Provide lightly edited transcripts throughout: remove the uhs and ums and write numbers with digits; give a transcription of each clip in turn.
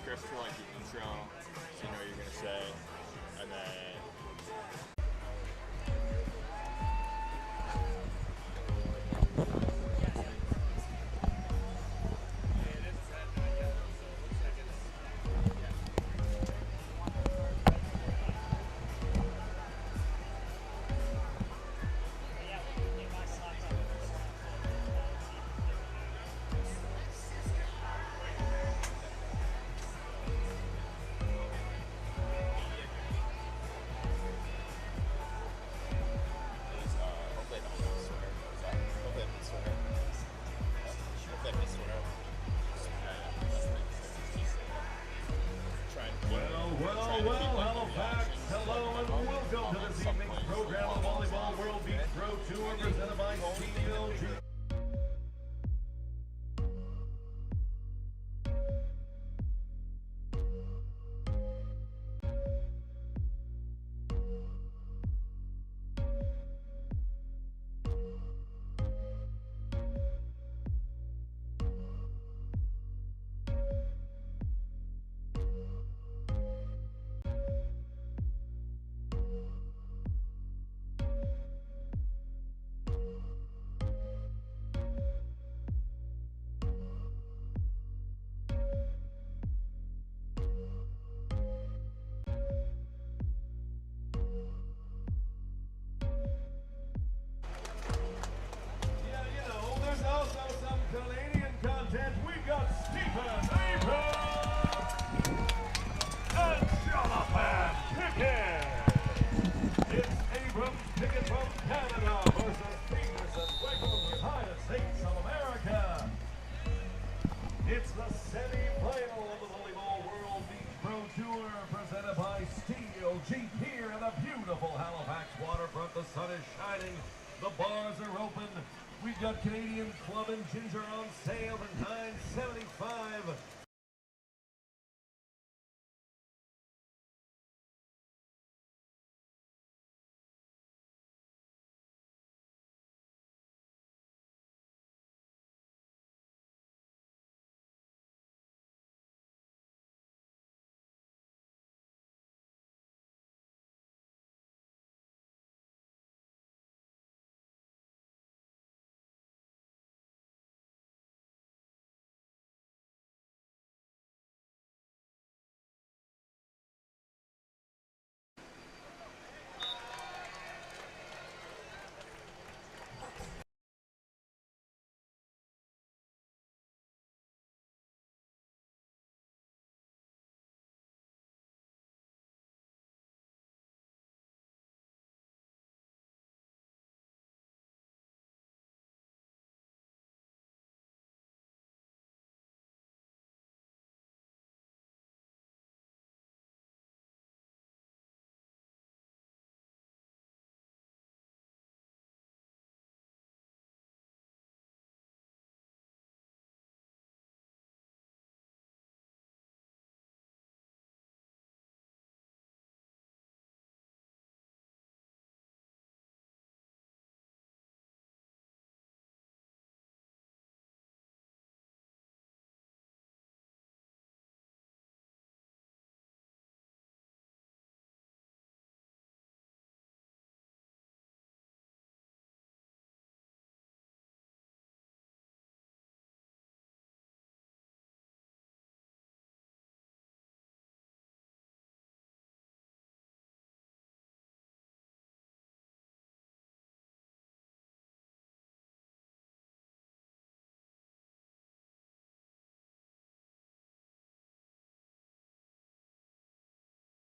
script for like the intro, so you know what you're gonna say, and then. Well, Halifax, hello and welcome to this evening's program of Volleyball World Beach Pro Tour presented by CLG. Also some Canadian content. We've got Stephen Abram and Jonathan Pickett. It's Abram Pickett from Canada versus Peterson Wickle from the United States of America. It's the semi-final of the Volleyball World Beach Pro Tour presented by Steel Jeep here in the beautiful Halifax waterfront. The sun is shining. The bars are open. We've got Canadian Club and Ginger on sale for $9.75.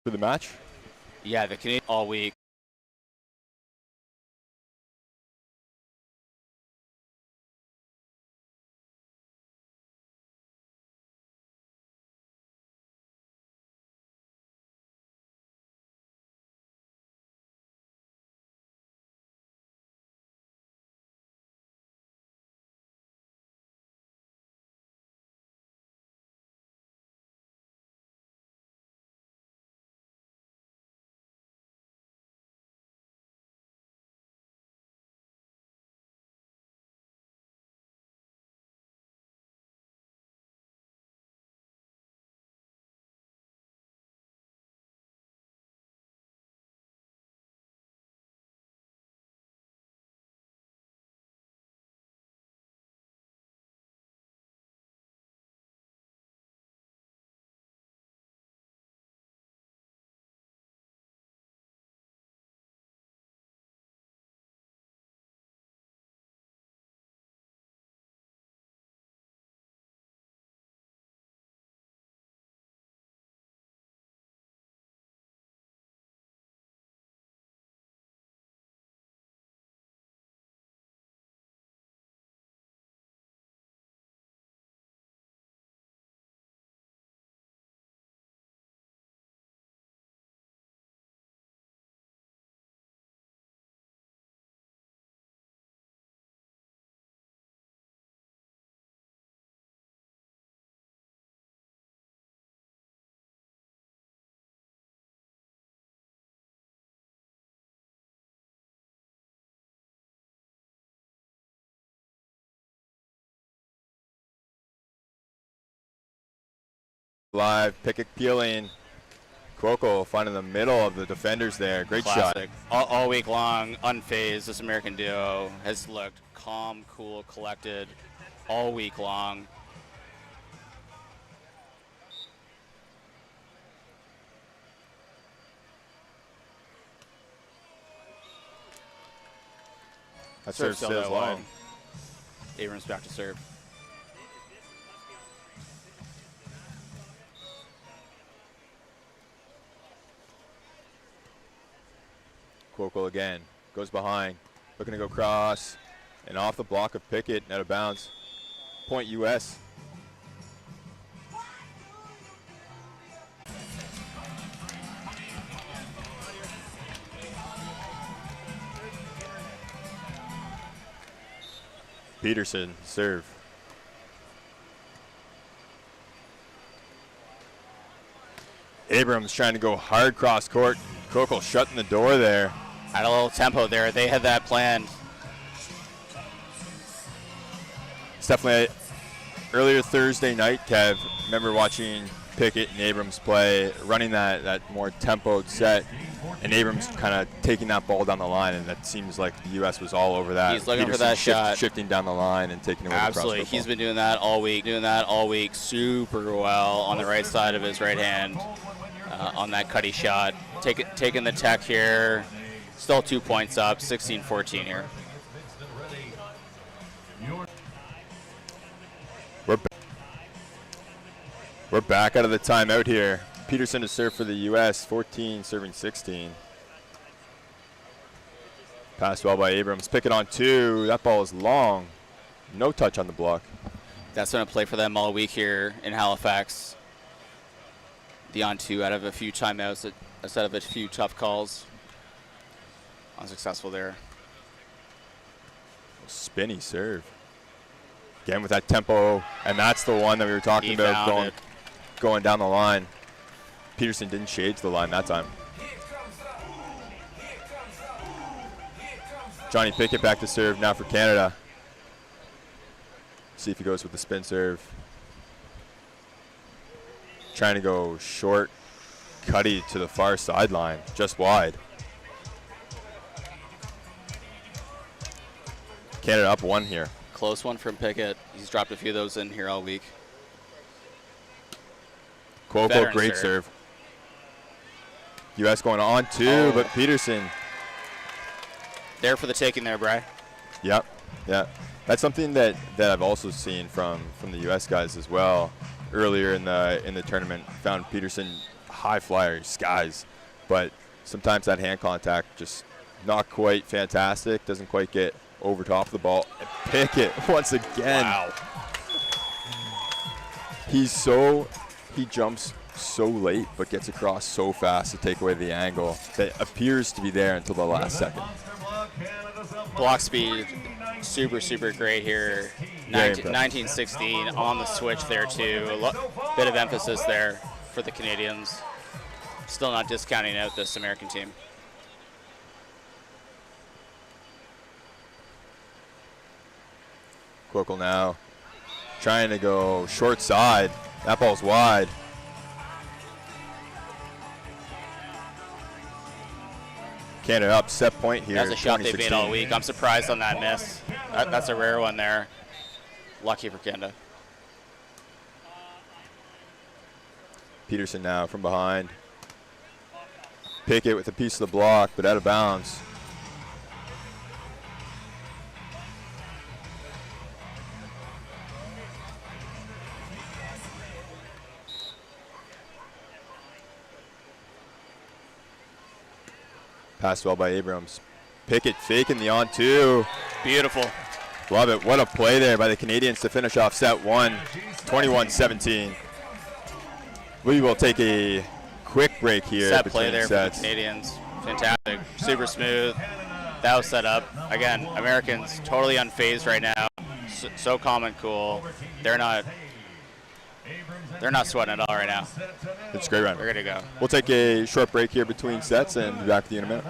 For the match? Yeah, the Canadian all week. Live, Pickett peeling. Cuoco finding the middle of the defenders there. Great Classic. shot. All week long, unfazed, this American duo has looked calm, cool, collected all week long. That serve stays long. Abrams back to serve. Cuoco again. Goes behind. Looking to go cross. And off the block of Pickett and out of bounds. Point U.S. Peterson, serve. Abrams trying to go hard cross court. Cuoco shutting the door there. Had a little tempo there. They had that planned. It's definitely earlier Thursday night, Kev. Remember watching Pickett and Abrams play, running that more tempoed set, and Abrams kind of taking that ball down the line, and that seems like the U.S. was all over that. He's looking for that shot. Shifting down the line and taking away Absolutely. the cross. He's been doing that all week, super well on the right side of his right hand on that cutty shot. Taking the tech here. Still 2 points up, 16-14 here. We're back out of the timeout here. Peterson to serve for the U.S., 14 serving 16. Passed well by Abrams. Pickett on 2. That ball is long. No touch on the block. That's been a play for them all week here in Halifax. The on 2 out of a few timeouts, instead of a few tough calls. Unsuccessful there. Spinny serve. Again with that tempo, and that's the one that we were talking about going down the line. Peterson didn't shade to the line that time. Johnny Pickett back to serve now for Canada. See if he goes with the spin serve. Trying to go short, cutty to the far sideline, just wide. Canada up 1 here. Close one from Pickett. He's dropped a few of those in here all week. Cuoco, great serve. U.S. going on 2, but Peterson. There for the taking there, Bri. Yep, yeah. That's something that I've also seen from the U.S. guys as well. Earlier in the tournament, found Peterson high flyer, skies, but sometimes that hand contact just not quite fantastic. Doesn't quite get over top of the ball. And Pickett once again. Wow. He jumps so late, but gets across so fast to take away the angle that appears to be there until the last second. Block speed, super great here. 19-16 on the switch there too. A bit of emphasis there for the Canadians. Still not discounting out this American team. Cuoco now trying to go short side. That ball's wide. Canada up, set point here. That's a shot they've made all week. I'm surprised on that miss. That's a rare one there. Lucky for Canada. Peterson now from behind. Pickett with a piece of the block, but out of bounds. Passed well by Abrams. Pickett faking the on 2. Beautiful. Love it. What a play there by the Canadians to finish off set 1, 21-17. We will take a quick break here. Set play there for the Canadians. Fantastic. Super smooth. That was set up. Again, Americans totally unfazed right now. So calm and cool. They're not sweating at all right now. It's a great round. We're good to go. We'll take a short break here between sets and be back with you in a minute.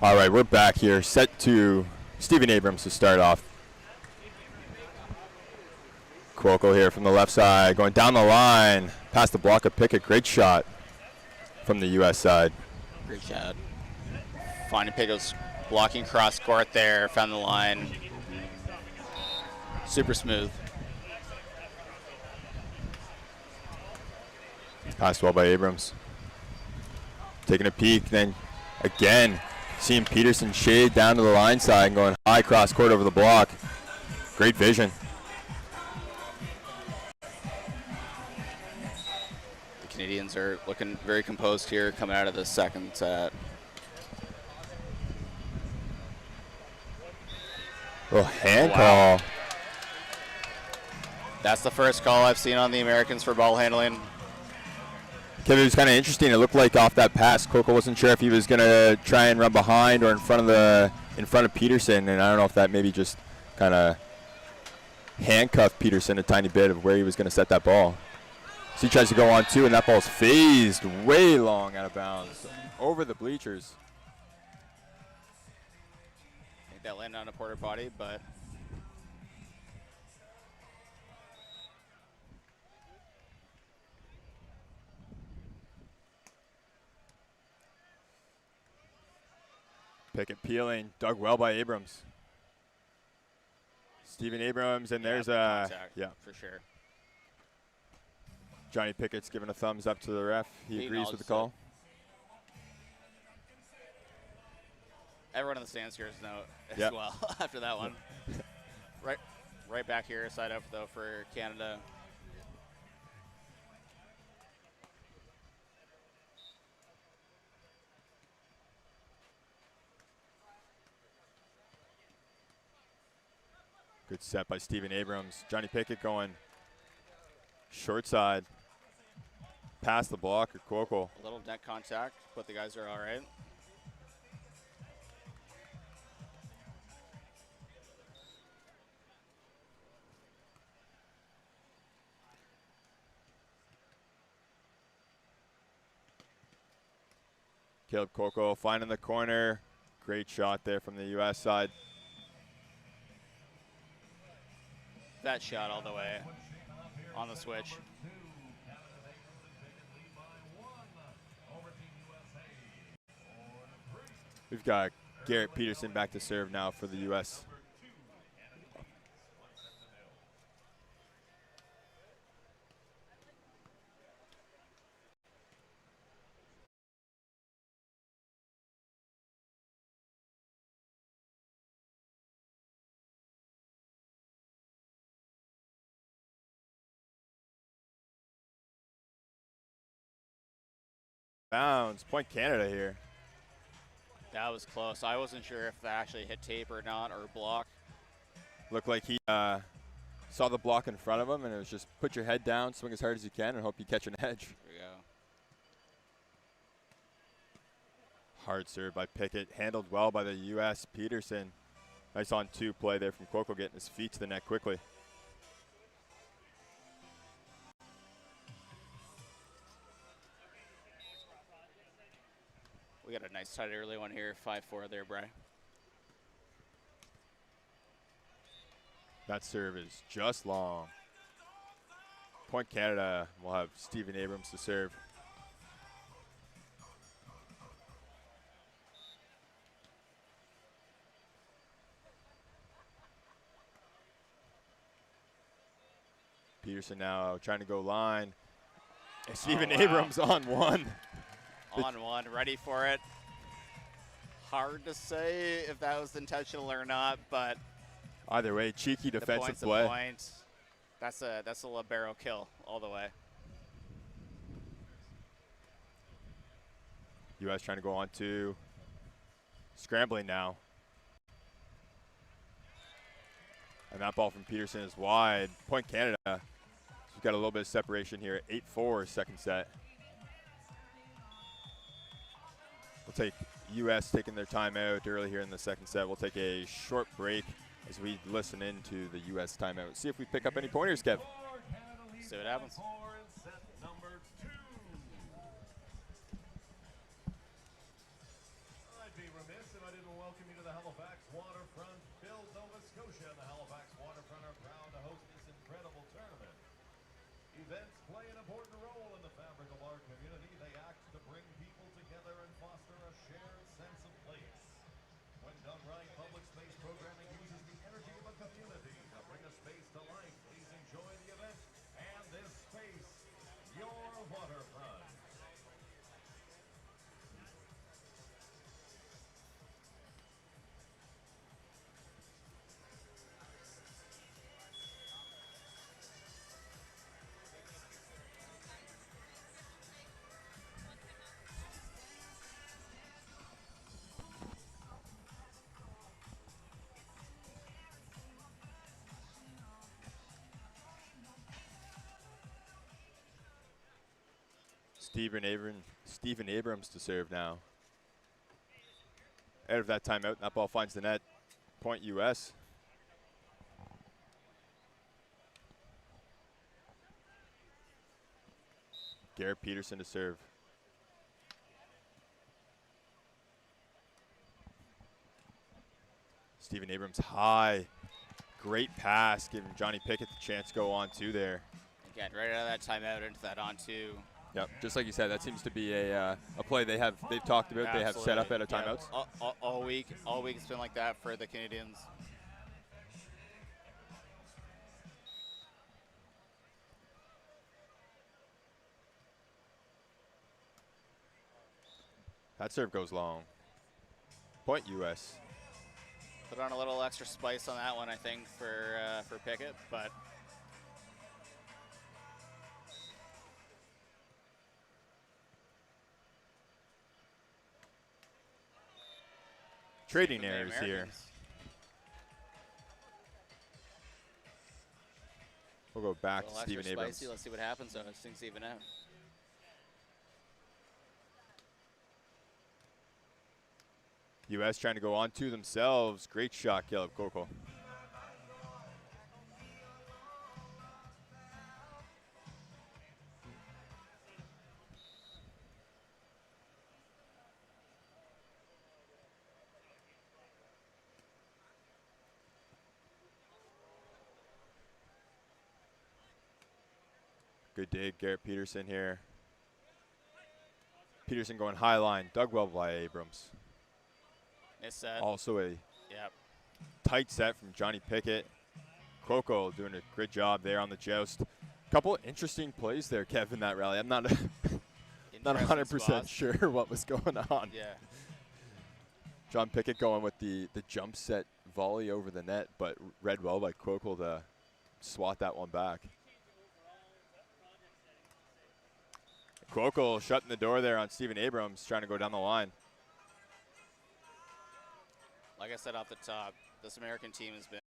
All right, we're back here. Set to Stephen Abrams to start off. Cuoco here from the left side, going down the line, past the block of Pickett. Great shot from the U.S. side. Great shot. Finding Pickett's blocking cross court there, found the line. Super smooth. Passed well by Abrams. Taking a peek, then again, seeing Peterson shade down to the line side and going high cross court over the block. Great vision. The Canadians are looking very composed here coming out of the second set. Little hand call. That's the first call I've seen on the Americans for ball handling. Kevin, it was kind of interesting. It looked like off that pass, Cuoco wasn't sure if he was going to try and run behind or in front of Peterson, and I don't know if that maybe just kind of handcuffed Peterson a tiny bit of where he was going to set that ball. So he tries to go on two, and that ball's phased way long out of bounds over the bleachers. I think that landed on a Porter body, but Pickett peeling, dug well by Abrams. Stephen Abrams, and there's a for sure. Johnny Pickett's giving a thumbs up to the ref. He agrees with the call. Everyone in the stands here is no as well after that one. right back here, side up though for Canada. Good set by Stephen Abrams. Johnny Pickett going short side. Past the block or Cuoco. A little neck contact, but the guys are all right. Caleb Cuoco finding the corner. Great shot there from the U.S. side. That shot all the way on the switch. We've got Garrett Peterson back to serve now for the U.S. Bounds, point Canada here. That was close. I wasn't sure if that actually hit tape or not, or block. Looked like he saw the block in front of him, and it was just put your head down, swing as hard as you can, and hope you catch an edge. There you go. Hard serve by Pickett, handled well by the U.S. Peterson. Nice on-two play there from Cuoco, getting his feet to the net quickly. We got a nice tight early one here, 5-4 there, Bry. That serve is just long. Point Canada will have Stephen Abrams to serve. Peterson now trying to go line. And Stephen Abrams on one. On one, ready for it. Hard to say if that was intentional or not, but either way, cheeky defensive play. The point. That's a libero kill all the way. U.S. trying to go on two. Scrambling now. And that ball from Peterson is wide. Point Canada. So we've got a little bit of separation here. 8-4 second set. We'll take U.S. taking their timeout early here in the second set. We'll take a short break as we listen into the U.S. timeout. See if we pick up any pointers, Kev. See what happens. I'd be remiss if I didn't Events play an important role in the fabric of our community. They act to bring people together and foster a shared sense of place. When done right, public space programming uses the energy of a community to bring a space to life. Please enjoy the event and this space, your waterfront. Stephen Abrams to serve now. Out of that timeout, that ball finds the net. Point U.S. Garrett Peterson to serve. Stephen Abrams high. Great pass, giving Johnny Pickett the chance to go on two there. Again, right out of that timeout into that on two. Yep, just like you said, that seems to be a play they've talked about. Absolutely. They have set up at a timeouts. Yep. All week it's been like that for the Canadians. That serve goes long. Point U.S. Put on a little extra spice on that one, I think, for Pickett, but. Trading errors here. We'll go back to Stephen Abrams. Spicy. Let's see what happens though. Things even out. U.S. trying to go on to themselves. Great shot, Caleb Coco. Good dig, Garrett Peterson here. Peterson going high line, dug well by Abrams. It's set. Also a yep. tight set from Johnny Pickett. Cuoco doing a great job there on the joust. Couple of interesting plays there, Kevin, that rally. I'm not 100% sure what was going on. Yeah. John Pickett going with the jump set volley over the net, but read well by Cuoco to swat that one back. Cuoco shutting the door there on Stephen Abrams, trying to go down the line. Like I said off the top, this American team has been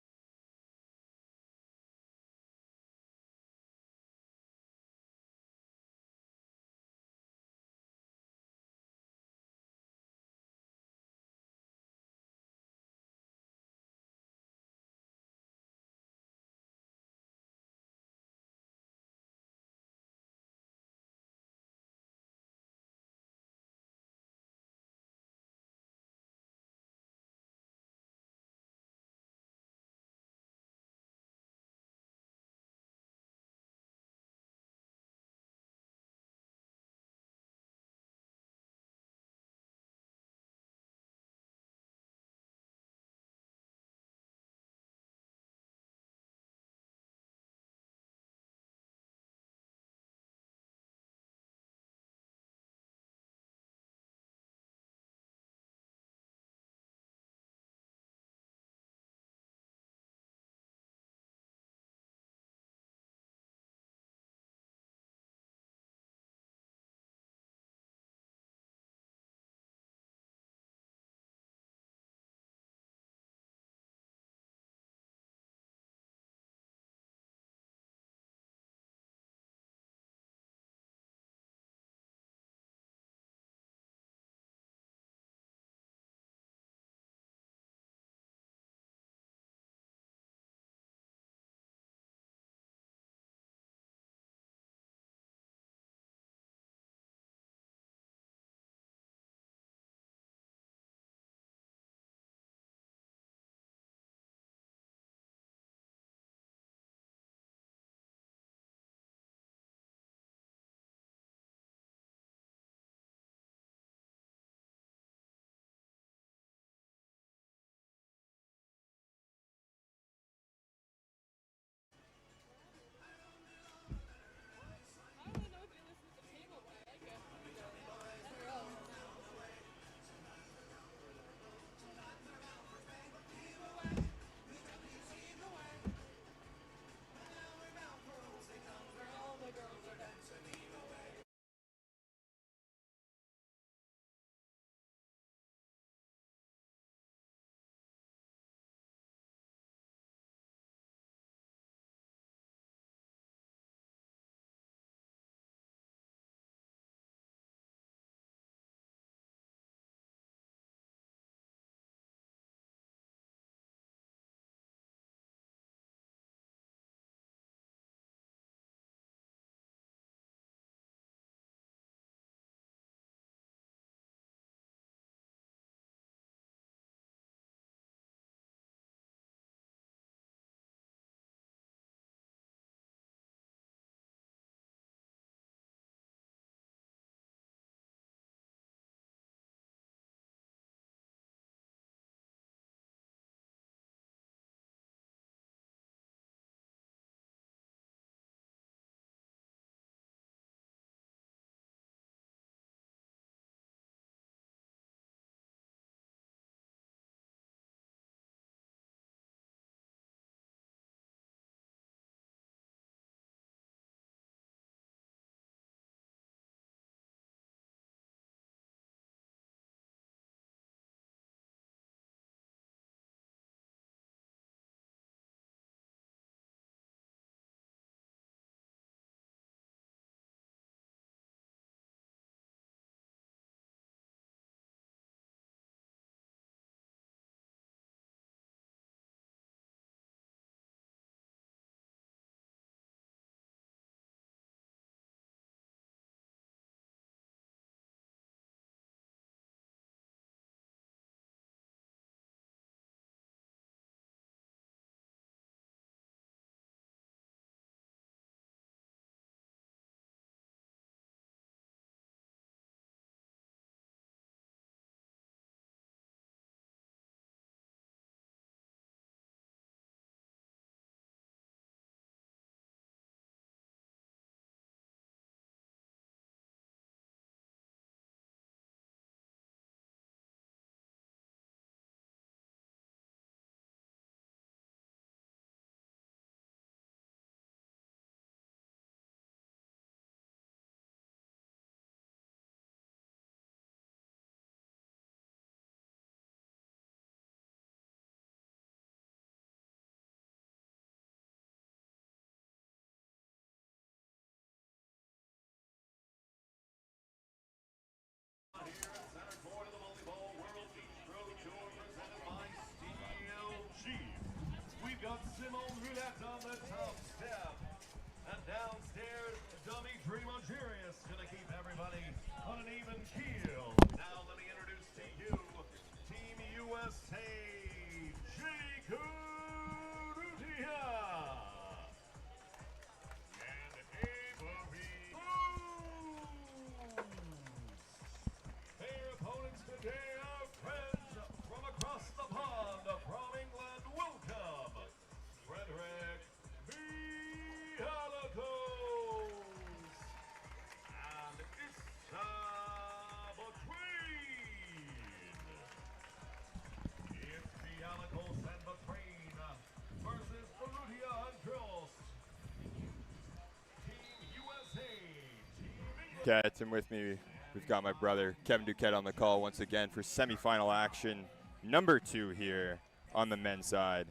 Duquette, and with me, we've got my brother Kevin Duquette on the call once again for semifinal action number 2 here on the men's side.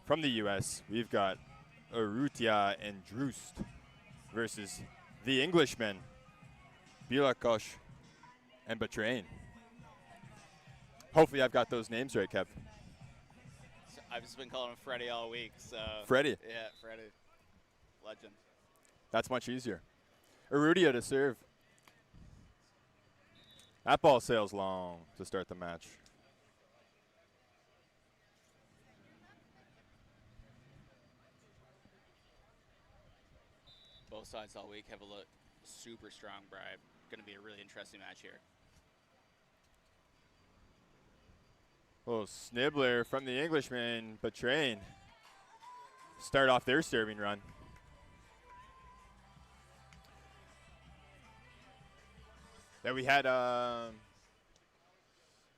From the U.S., we've got Urrutia and Drust versus the Englishmen, Bilakosh and Batrain. Hopefully I've got those names right, Kev. I've just been calling him Freddie all week. So Freddie? Yeah, Freddie. Legend. That's much easier. Urrutia to serve. That ball sails long to start the match. Both sides all week have a super strong bribe. Going to be a really interesting match here. Little snibbler from the Englishman, Batrain. Start off their serving run. Yeah, we had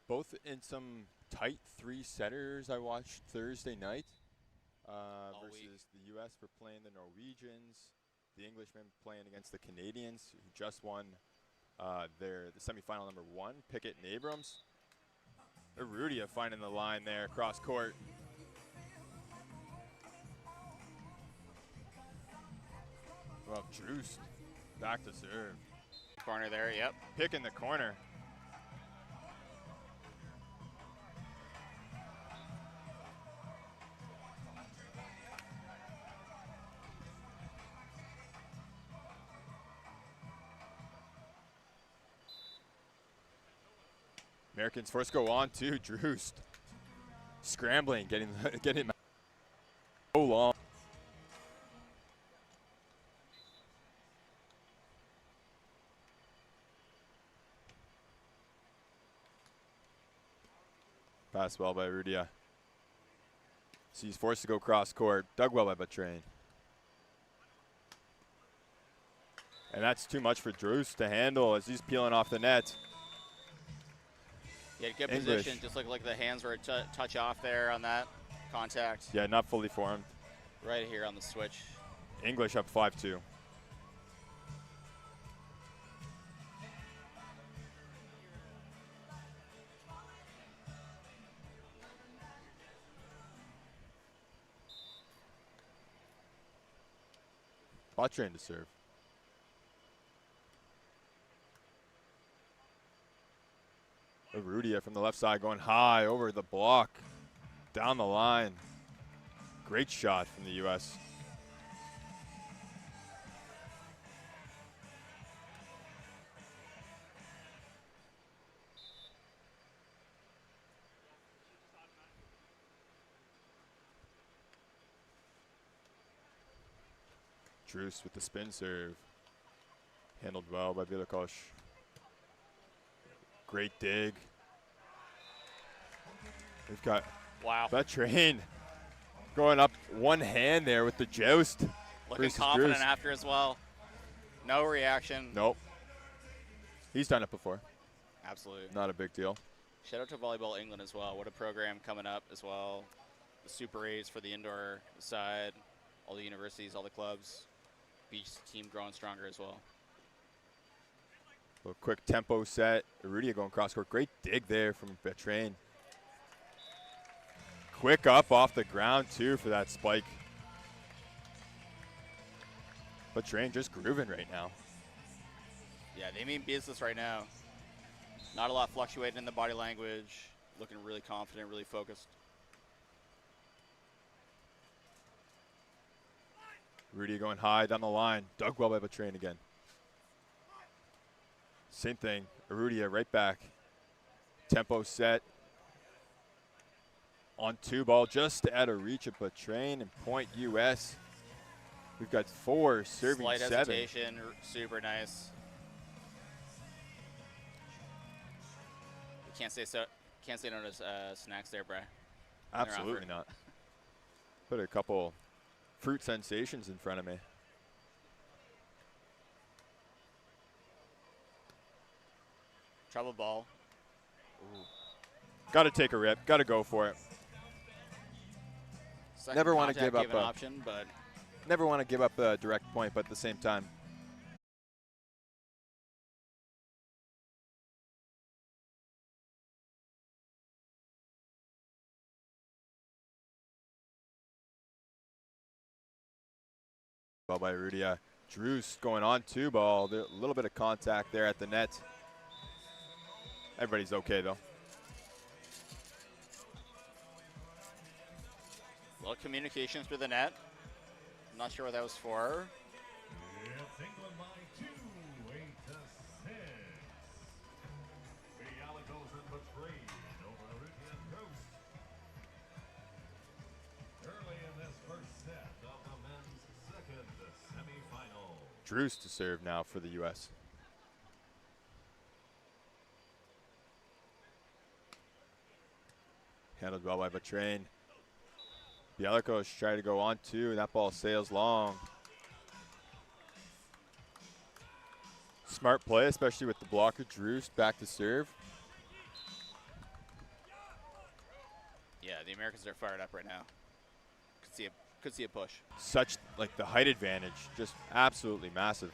both in some tight 3-setters I watched Thursday night versus the U.S. were playing the Norwegians, the Englishmen playing against the Canadians, who just won the semifinal number 1, Pickett and Abrams. Urrutia finding the line there across court. Well, Drust back to serve. Corner there, yep. Pick in the corner. Americans first go on to Drust. Scrambling, getting him so long. Pass well by Urrutia. So he's forced to go cross court. Dug well by Batrain. And that's too much for Drust to handle as he's peeling off the net. Yeah, good position. Just look like the hands were a touch off there on that contact. Yeah, not fully formed. Right here on the switch. English up 5-2. Batrain to serve. Urrutia from the left side going high over the block, down the line. Great shot from the U.S. Drust with the spin serve. Handled well by Bilakosh. Great dig. We've got Batrain going up one hand there with the joust. Looking confident after as well. No reaction. Nope. He's done it before. Absolutely. Not a big deal. Shout out to Volleyball England as well. What a program coming up as well. The Super 8s for the indoor side. All the universities, all the clubs. Beach team growing stronger as well. A quick tempo set. Urrutia going cross court. Great dig there from Batrain. Quick up off the ground too for that spike. Batrain just grooving right now. Yeah, they mean business right now. Not a lot fluctuating in the body language. Looking really confident, really focused. Urrutia going high down the line. Dug well by Batrain again. Same thing. Urrutia right back. Tempo set. On 2 ball, just out of reach of Batrain and point U.S. We've got 4 serving Slight 7. hesitation, super nice. You can't say no to snacks there, Bri. Absolutely not. Put a couple fruit sensations in front of me. Trouble ball. Got to take a rip. Got to go for it. Second never want to give up an option, but never want to give up a direct point, but at the same time, Well by Rudia. Drews going on 2 ball. A little bit of contact there at the net. Everybody's okay though. Well, communications through the net. I'm not sure what that was for. It's England by 2, 8-6. Bialikos and Betrayed over Rudian Coast. Early in this first set of the men's second semifinal. Drews to serve now for the U.S. Handled well by Betrain. Bialikos trying to go on 2, and that ball sails long. Smart play, especially with the blocker. Drews back to serve. Yeah, the Americans are fired up right now. Could see a push. Such like the height advantage, just absolutely massive.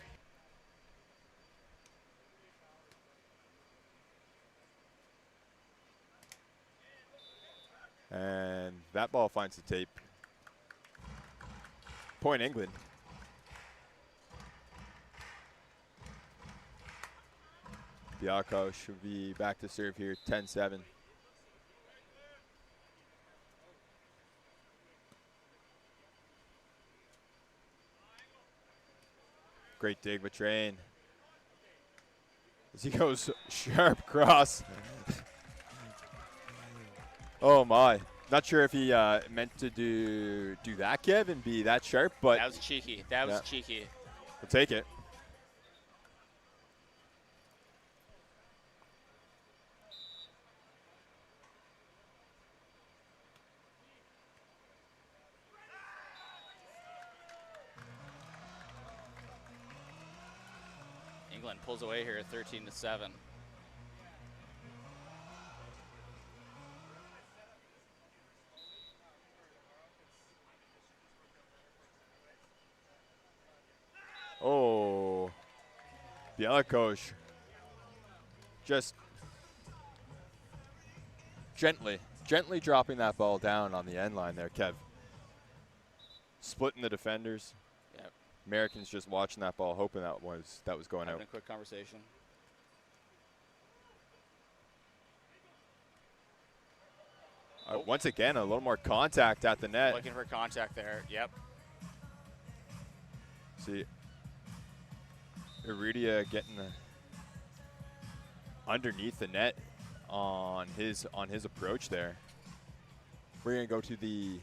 And that ball finds the tape. Point England. Bialko should be back to serve here, 10-7. Great dig, Betrain. As he goes sharp cross. Oh my. Not sure if he meant to do that, Kev, and be that sharp, but That was cheeky. That was cheeky. we'll take it. England pulls away here, 13-7. Oh, Bialikos just gently dropping that ball down on the end line there, Kev. Splitting the defenders. Yep. Americans just watching that ball, hoping that was going Having out. a quick conversation. Once again, a little more contact at the net. Looking for contact there. Yep. See, Iridia getting underneath the net on his approach there. We're gonna go to the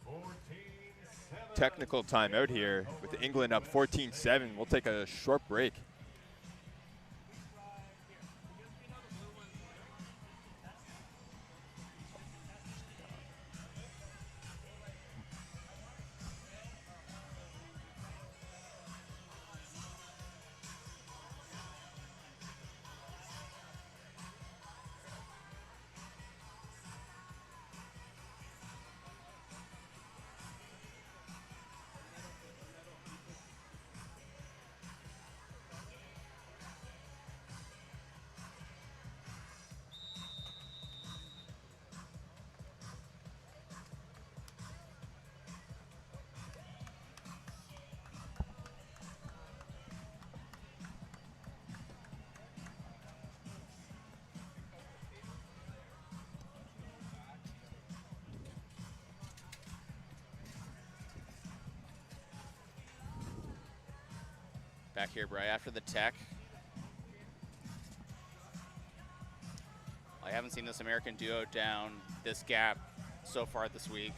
14-7. technical timeout here with England up 14-7. We'll take a short break. Back here, Bri, after the tech. I haven't seen this American duo down this gap so far this week.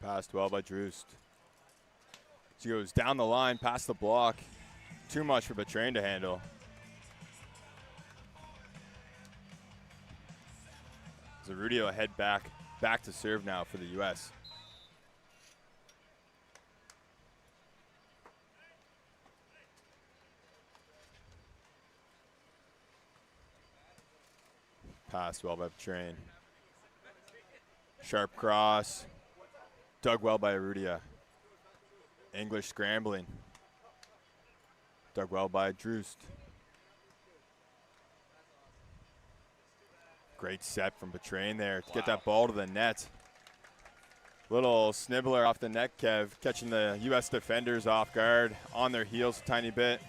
Passed well by Droost. She goes down the line, past the block. Too much for Betrain to handle. Zarudio head back to serve now for the U.S. Passed well by Betrain. Sharp cross. Dug well by Arudia. English scrambling. Dug well by Drust. Great set from Betrain there to get that ball to the net. Little snibbler off the net, Kev, catching the U.S. defenders off guard, on their heels a tiny bit.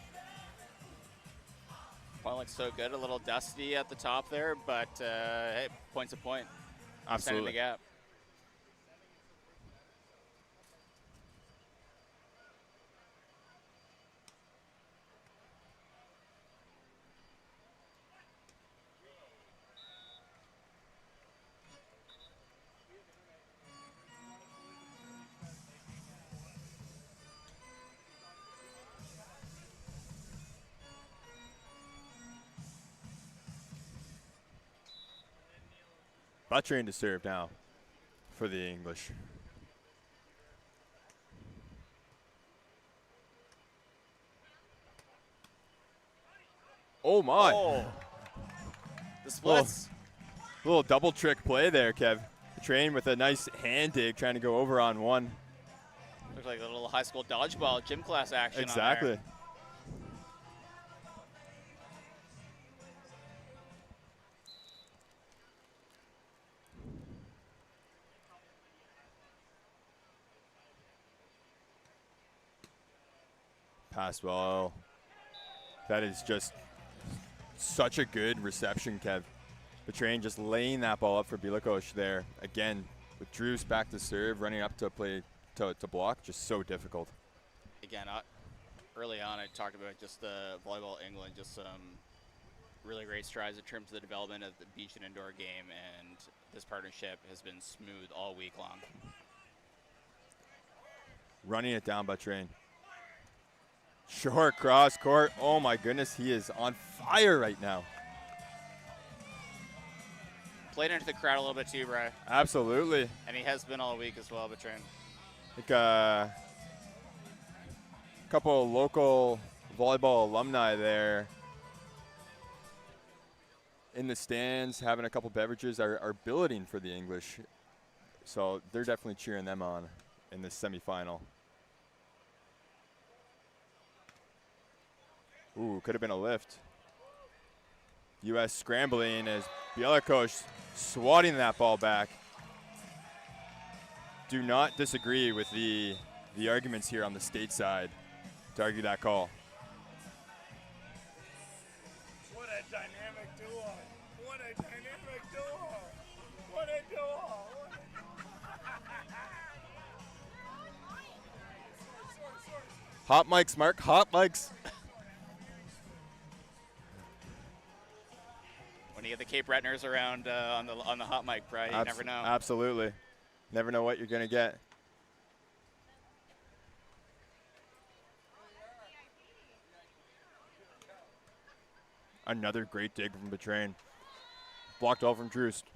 Point looks so good, a little dusty at the top there, but hey, point's a point. Absolutely. Extending the gap. Betrain to serve now for the English. Oh my. Oh. The splits. Little double trick play there, Kev. Betrain with a nice hand dig trying to go over on one. Looks like a little high school dodgeball gym class action. Exactly. On there. Passed well. That is just such a good reception, Kev. Betrain just laying that ball up for Bielakos there. Again, with Drust back to serve, running up to play to block, just so difficult. Again, early on I talked about just the Volleyball England, just some really great strides in terms of the development of the beach and indoor game, and this partnership has been smooth all week long. Running it down Betrain. Short cross court. Oh my goodness, he is on fire right now. Played into the crowd a little bit too, Bri. Absolutely. And he has been all week as well, Betrain. Like a couple of local volleyball alumni there in the stands, having a couple beverages, are billeting for the English. So they're definitely cheering them on in this semifinal. Ooh, could have been a lift. U.S. scrambling as Bielakos swatting that ball back. Do not disagree with the arguments here on the state side to argue that call. What a dynamic duo. What a dynamic duo. What a duo. Hot mics, Mark. Hot mics. When you get the Cape Bretoners around on the hot mic, Bri, you never know. Absolutely. Never know what you're going to get. Another great dig from Betrain. Blocked all from Drust.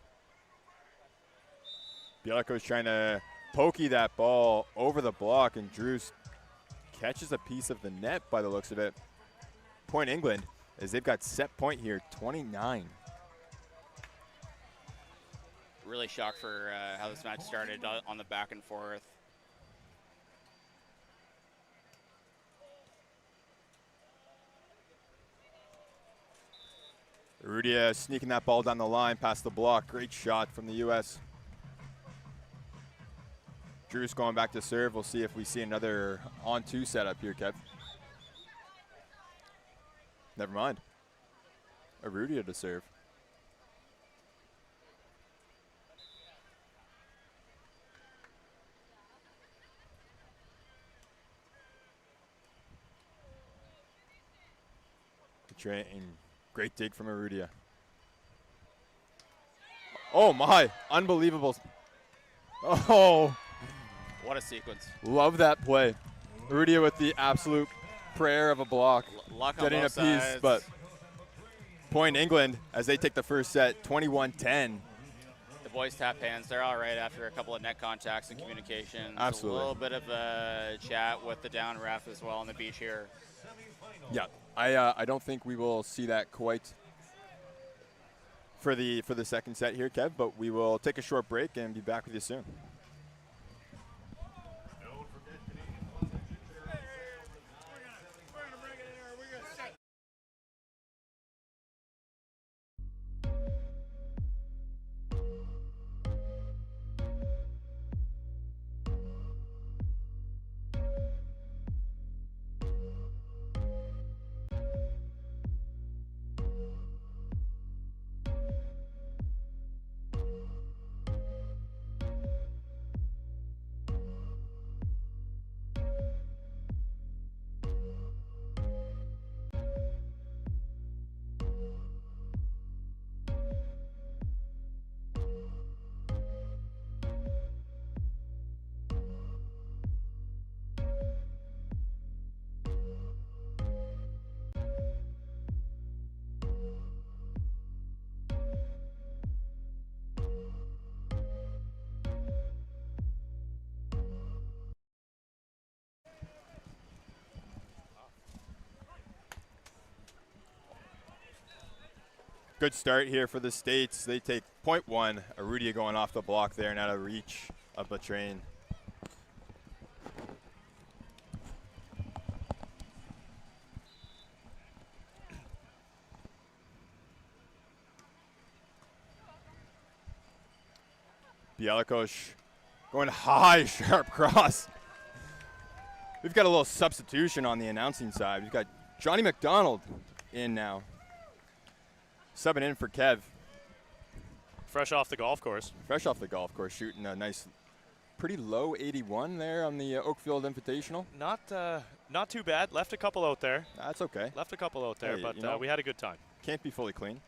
Bielakos trying to pokey that ball over the block, and Drust catches a piece of the net by the looks of it. Point England, as they've got set point here, 29. Really shocked for how this match started on the back and forth. Rudia sneaking that ball down the line past the block. Great shot from the U.S. Drew's going back to serve. We'll see if we see another on-two setup here, Kev. Never mind. Rudia to serve. Great dig from Rudia. Oh my, unbelievable. Oh. What a sequence. Love that play. Rudia with the absolute prayer of a block. Luck on getting a both piece, sides. but point England as they take the first set, 21-10. The boys tap hands. They're all right after a couple of net contacts and communications. Absolutely. A little bit of a chat with the down ref as well on the beach here. Yeah, I don't think we will see that quite for the second set here, Kev, but we will take a short break and be back with you soon. We're gonna bring it in there. Good start here for the States. They take point one. Arudia going off the block there and out of reach of the train. Bielikosh going high, sharp cross. We've got a little substitution on the announcing side. We've got Johnny McDonald in now. Subbing in for Kev. Fresh off the golf course. Fresh off the golf course, shooting a nice, pretty low 81 there on the Oakfield Invitational. Not too bad. Left a couple out there. That's okay. Left a couple out there, Hey, but you know, we had a good time. Can't be fully clean.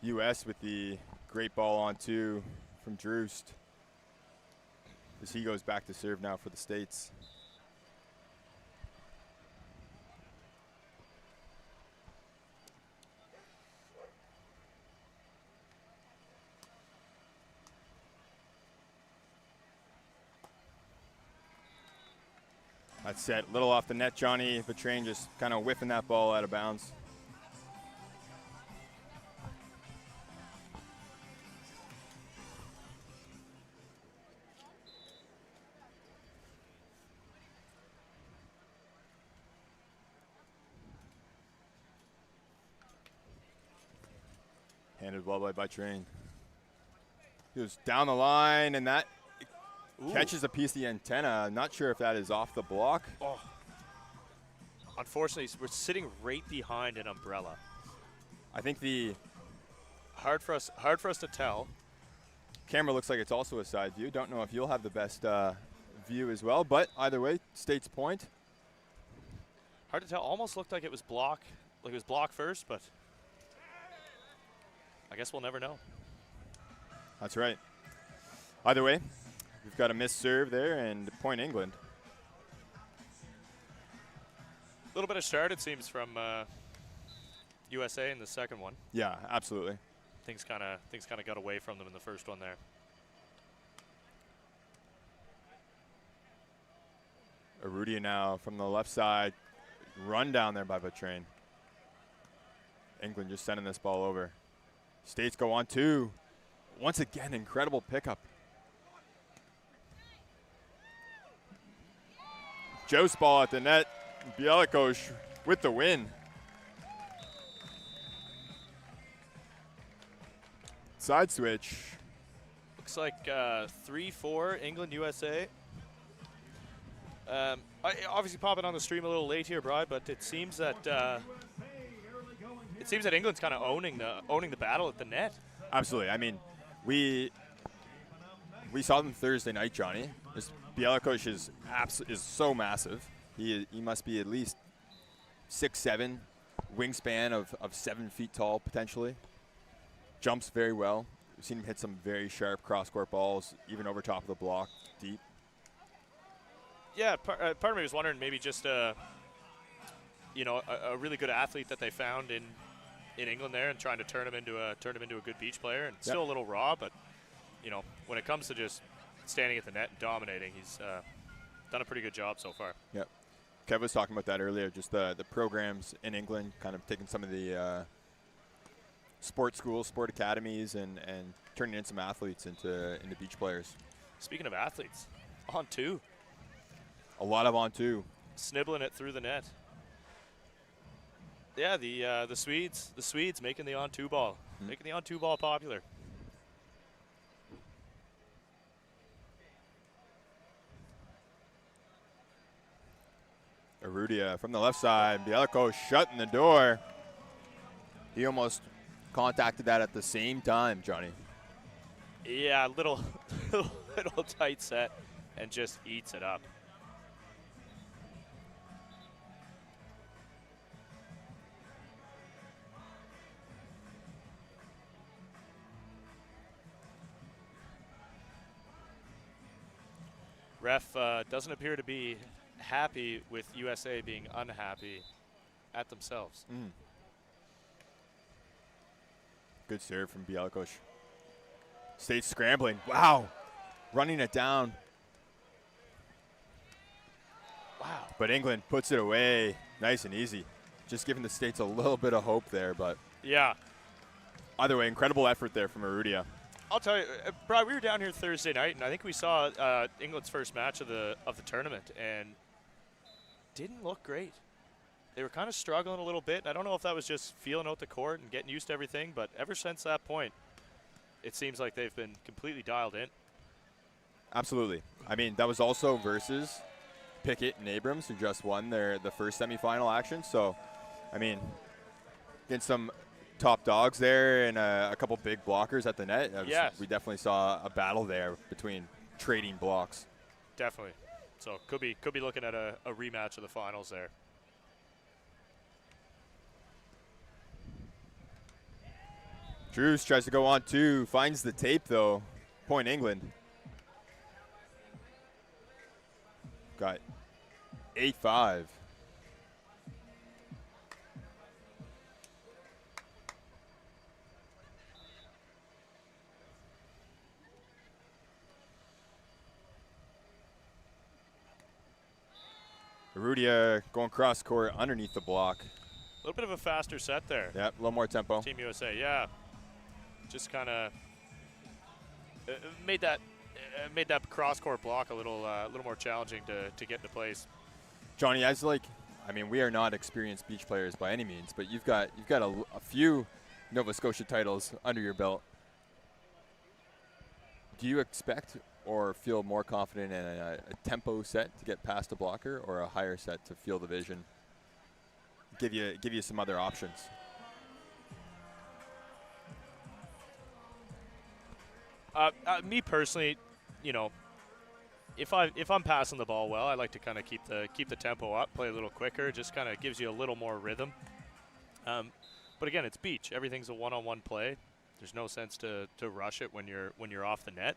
U.S. with the great ball on two from Droost as he goes back to serve now for the States. That's set. Little off the net, Johnny Vatrain just kind of whiffing that ball out of bounds. Handed well by Vatrain. He goes down the line, and that catches a piece of the antenna. Not sure if that is off the block. Oh. Unfortunately, we're sitting right behind an umbrella. I think the Hard for us to tell. camera looks like it's also a side view. Don't know if you'll have the best view as well, but either way, State's point. Hard to tell. Almost looked like it was block first, but I guess we'll never know. That's right. Either way, we've got a missed serve there and point England. A little bit of start, it seems, from USA in the second one. Yeah, absolutely. Things kind of got away from them in the first one there. Arudia now from the left side. Run down there by Vatrain. England just sending this ball over. States go on two. Once again, incredible pickup. Joe's ball at the net. Bielikosh with the win. Side switch. Looks like 3-4 England USA. I obviously popping on the stream a little late here, Brad, but it seems that England's kind of owning the battle at the net. Absolutely. I mean, we saw them Thursday night, Johnny. Bielikosh is so massive. He must be at least 6'7", wingspan of 7 feet tall potentially. Jumps very well. We've seen him hit some very sharp cross-court balls, even over top of the block, deep. Yeah, part of me was wondering maybe just a really good athlete that they found in England there, and trying to turn him into a good beach player. And still a little raw, but when it comes to just standing at the net and dominating, he's done a pretty good job so far. Yep. Kev was talking about that earlier, just the programs in England, kind of taking some of the sport schools, sport academies, and turning in some athletes into beach players. Speaking of athletes, on two. A lot of on two. Snibbling it through the net. Yeah, the Swedes making the on two ball, making the on two ball popular. Arudia from the left side. Bielikosh shutting the door. He almost contacted that at the same time, Johnny. Yeah, little tight set, and just eats it up. Ref doesn't appear to be happy with USA being unhappy at themselves. Good serve from Bielikosh. State's scrambling. Wow. Running it down. Wow. But England puts it away nice and easy. Just giving the States a little bit of hope there, but Yeah. Either way, incredible effort there from Arudia. I'll tell you, Brian, we were down here Thursday night, and I think we saw England's first match of the tournament, and didn't look great. They were kind of struggling a little bit. I don't know if that was just feeling out the court and getting used to everything, but ever since that point, it seems like they've been completely dialed in. Absolutely. I mean, that was also versus Pickett and Abrams, who just won the first semifinal action. So, I mean, against some top dogs there and a couple big blockers at the net. Yes. We definitely saw a battle there between trading blocks. Definitely. So could be looking at a rematch of the finals there. Drews tries to go on two, finds the tape though. Point England. Got 8-5. Arudia going cross court underneath the block. A little bit of a faster set there. Yeah, a little more tempo. Team USA, yeah. Just kind of made that cross court block a little more challenging to get into place. Johnny, as like, I mean, we are not experienced beach players by any means, but you've got a few Nova Scotia titles under your belt. Do you expect or feel more confident in a tempo set to get past a blocker, or a higher set to feel the vision, give you some other options? Me personally, you know, if I'm passing the ball well, I like to kind of keep the tempo up, play a little quicker. Just kind of gives you a little more rhythm. But again, it's beach. Everything's a one-on-one play. There's no sense to rush it when you're off the net.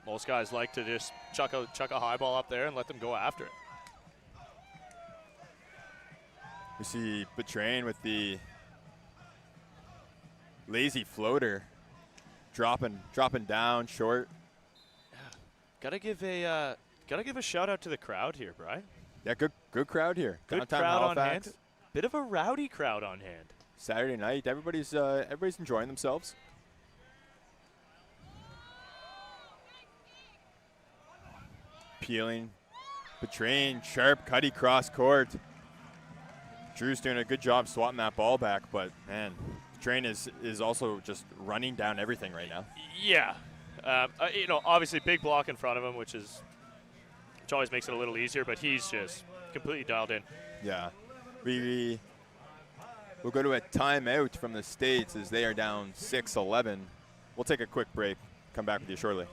Most guys like to just chuck a high ball up there and let them go after it. We see Betrain with the lazy floater, dropping down short. Yeah. Gotta give a shout out to the crowd here, Brian. Yeah, good crowd here. Good Downtown crowd Halifax. on hand. Bit of a rowdy crowd on hand. Saturday night, everybody's enjoying themselves. Peeling, Betrain, sharp cutty cross court. Drew's doing a good job swatting that ball back, but man, Betrain is also just running down everything right now. Yeah, you know, obviously big block in front of him, which always makes it a little easier, but he's just completely dialed in. Yeah, we'll go to a timeout from the States as they are down 6-11. We'll take a quick break. Come back with you shortly.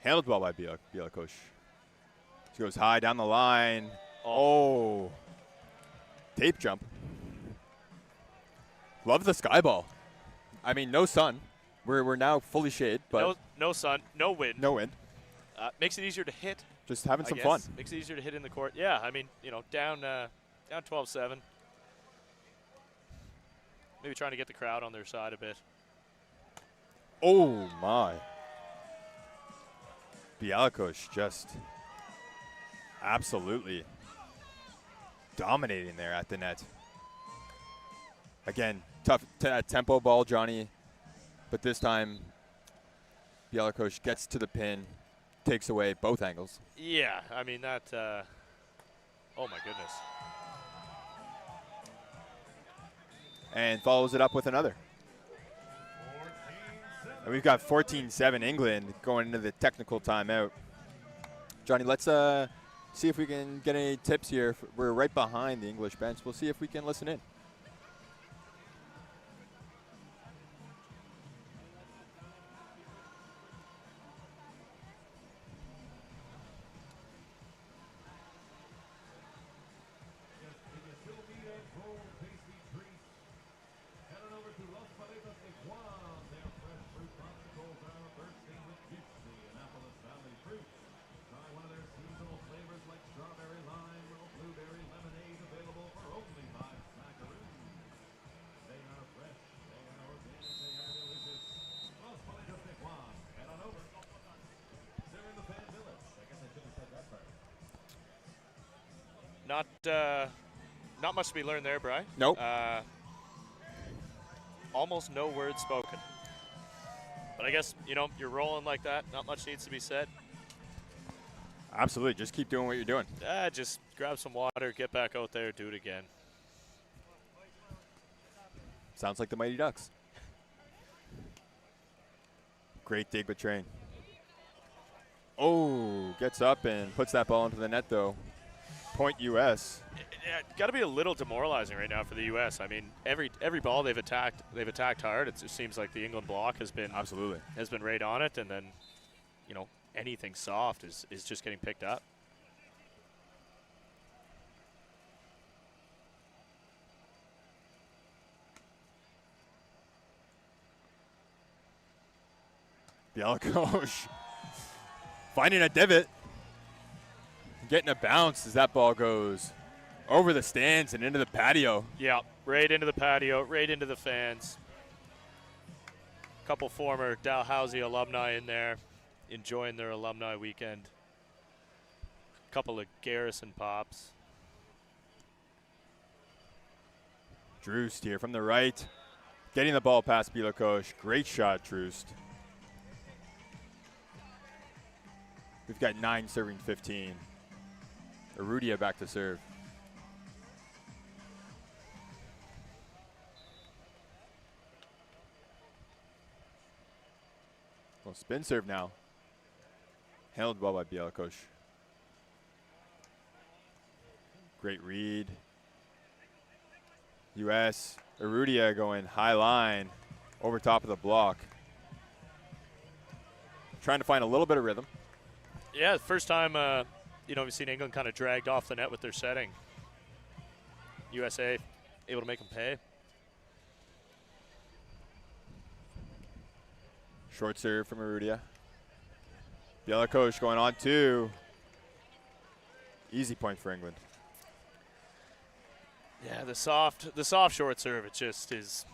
Handled well by Bielakosh. She goes high down the line. Oh. Tape jump. Love the sky ball. I mean, no sun. We're now fully shade, but no sun, no wind. No wind. Makes it easier to hit. Just having some I fun. guess. Makes it easier to hit in the court. Yeah, I mean, you know, down 12-7. maybe trying to get the crowd on their side a bit. Oh, my. Bialekos just absolutely dominating there at the net. Again, tough tempo ball, Johnny. But this time, Bialekos gets to the pin, takes away both angles. Yeah, I mean that. Oh my goodness. And follows it up with another. And we've got 14-7 England going into the technical timeout. Johnny, let's see if we can get any tips here. We're right behind the English bench. We'll see if we can listen in. Not much to be learned there, Bri. Nope. Almost no words spoken. But I guess, you're rolling like that. Not much needs to be said. Absolutely. Just keep doing what you're doing. Just grab some water, get back out there, do it again. Sounds like the Mighty Ducks. Great dig with Train. Oh, gets up and puts that ball into the net, though. Point U.S. Yeah, got to be a little demoralizing right now for the U.S. I mean, every ball they've attacked hard. It just seems like the England block has been right on it, and then, anything soft is just getting picked up. Bialekos finding a divot. Getting a bounce as that ball goes over the stands and into the patio. Yeah, right into the patio, right into the fans. Couple former Dalhousie alumni in there, enjoying their alumni weekend. Couple of Garrison pops. Drust here from the right. Getting the ball past Bialekos. Great shot, Drust. We've got 9 serving 15. Arudia back to serve. Well, spin serve now. Handled well by Bialekos. Great read. U.S. Arudia going high line over top of the block. Trying to find a little bit of rhythm. Yeah, the first time we've seen England kind of dragged off the net with their setting. USA able to make them pay. Short serve from Arudia. Bialekos going on 2. Easy point for England. Yeah, the soft short serve, it just is.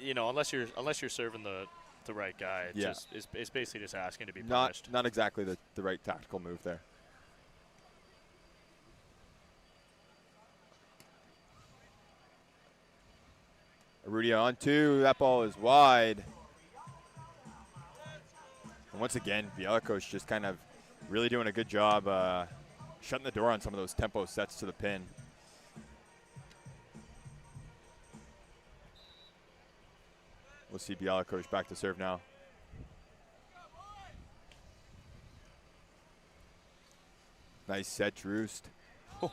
Unless you're serving the right guy, it's basically just asking to be punished. Not exactly the right tactical move there. Arudia on 2. That ball is wide. And once again, Bialekos just kind of really doing a good job shutting the door on some of those tempo sets to the pin. We'll see Bialekos back to serve now. Nice set, Drust.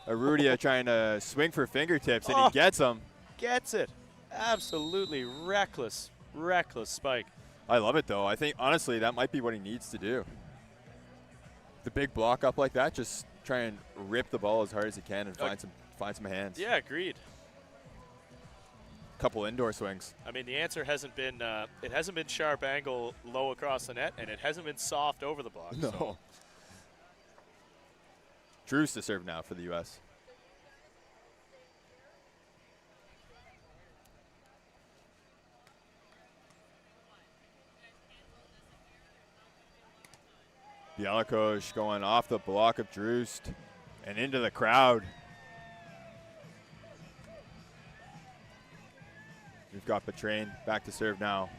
Arudia trying to swing for fingertips, and he gets them. Gets it. Absolutely reckless spike. I love it, though. I think, honestly, that might be what he needs to do. The big block up like that, just try and rip the ball as hard as he can and find some hands. Yeah, agreed. Couple indoor swings. I mean, the answer hasn't been it hasn't been sharp angle low across the net, and it hasn't been soft over the block. No. So. Drust to serve now for the U.S. Bielakos going off the block of Drust and into the crowd. We've got Betrain back to serve now.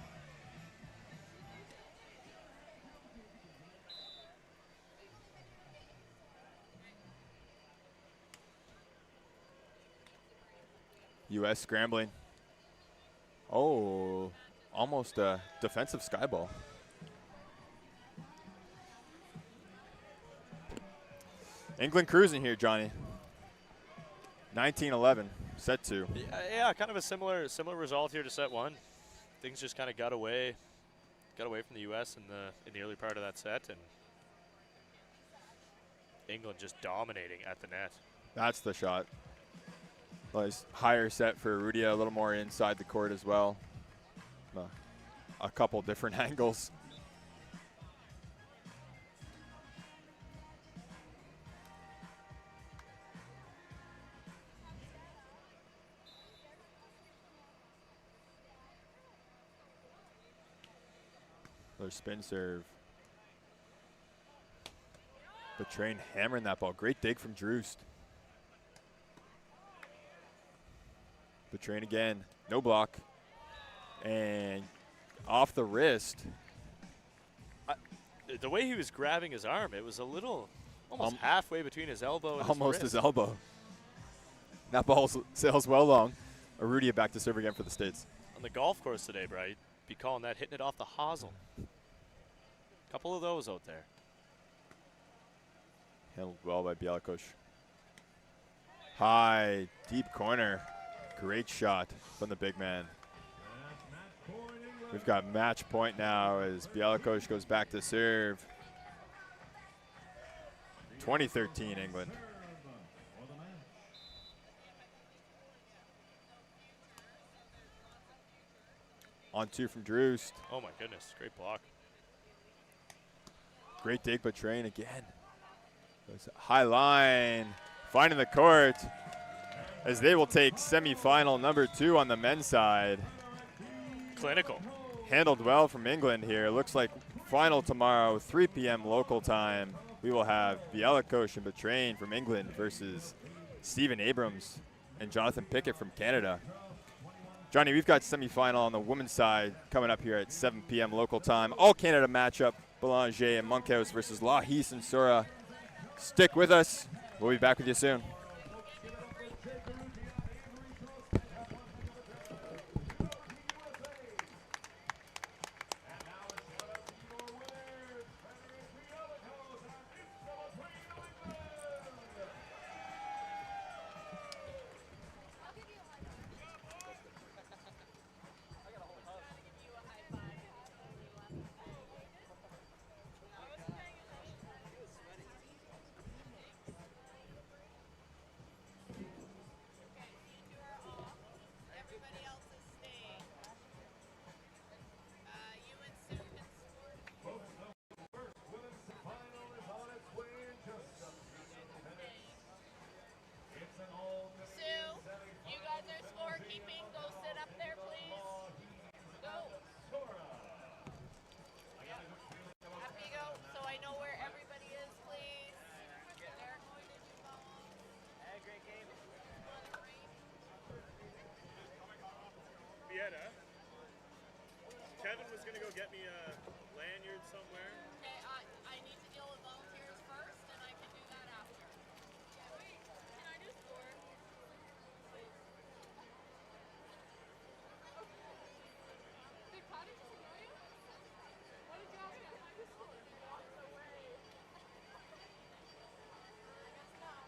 U.S. scrambling. Oh, almost a defensive sky ball. England cruising here, Johnny. 19-11, set 2. Yeah, kind of a similar result here to set 1. Things just kind of got away from the U.S. in the early part of that set, and England just dominating at the net. That's the shot. Nice higher set for Rudia, a little more inside the court as well. A couple different angles. Another spin serve. Betrain hammering that ball. Great dig from Drust. Betrain again. No block. And off the wrist. The way he was grabbing his arm, it was a little, almost halfway between his elbow and almost his his elbow. That ball sails well long. Arudia back to serve again for the States. On the golf course today, Bright, be calling that hitting it off the hosel. Couple of those out there. Handled well by Bielakos. High, deep corner. Great shot from the big man. We've got match point now as Bielakos goes back to serve. 2013 England. On 2 from Drust. Oh my goodness, great block. Great dig, Betrain again. High line, finding the court as they will take semifinal number 2 on the men's side. Clinical. Handled well from England here. Looks like final tomorrow, 3 p.m. local time. We will have Bielakos and Betrain from England versus Stephen Abrams and Jonathan Pickett from Canada. Johnny, we've got semifinal on the women's side coming up here at 7 p.m. local time. All Canada matchup, Belanger and Monkhouse versus Lahis and Sura. Stick with us. We'll be back with you soon. Kevin was going to go get me a lanyard somewhere. Okay, I need to deal with volunteers first, and I can do that after. Wait, can I do score? Did Patty just annoy you? What did you have to do score? You walked away. I guess not.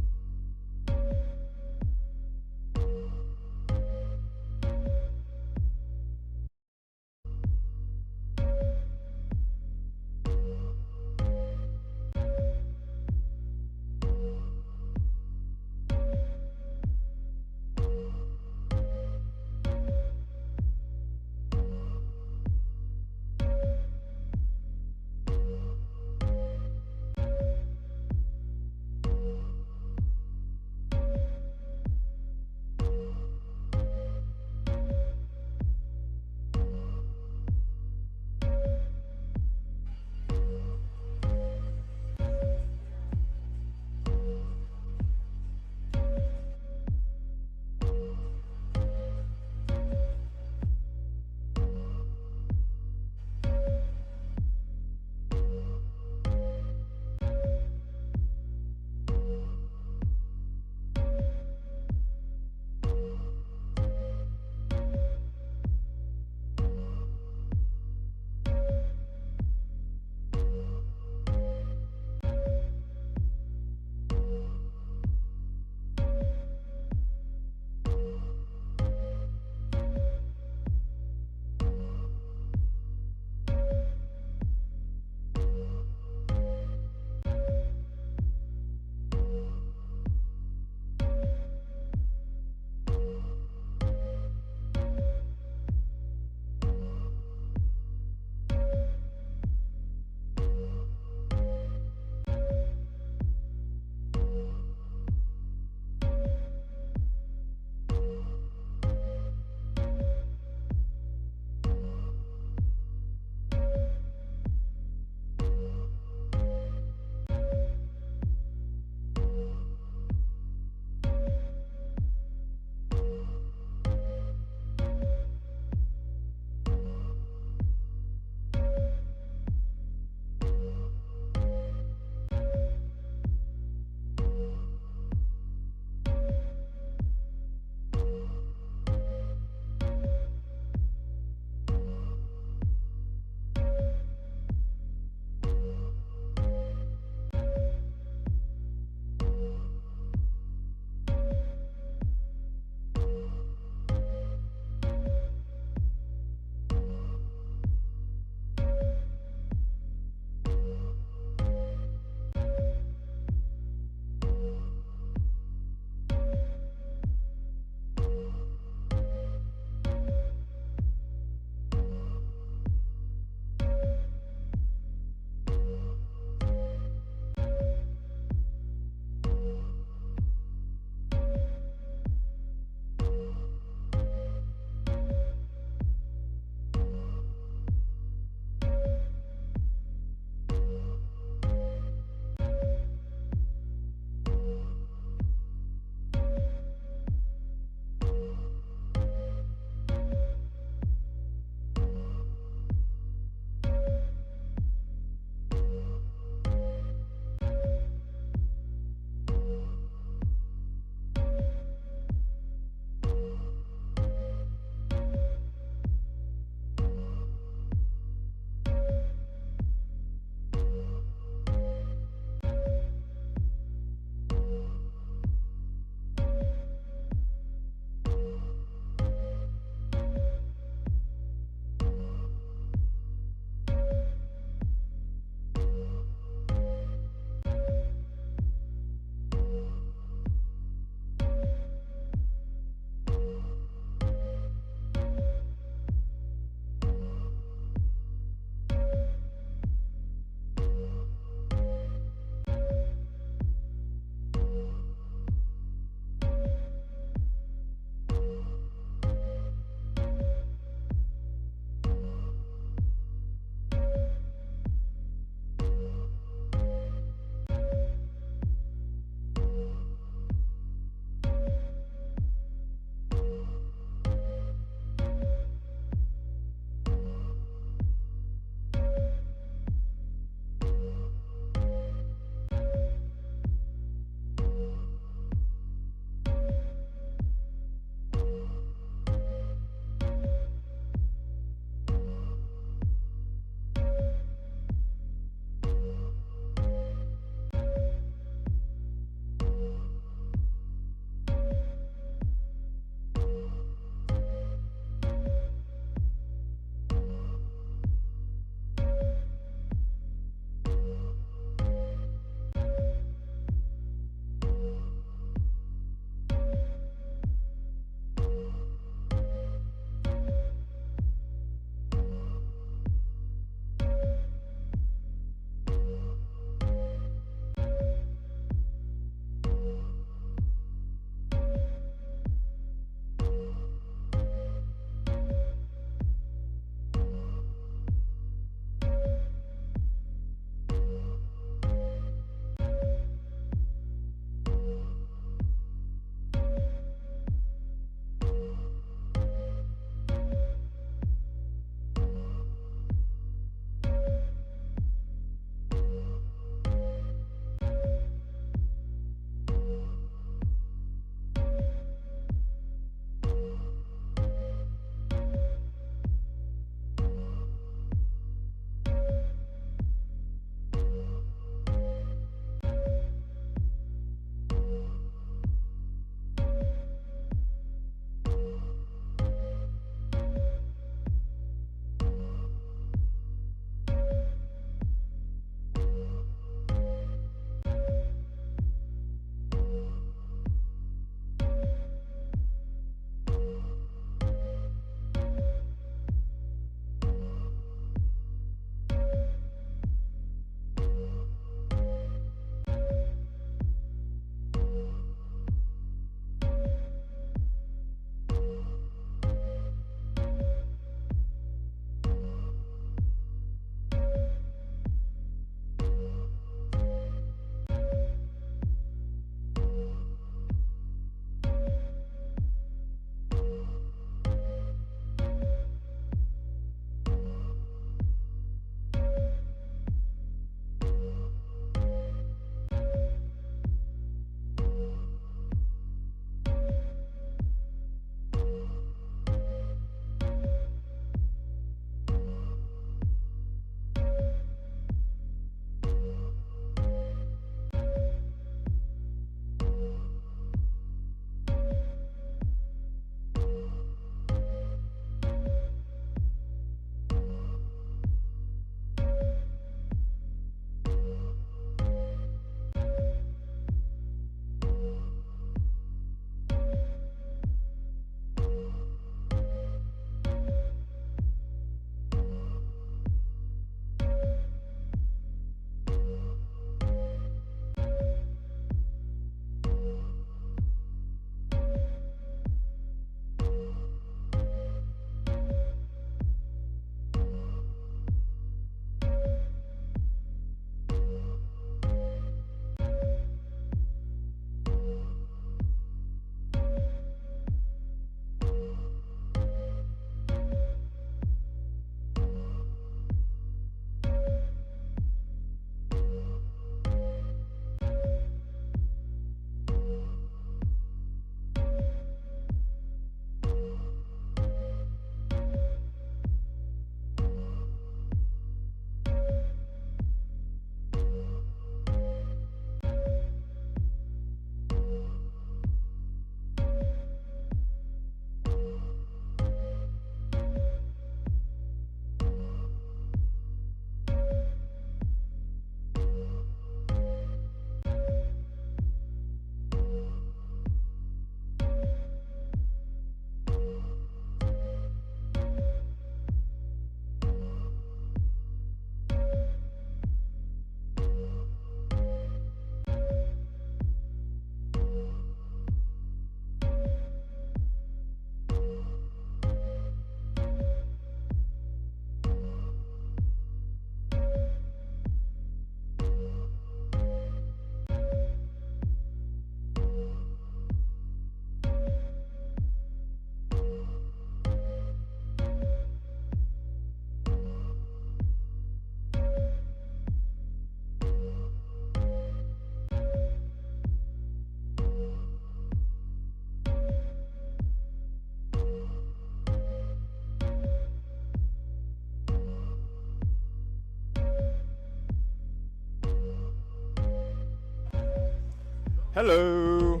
Hello.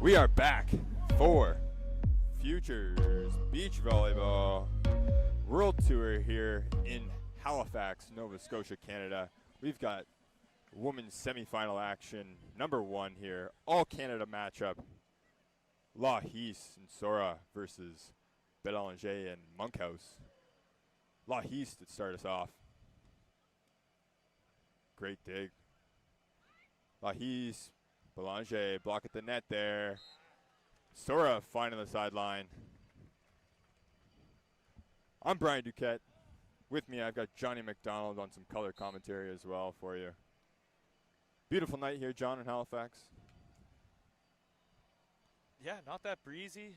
We are back for Futures Beach Volleyball World Tour here in Halifax, Nova Scotia, Canada. We've got women's semifinal action, number 1 here, all Canada matchup. La Heath and Sora versus Belanger and Monkhouse. La Heath to start us off. Great dig. La Heath, Belanger, block at the net there. Sora finding the sideline. I'm Brian Duquette. With me, I've got Johnny McDonald on some color commentary as well for you. Beautiful night here, John, in Halifax. Yeah, not that breezy.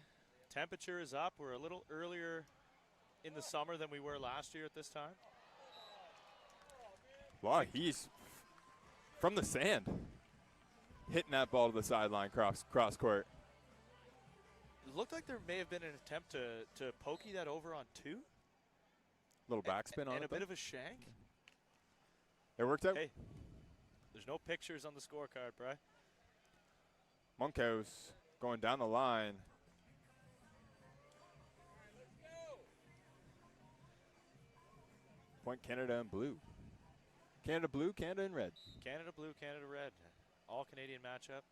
Temperature is up. We're a little earlier in the summer than we were last year at this time. Wow, he's from the sand. Hitting that ball to the sideline cross court. It looked like there may have been an attempt to pokey that over on 2. Little backspin on it. And a bit of a shank. It worked out. Hey, there's no pictures on the scorecard, Bri. Monkhouse going down the line. Point Canada in blue. Canada blue, Canada in red. Canada blue, Canada red. All Canadian matchup.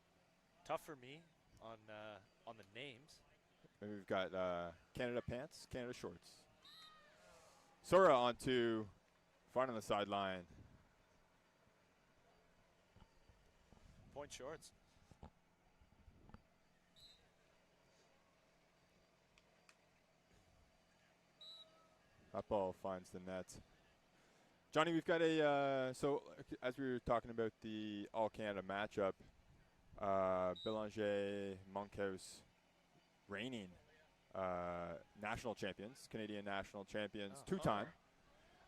Tough for me on the names. And we've got Canada pants, Canada shorts. Sora on 2, finding the sideline. Point shorts. That ball finds the net. Johnny, we've got a, so as we were talking about the All-Canada matchup, Belanger, Monkhouse, reigning national champions, Canadian national champions, 2-time.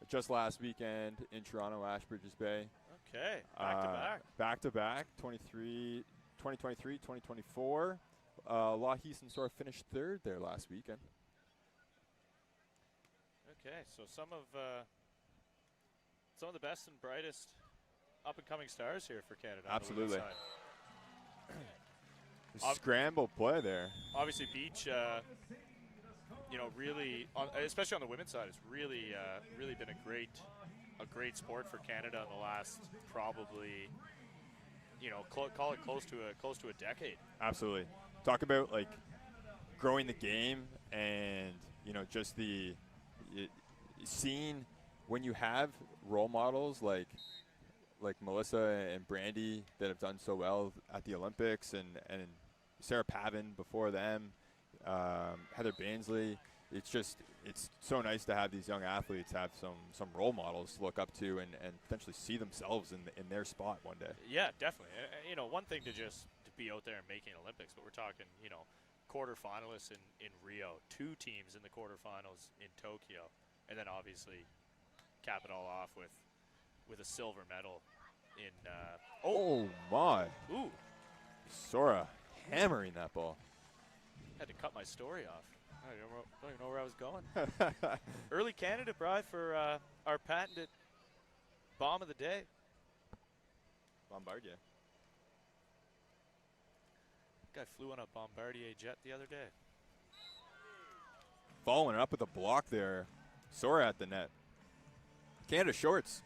Just last weekend in Toronto, Ashbridges Bay. Okay, back-to-back. Back-to-back, 2023, 2024. La Heath and Sora finished 3rd there last weekend. Okay, so some of the best and brightest up-and-coming stars here for Canada. Absolutely. On the side. Scramble play there. Obviously, beach, really, especially on the women's side, it's really been a great sport for Canada in the last probably, call it close to a decade. Absolutely. Talk about like growing the game and just the seeing when you have role models like Melissa and Brandy that have done so well at the Olympics and Sarah Pavin before them, Heather Bainsley. It's so nice to have these young athletes have some role models to look up to and potentially see themselves in their spot one day. Yeah, definitely. One thing to be out there and making Olympics, but we're talking, quarterfinalists in Rio, 2 teams in the quarterfinals in Tokyo, and then obviously cap it all off with a silver medal in. Oh my! Ooh, Sora hammering that ball. had to cut my story off. I don't even know where I was going. Early Canada, Bri, for our patented bomb of the day. Bombardier. Guy flew on a Bombardier jet the other day. Following up with a block there. Sora at the net. Canada shorts.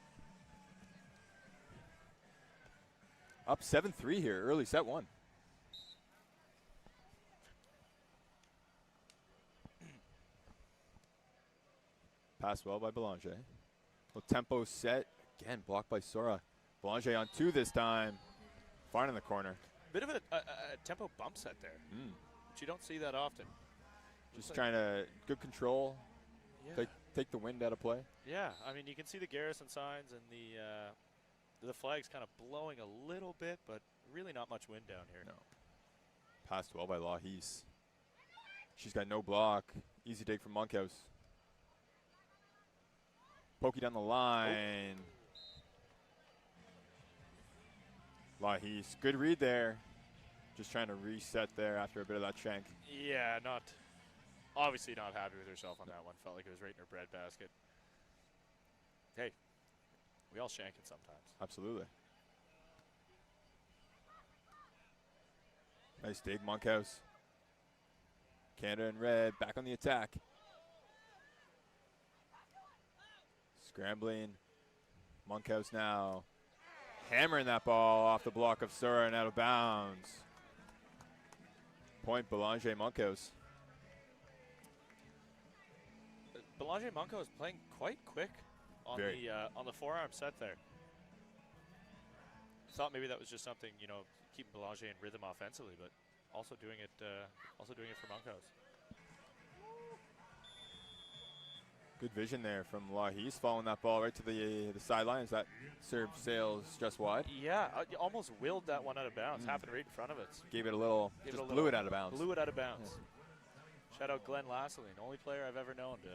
Up 7-3 here, early set 1. Pass well by Belanger. Little tempo set. Again, blocked by Sora. Belanger on 2 this time. Finding the corner. Bit of a tempo bump set there, which you don't see that often. Just trying to, good control. Yeah. Take the wind out of play. Yeah, I mean, you can see the Garrison signs and the flag's kind of blowing a little bit, but really not much wind down here. No. Passed well by La Heath. She's got no block. Easy dig from Monkhouse. Pokey down the line. La Heath. Good read there. Just trying to reset there after a bit of that shank. Yeah, obviously not happy with herself on that one. Felt like it was right in her breadbasket. Hey, we all shank it sometimes. Absolutely. Nice dig, Monkhouse. Canada in red, back on the attack. Scrambling. Monkhouse now. Hammering that ball off the block of Sora and out of bounds. Point Belanger Monkhouse. Belanger Monco is playing quite quick on the forearm set there. I thought maybe that was just something, you know, keeping Belanger in rhythm offensively, but also doing it for Monkhouse. Good vision there from Lahis, following that ball right to the sidelines. That serve sails just wide. Yeah, almost willed that one out of bounds. Happened right in front of it. Gave it a little, blew it out of bounds. Blew it out of bounds. Yeah. Shout out Glenn Lasseline, only player I've ever known to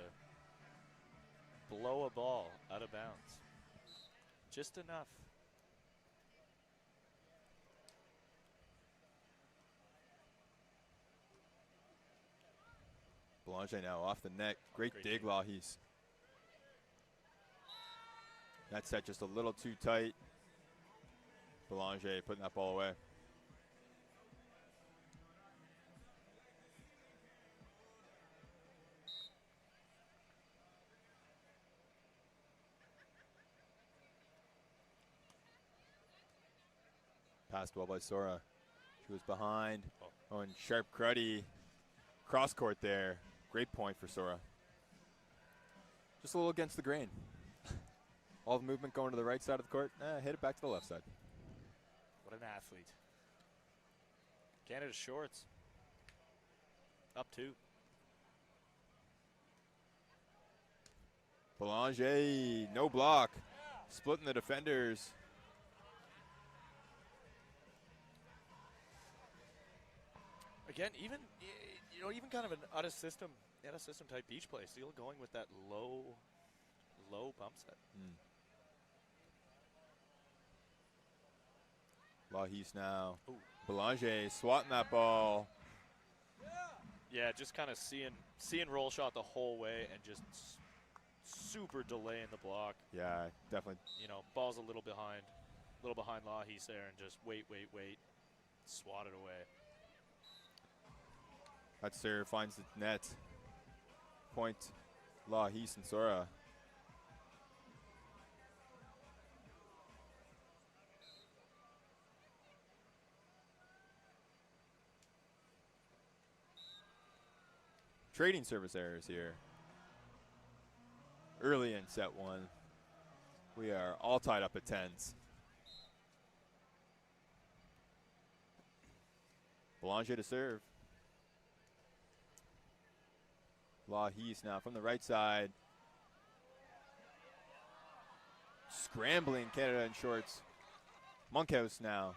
blow a ball out of bounds. Just enough. Belanger now off the net. Great dig, Lahis. That set just a little too tight. Belanger putting that ball away. Passed well by Sora. She was behind. Oh, and sharp cruddy. Cross court there. Great point for Sora. Just a little against the grain. All the movement going to the right side of the court. Hit it back to the left side. What an athlete. Canada's shorts. Up 2. Belanger, no block. Splitting the defenders. Again, even kind of an out of system type beach play, still going with that low bump set. Lahis now. Ooh. Belanger swatting that ball. Yeah, just kind of seeing roll shot the whole way and just super delay in the block. Yeah, definitely. You know, ball's a little behind Lahis there, and just wait, swat it away. That serve finds the net. Point Lahis and Sora. Trading service errors here. Early in set 1. We are all tied up at 10s. Belanger to serve. Lahis now from the right side. Scrambling Canada in shorts. Monkhouse now.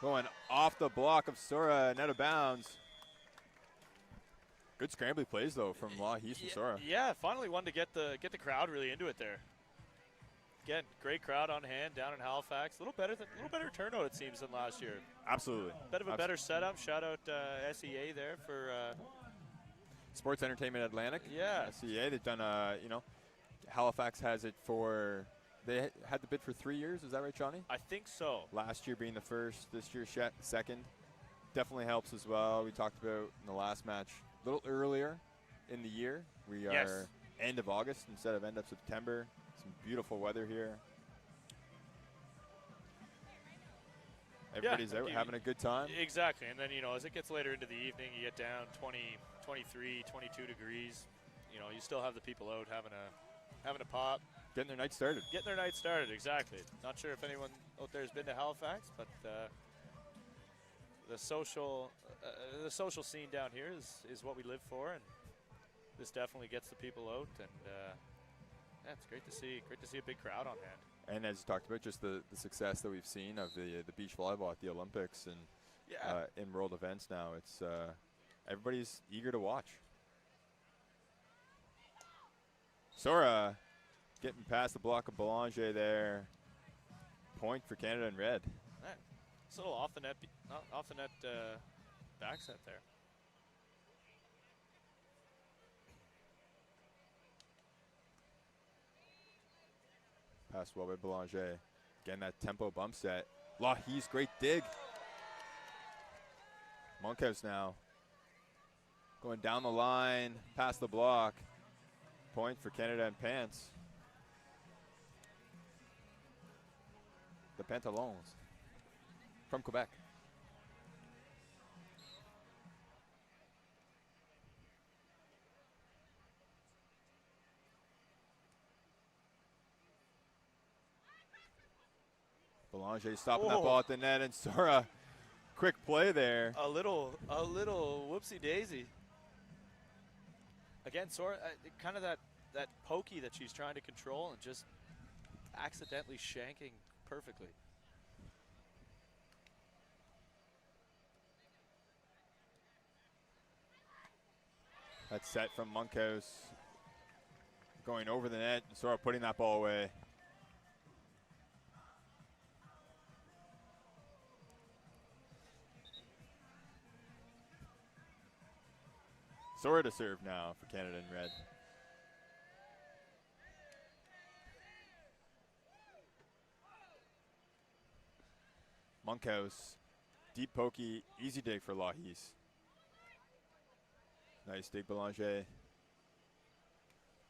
Going off the block of Sora and out of bounds. Good scrambling plays though from Lahis and Sora. Yeah, finally one to get the crowd really into it there. Again, great crowd on hand down in Halifax. A little better turnout it seems than last year. Absolutely. Bit of a better setup. Shout out SEA there for Sports Entertainment Atlantic. Yeah. SEA, they've done Halifax has it for, they had the bid for 3 years, is that right, Johnny? I think so. Last year being the first, this year second. Definitely helps as well. We talked about in the last match a little earlier in the year. We are end of August instead of end of September. Some beautiful weather here. Everybody's out having a good time. Exactly. And then, as it gets later into the evening, you get down 20, 23, 22 degrees. You still have the people out having a pop. Getting their night started. Exactly. Not sure if anyone out there has been to Halifax, but the social scene down here is what we live for, and this definitely gets the people out, and it's great to see a big crowd on hand. And as you talked about, just the success that we've seen of the beach volleyball at the Olympics and in world events now, it's everybody's eager to watch. Sora getting past the block of Belanger there. Point for Canada in red. It's a little off the net back set there. Passed well by Belanger. Again, that tempo bump set. Lahis, great dig. Monkhouse now going down the line, past the block. Point for Canada and Pants. The Pantalons from Quebec. Belanger stopping that ball at the net, and Sora, quick play there. A little whoopsie daisy. Again, Sora, kind of that pokey that she's trying to control and just accidentally shanking perfectly. That set from Monkhouse going over the net, and Sora putting that ball away. Sora to serve now for Canada in red. Monkhouse, deep pokey, easy dig for Lahis. Nice dig, Belanger.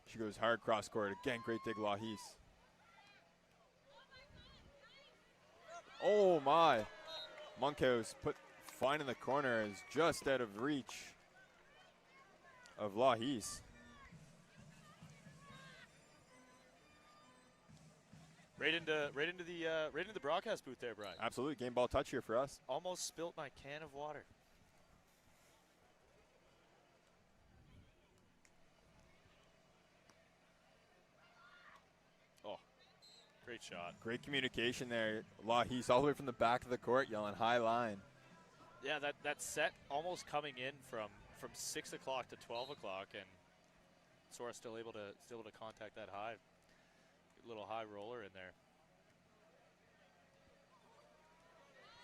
She goes hard cross court. Again, great dig, Lahis. Oh my. Monkhouse finding the corner is just out of reach of Lahis. Right into the broadcast booth there, Brian. Absolutely, game ball touch here for us. Almost spilt my can of water. Oh, great shot. Great communication there. Lahis all the way from the back of the court yelling high line. Yeah, that set almost coming in from 6 o'clock to 12 o'clock, and Sora still able to contact that high. Little high roller in there.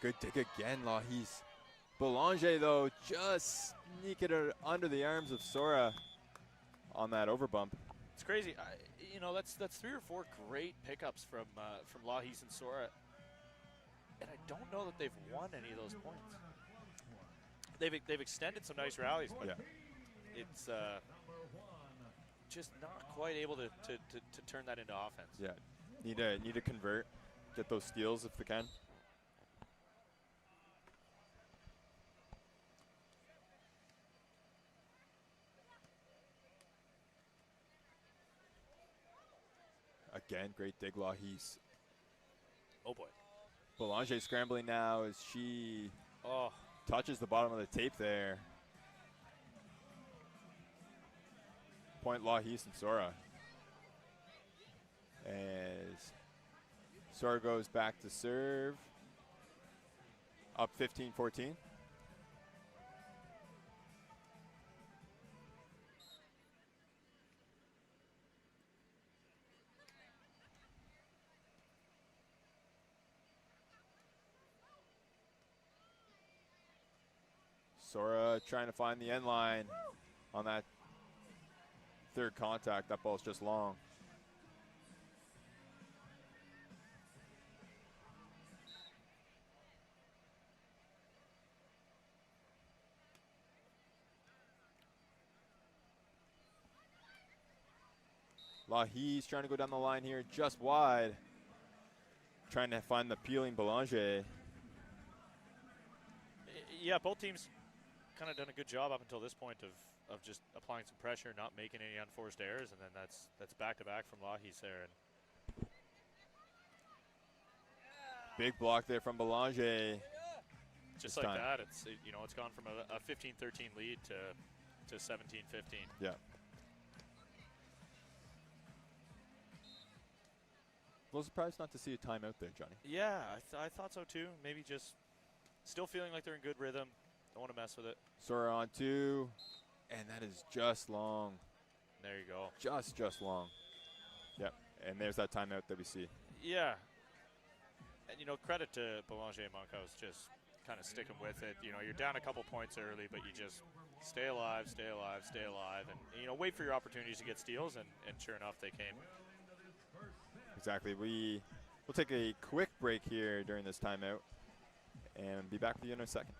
Good dig again, Lahis. Belanger, though, just sneaking it under the arms of Sora on that overbump. It's crazy. That's 3 or 4 great pickups from Lahis and Sora, and I don't know that they've won any of those points. They've extended some nice rallies, but yeah, it's just not quite able to turn that into offense. Yeah, need to convert, get those steals if they can. Again, great dig, Lahis. Oh boy. Belanger scrambling now as she touches the bottom of the tape there. Point Lahis and Sora. As Sora goes back to serve. Up 15-14. Sora trying to find the end line on that third contact. That ball's just long. Lahis trying to go down the line here, just wide. Trying to find the peeling Belanger. Yeah, both teams kind of done a good job up until this point of just applying some pressure, not making any unforced errors, and then that's back-to-back from Lahis there. And big block there from Belanger. Just like that, it's gone from a 15-13 lead to 17-15. Yeah. A little surprised not to see a timeout there, Johnny. Yeah, I thought so too. Maybe just still feeling like they're in good rhythm. Don't want to mess with it. Sora on 2, and that is just long. There you go. Just long. Yep, and there's that timeout that we see. Yeah. And, credit to Belanger and Monkhouse just kind of sticking with it. You're down a couple points early, but you just stay alive, and, wait for your opportunities to get steals, and sure enough, they came. Exactly. We'll take a quick break here during this timeout and be back with you in a second.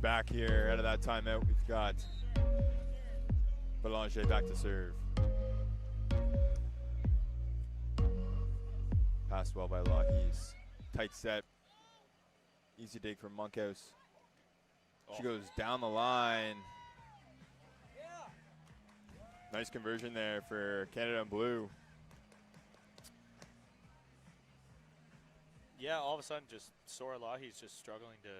back here out of that timeout. We've got Belanger back to serve. Passed well by Lahis. Tight set. Easy dig from Monkhouse. She goes down the line. Nice conversion there for Canada and Blue. Yeah, all of a sudden, just Sora Lahi's just struggling to,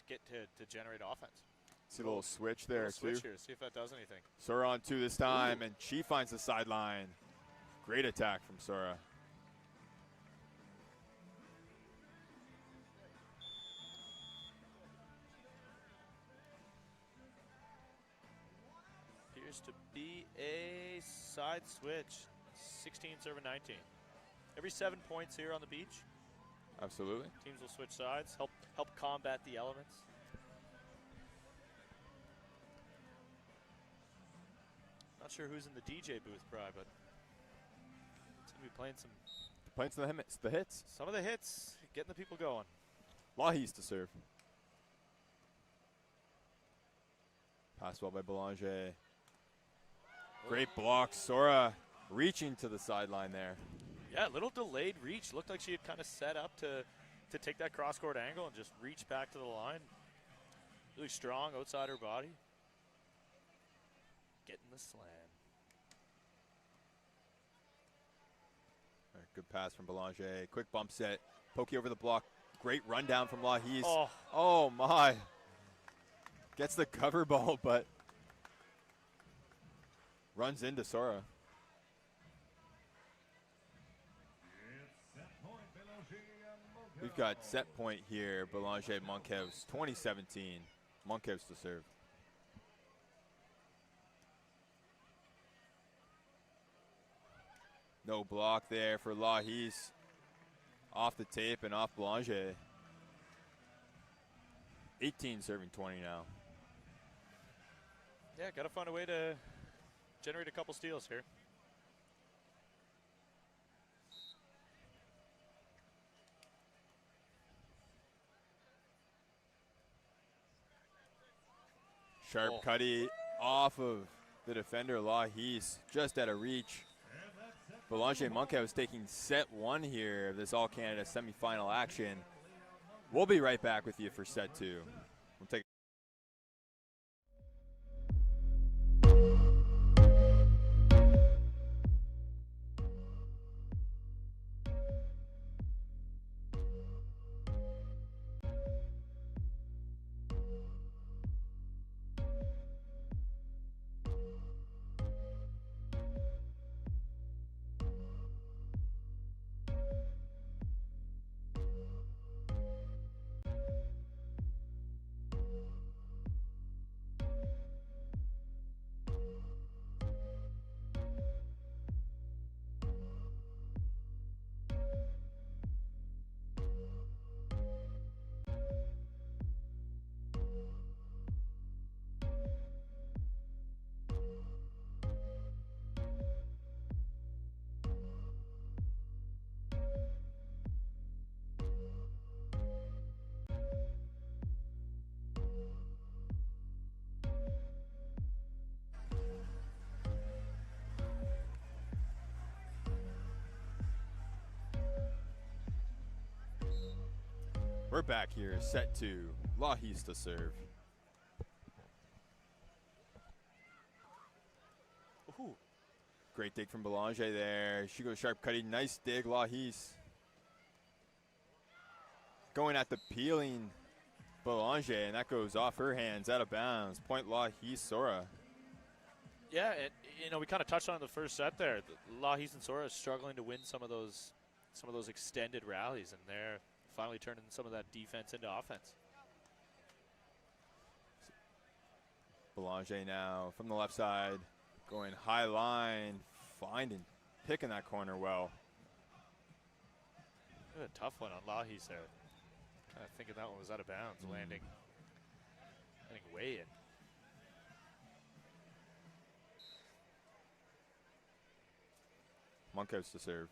get to generate offense. See a little switch there, Little switch too. here, see if that does anything. Sora on 2 this time, and she finds the sideline. Great attack from Sora. Appears to be a side switch. 16 serving 19. Every 7 points here on the beach. Absolutely. Teams will switch sides, help combat the elements. Not sure who's in the DJ booth, Bri, but it's gonna be playing The hits. some of the hits, getting the people going. Lahis to serve. Pass well by Belanger. Great block. Sora reaching to the sideline there. Yeah, a little delayed reach. Looked like she had kind of set up to take that cross-court angle and just reach back to the line. Really strong outside her body. Getting the slam. All right, good pass from Belanger. Quick bump set. Pokey over the block. Great rundown from Lahis. Oh, my. Gets the cover ball, but runs into Sora. We've got set point here, Belanger Monkhouse, 2017. Monkhouse to serve. No block there for Lahis. Off the tape and off Belanger. 18 serving 20 now. Yeah, got to find a way to generate a couple steals here. Sharp cutty off of the defender, Lahis, just out of reach. Belanger Monkhouse taking set 1 here of this All-Canada semifinal action. We'll be right back with you for set 2. We'll take We're back here, set 2. Lahis to serve. Ooh. Great dig from Belanger there. She goes sharp cutting. Nice dig, Lahis. Going at the peeling Belanger, and that goes off her hands, out of bounds. Point Lahis, Sora. Yeah, we kind of touched on it in the first set there. Lahis and Sora struggling to win some of those extended rallies, and they're finally turning some of that defense into offense. Belanger now from the left side, going high line, picking that corner well. A tough one on Lahis there. Kind of thinking that one was out of bounds, landing way in. Monkhouse to serve.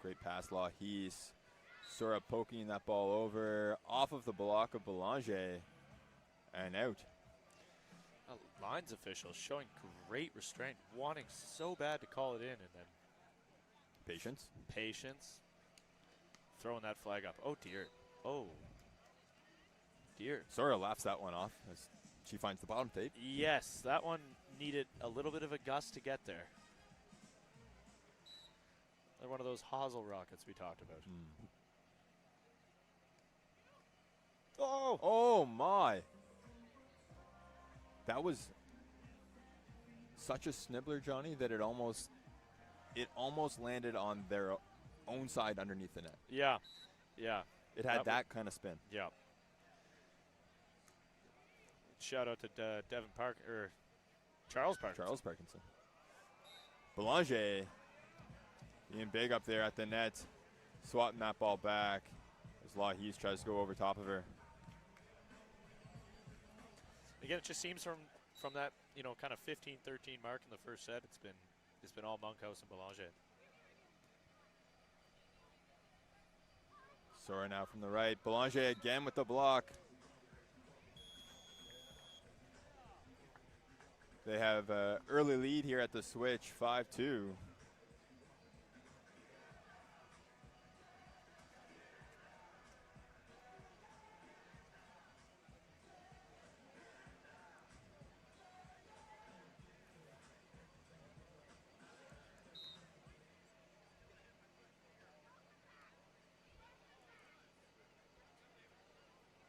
Great pass, Lahis. Sora poking that ball over off of the block of Belanger and out. Lines official showing great restraint, wanting so bad to call it in, and then Patience. patience, throwing that flag up. Oh, dear. Oh, dear. Sora laughs that one off as she finds the bottom tape. Yes, that one needed a little bit of a gust to get there. They're one of those hosel rockets we talked about. Oh! Oh, my. That was such a snibbler, Johnny, that it almost landed on their own side underneath the net. Yeah, yeah. It had that kind of spin. Yeah. Shout out to Devin Park or Charles Parkinson. Charles Parkinson. Belanger being big up there at the net, swatting that ball back as Lahis tries to go over top of her. Again, it just seems from that, kind of 15-13 mark in the first set, it's been all Monkhouse and Belanger. Sora now from the right. Belanger again with the block. They have an early lead here at the switch, 5-2.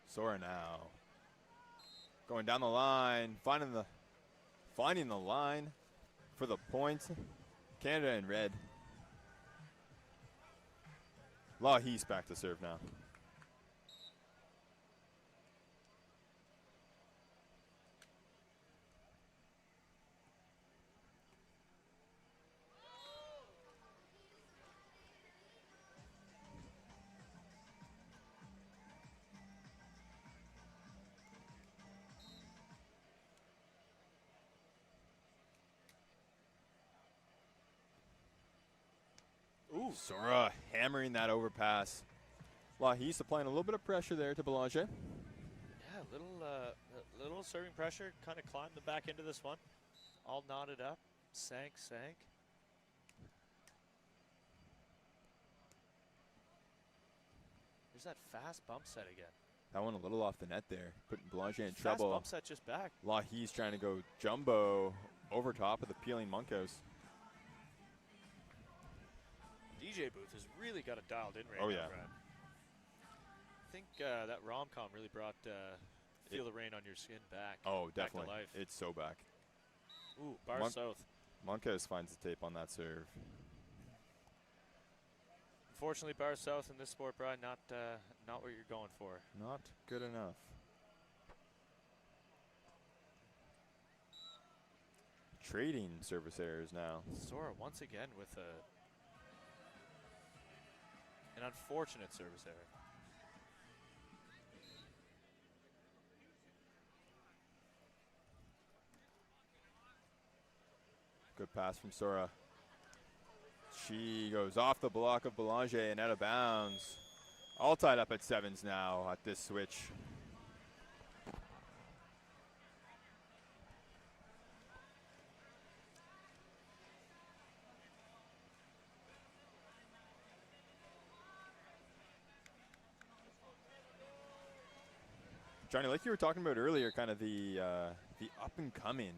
Sora now going down the line, finding the line for the point. Canada in red. Lahis back to serve now. Ooh, Sora hammering that overpass. Lahis applying a little bit of pressure there to Belanger. Yeah, a little serving pressure. Kind of climbed the back into this one. All knotted up. Sank. There's that fast bump set again. That one a little off the net there, putting Belanger in Fast trouble. bump set just back. Lahis trying to go jumbo over top of the peeling Monkhouse. DJ booth has really got it dialed in right Oh, now, yeah. Brad. I think that rom-com really brought Feel the Rain on Your Skin back. Oh, back to definitely. life. It's so back. Ooh, bar south. Monkhouse finds the tape on that serve. Unfortunately, bar south in this sport, Brad, not what you're going for. Not good enough. Trading service errors now. Sora once again with an unfortunate service error. Good pass from Sora. She goes off the block of Belanger and out of bounds. All tied up at sevens now at this switch. Johnny, like you were talking about earlier, kind of the up and coming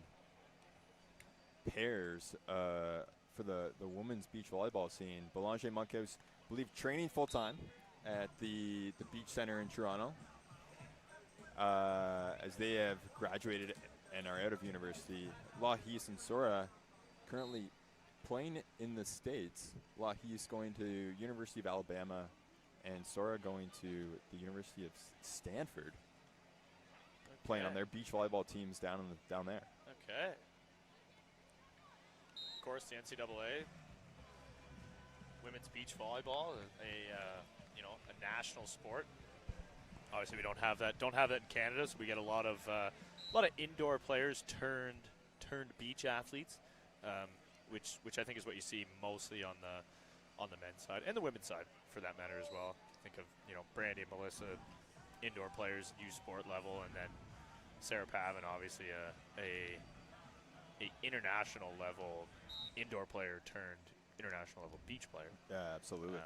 pairs for the women's beach volleyball scene. Belanger Monkhouse, I believe, training full time at the beach center in Toronto, as they have graduated and are out of university. Lahis and Sora currently playing in the States. Lahis going to University of Alabama, and Sora going to the University of Stanford. Playing on their beach volleyball teams down there. Okay. Of course, the NCAA women's beach volleyball, a national sport. Obviously, we don't have that in Canada, so we get a lot of indoor players turned beach athletes, which I think is what you see mostly on on the men's side and the women's side for that matter as well. Think of, you know, Brandy and Melissa, indoor players, U Sport level, and then Sarah Pavin, obviously a international level indoor player turned international level beach player. Yeah, absolutely.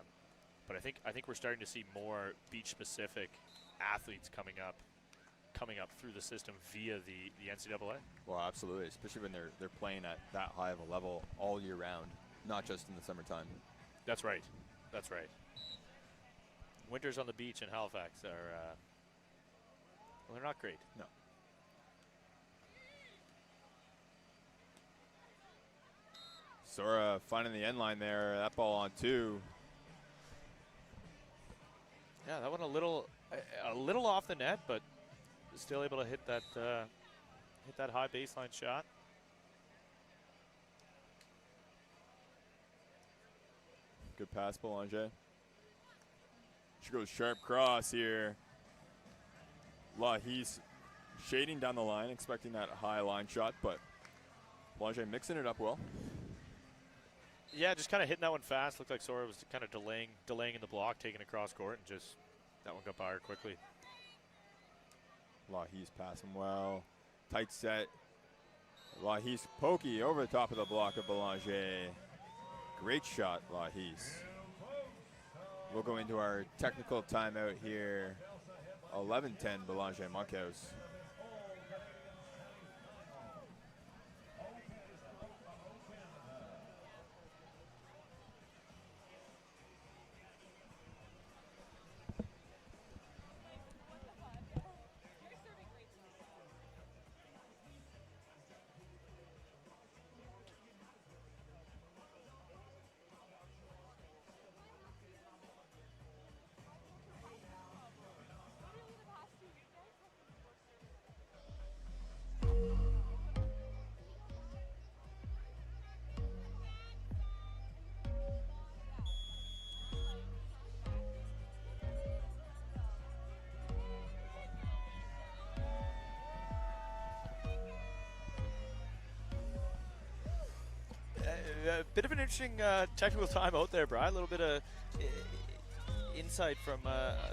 But I think we're starting to see more beach specific athletes coming up through the system via the NCAA. Well, absolutely, especially when they're playing at that high of a level all year round, not just in the summertime. That's right. That's right. Winters on the beach in Halifax are, well, they're not great. No. Sora finding the end line there. That ball on 2. Yeah, that one a little off the net, but still able to hit that high baseline shot. Good pass, Belanger. She goes sharp cross here. He's shading down the line, expecting that high line shot, but Belanger mixing it up well. Yeah, just kind of hitting that one fast. Looked like Sora was kind of delaying in the block, taking it across court, and just that one got by her quickly. He's passing well. Tight set. He's pokey over the top of the block of Belanger. Great shot, Lahis. We'll go into our technical timeout here. 11-10 Belanger Monkhouse. A bit of an interesting technical time out there, Brian. A little bit of insight from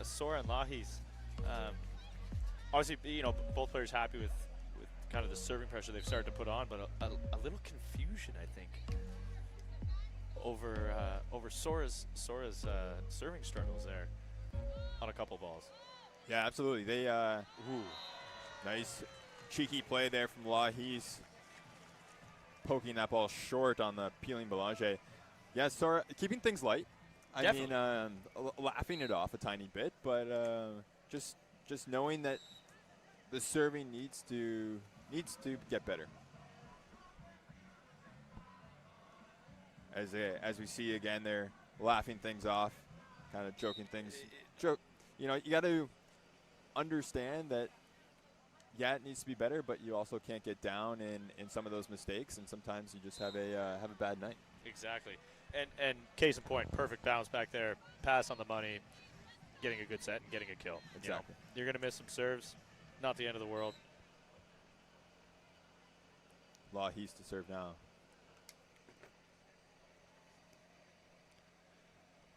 Sora and Lahis. Obviously, you know, both players happy with kind of the serving pressure they've started to put on, but a little confusion, I think, over Sora's serving struggles there on a couple balls. Yeah, absolutely. They nice cheeky play there from Lahis. Poking that ball short on the peeling Belanger. Yeah, Sora keeping things light. I mean, laughing it off a tiny bit, but just knowing that the serving needs to get better. As we see again, they're laughing things off, kind of joking things. You know, you got to understand that. Yeah, it needs to be better, but you also can't get down in some of those mistakes, and sometimes you just have a bad night. Exactly, and case in point, perfect bounce back there, pass on the money, getting a good set and getting a kill. Exactly. You know, you're gonna miss some serves, not the end of the world. Lahis to serve now.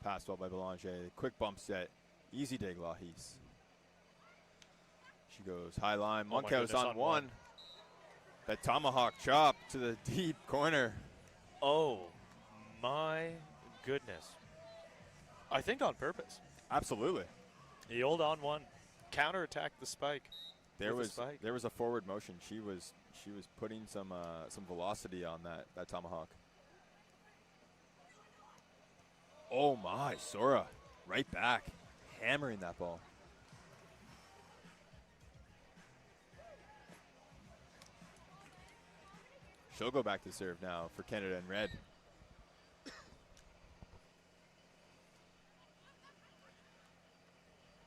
Pass well by Belanger. Quick bump set, easy dig Lahis. She goes high line. Monkhouse on one. That tomahawk chop to the deep corner. Oh, my goodness. I think on purpose. Absolutely. The old on one. Counterattack the spike. There was a forward motion. She was putting some velocity on that tomahawk. Oh my, Sora. Right back. Hammering that ball. She'll go back to serve now for Canada in red.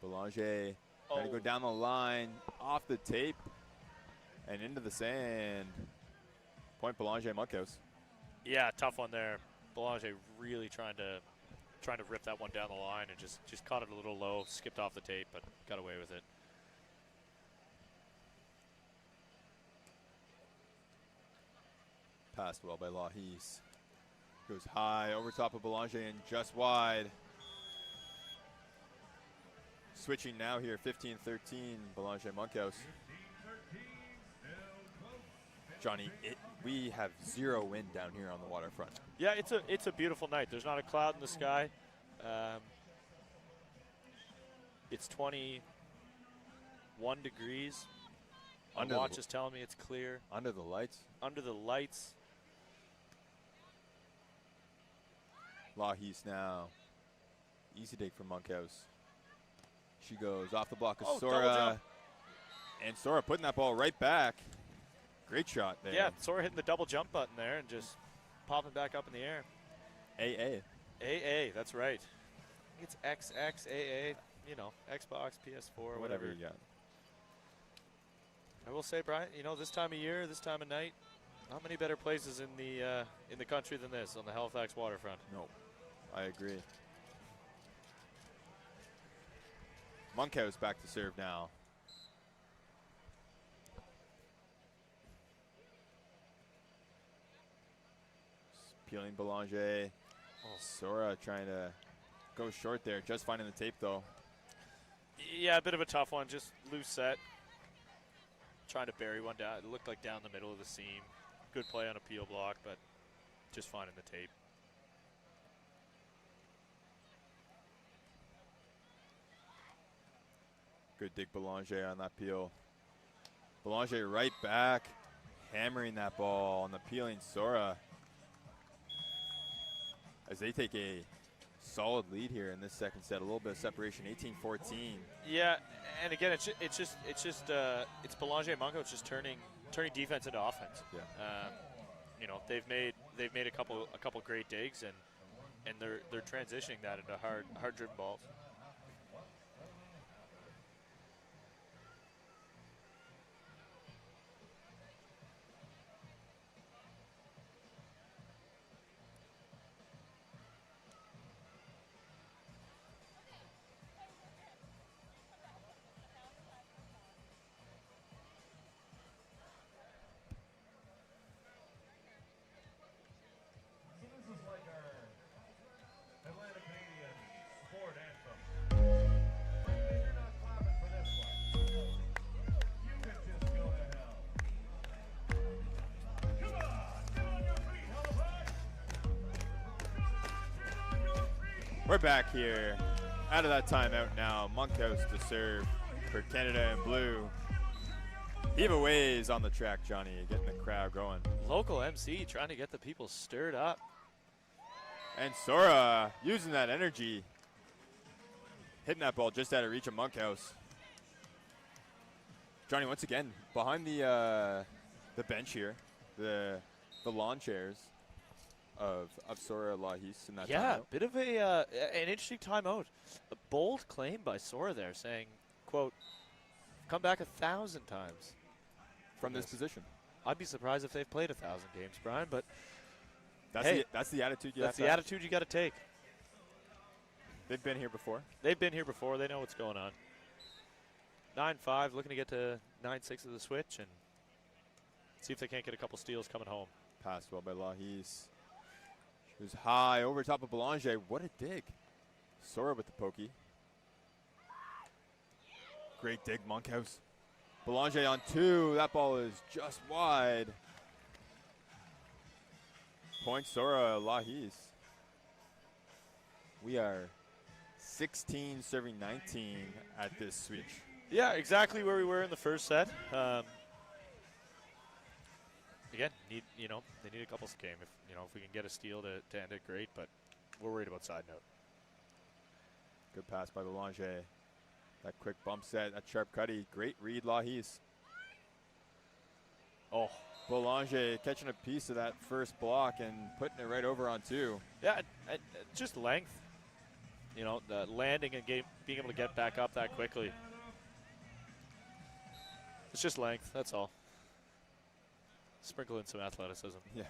Belanger trying to go down the line, off the tape, and into the sand. Point Belanger Monkhouse. Yeah, tough one there. Belanger really trying to rip that one down the line and just caught it a little low, skipped off the tape, but got away with it. Passed well by Lahis. Goes high over top of Belanger and just wide. Switching now here, 15-13, Belanger Monkhouse. Johnny, we have 0 wind down here on the waterfront. Yeah, it's a beautiful night. There's not a cloud in the sky. It's 21 degrees. My watch is telling me it's clear. Under the lights. Under the lights. Lahis now. Easy dig from Monkhouse. She goes off the block of double Sora. jump. And Sora putting that ball right back. Great shot there. Yeah, Sora hitting the double jump button there and just popping back up in the air. AA. AA, that's right. It's XX, AA, you know, Xbox, PS4, whatever. you got. I will say, Brian, you know, this time of year, this time of night, not many better places in the country than this on the Halifax waterfront. No, I agree. Monkhouse back to serve now. Peeling Belanger. Sora trying to go short there. Just finding the tape, though. Yeah, a bit of a tough one. Just loose set. Trying to bury one down. It looked like down the middle of the seam. Good play on a peel block, but just finding the tape. Good dig Belanger on that peel. Belanger right back. Hammering that ball on the peeling Sora. As they take a solid lead here in this second set. A little bit of separation, 18-14. Yeah, and again, it's Belanger Monco just turning defense into offense. Yeah. You know, they've made a couple great digs, and they're transitioning that into hard driven balls. So this is like our Atlanta Canadian sport anthem. But if you're not clapping for this one, you can just go to hell. Come on, get on your feet, Halifax! Come on, get on your feet! We're back here. Out of that timeout now. Monkhouse to serve for Canada in blue. Giveaways on the track, Johnny, getting the crowd going. Local MC trying to get the people stirred up. And Sora using that energy. Hitting that ball just out of reach of Monkhouse. Johnny, once again, behind the bench here, the lawn chairs of Sora Lahis in that Yeah, timeout. bit of an interesting timeout. A bold claim by Sora there saying, quote, come back 1,000 times. From this position. I'd be surprised if they've played 1,000 games, Brian, but That's hey, that's the attitude you that's have the to have. attitude you got to take. They've been here before. They've been here before. They know what's going on. 9-5, looking to get to 9-6 of the switch and see if they can't get a couple steals coming home. Passed well by Lahis. It was high over top of Belanger. What a dig. Sora with the pokey. Great dig, Monkhouse. Belanger on 2. That ball is just wide. Point Sora Lahis. We are 16 serving 19 at this switch. Yeah, exactly where we were in the first set. Again, they need a couple game. If we can get a steal to end it, great. But we're worried about side note. Good pass by Belanger. That quick bump set, that sharp cutty. Great read, Lahis. Oh, Belanger catching a piece of that first block and putting it right over on 2. Yeah, just length. The landing and being able to get back up that quickly. It's just length, that's all. Sprinkle in some athleticism. Yeah.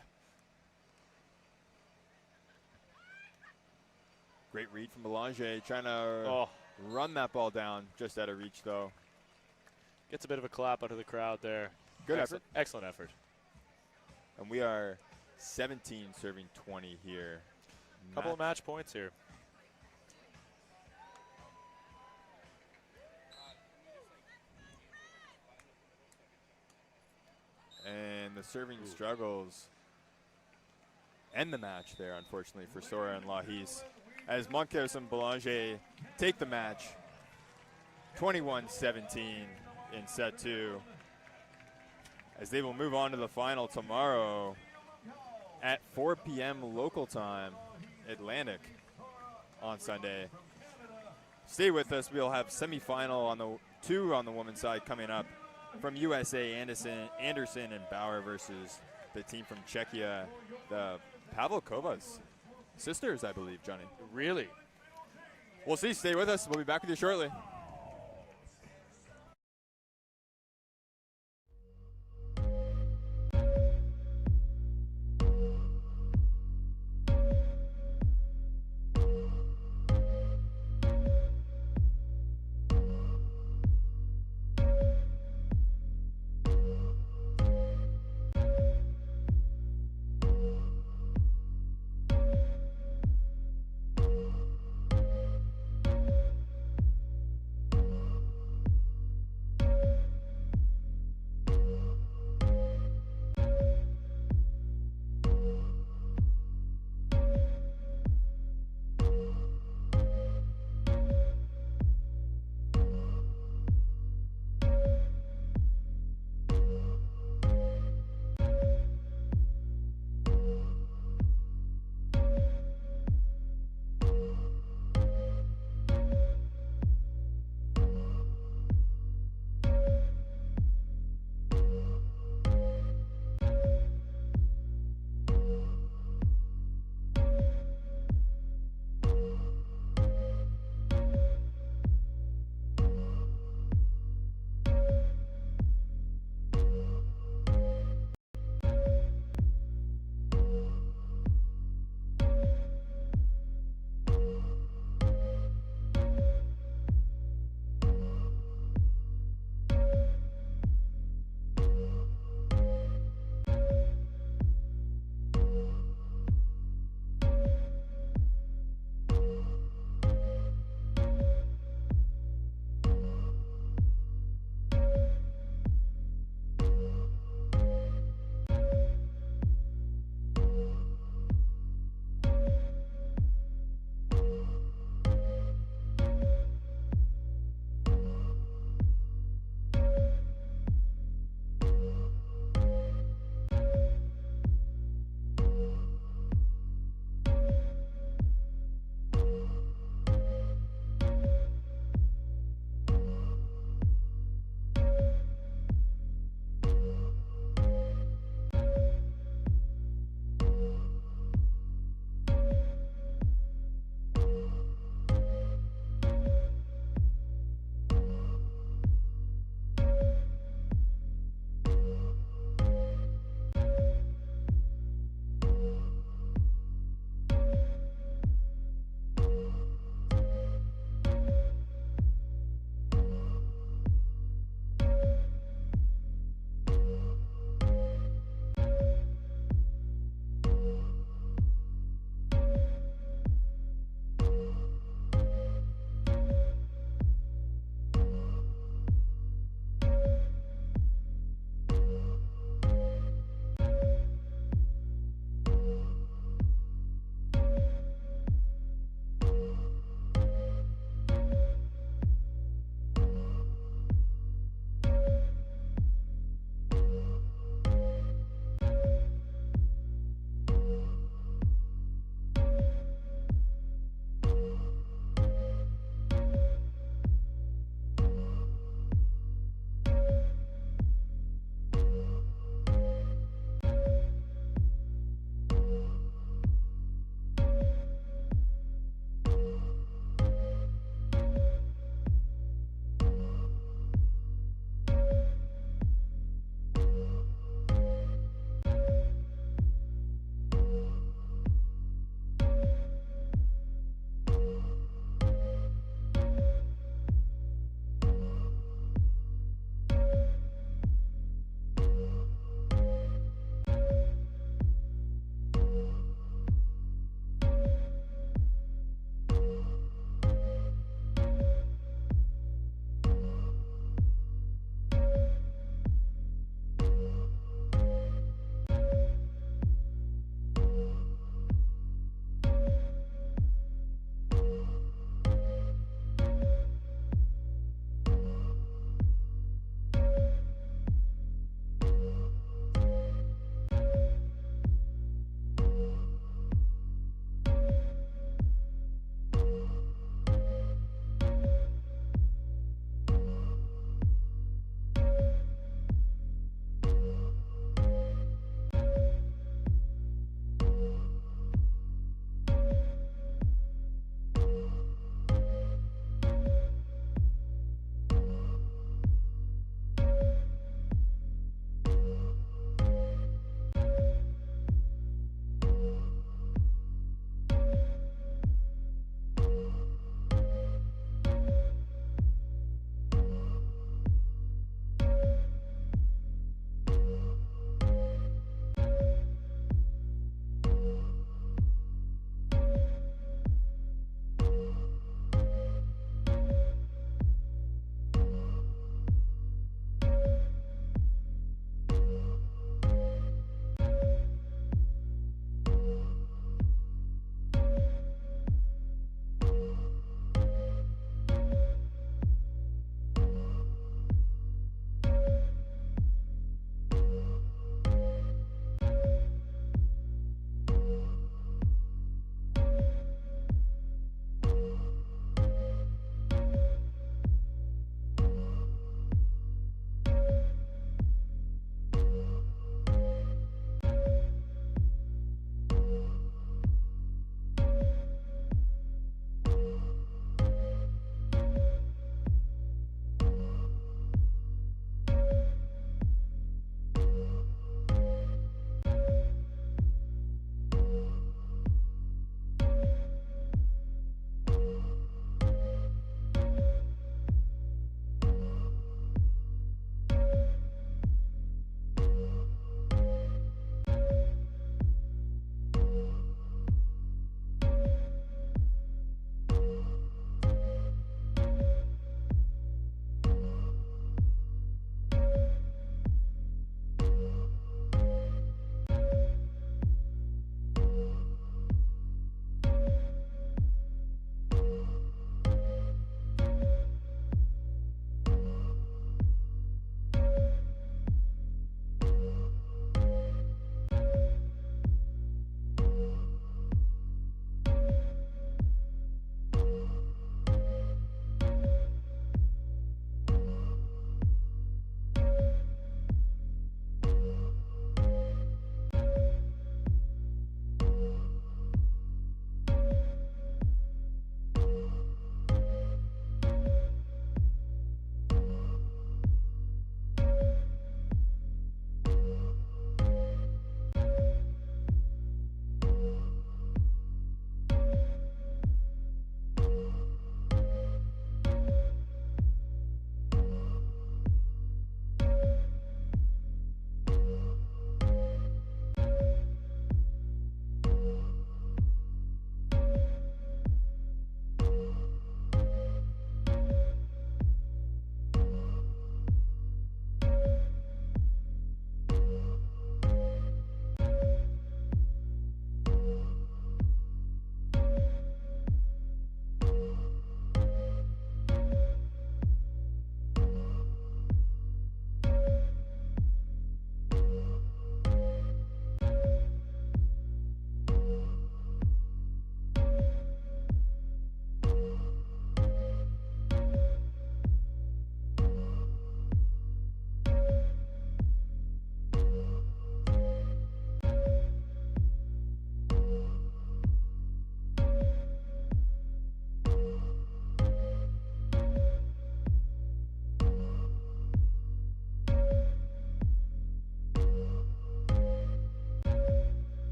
Great read from Belanger, trying to run that ball down, just out of reach, though. Gets a bit of a clap out of the crowd there. Good effort. Excellent effort. And we are 17 serving 20 here. Couple of match points here. And the serving struggles end the match there, unfortunately, for Sora and Lahis, as Montclair and Boulanger take the match 21-17 in set 2, as they will move on to the final tomorrow at 4 p.m. local time, Atlantic, on Sunday. Stay with us. We'll have semifinal on the 2 on the women's side coming up from USA, Anderson and Bauer versus the team from Czechia, the Pavlikovas sisters, I believe, Johnny. Really? We'll see. Stay with us. We'll be back with you shortly.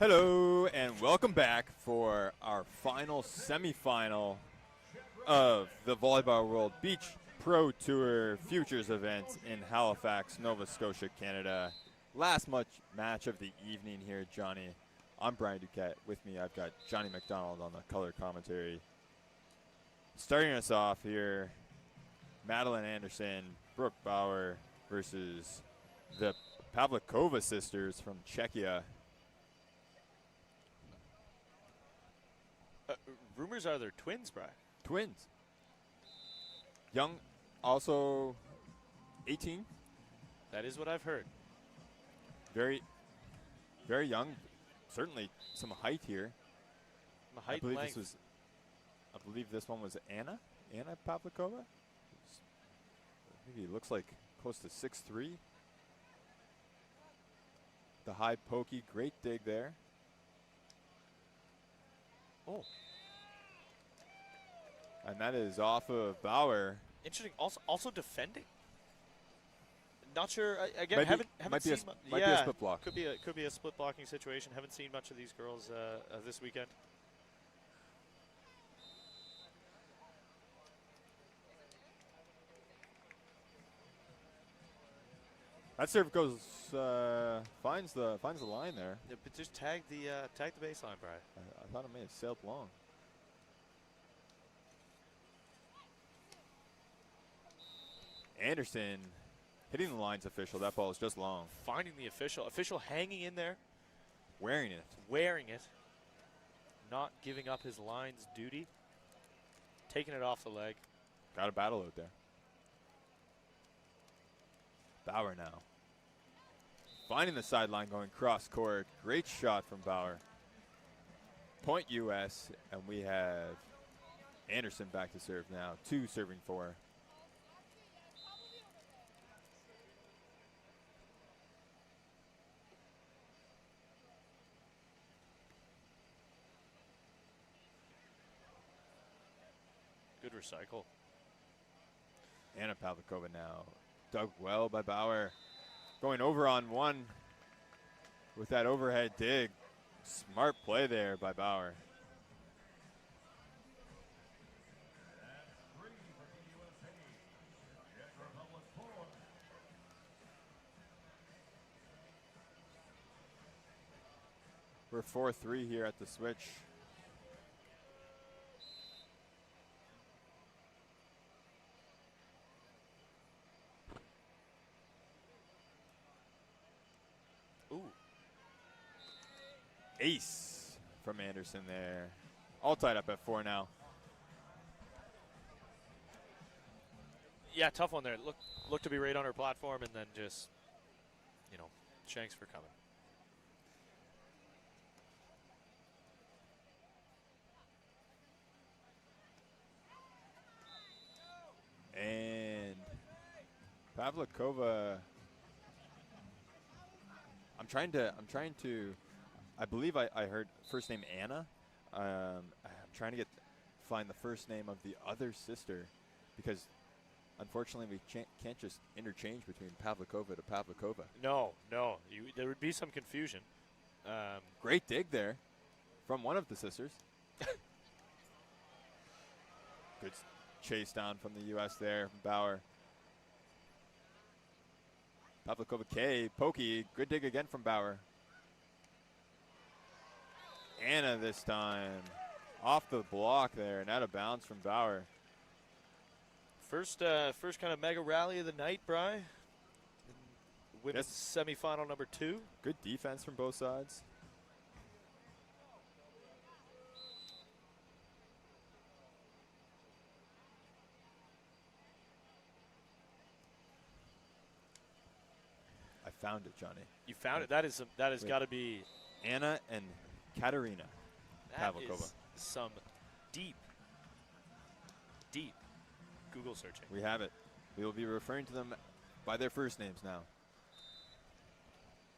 Hello and welcome back for our final semifinal of the Volleyball World Beach Pro Tour Futures event in Halifax, Nova Scotia, Canada. Last match of the evening here, Johnny. I'm Brian Duquette. With me, I've got Johnny McDonald on the color commentary. Starting us off here, Madeline Anderson, Brooke Bauer versus the Pavlikova sisters from Czechia. Rumors are they're twins, Brian. Twins. Young, also 18. That is what I've heard. Very, very young. Certainly some height here. Height and length. I believe this one was Anna Pavlikova. Maybe it looks like close to 6'3". The high pokey, great dig there. Oh. And that is off of Bauer. Interesting. Also defending. Not sure. Again, Might haven't be seen might be a split block. Could be a split blocking situation. Haven't seen much of these girls this weekend. That serve goes finds the line there. Yeah, but just tag the baseline, Brian. I thought it may have sailed long. Anderson hitting the lines official. That ball is just long. Finding the official hanging in there, Wearing it. not giving up his lines duty, taking it off the leg. Got a battle out there. Bauer now. Finding the sideline, going cross court. Great shot from Bauer. Point US, and we have Anderson back to serve now. 2 serving 4. Good recycle. Anna Pavlikova now. Dug well by Bauer. Going over on one with that overhead dig. Smart play there by Bauer. We're 4-3 here at the switch. Ooh. Ace from Anderson there. All tied up at 4 now. Yeah, tough one there. Look to be right on her platform, and then just, shanks for coming. And Pavlikova. I'm trying to. I believe I heard first name Anna. I'm trying to find the first name of the other sister, because unfortunately we can't just interchange between Pavlikova to Pavlikova. No. There would be some confusion. Great dig there from one of the sisters. Good chase down from the U.S. there from Bauer. Pavlikova K, pokey, good dig again from Bauer. Anna this time, off the block there and out of bounds from Bauer. First kind of mega rally of the night, Bri. Women's semifinal number 2. Good defense from both sides. I found it, Johnny. You found it. That has got to be Anna and Katerina Pavlikova. Is some deep Google searching. We have it. We will be referring to them by their first names now.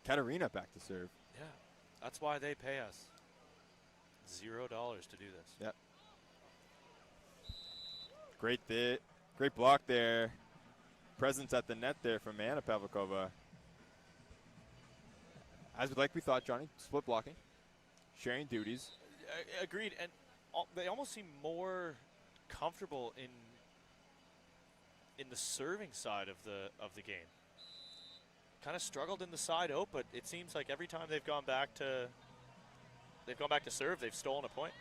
Katerina back to serve. Yeah, that's why they pay us $0 to do this. Yep. Great block there. Presence at the net there from Anna Pavlikova. As we thought, Johnny, split blocking. sharing duties. Agreed, and they almost seem more comfortable in the serving side of the game. Kind of struggled in the side out, but it seems like every time they've gone back to serve, they've stolen a point.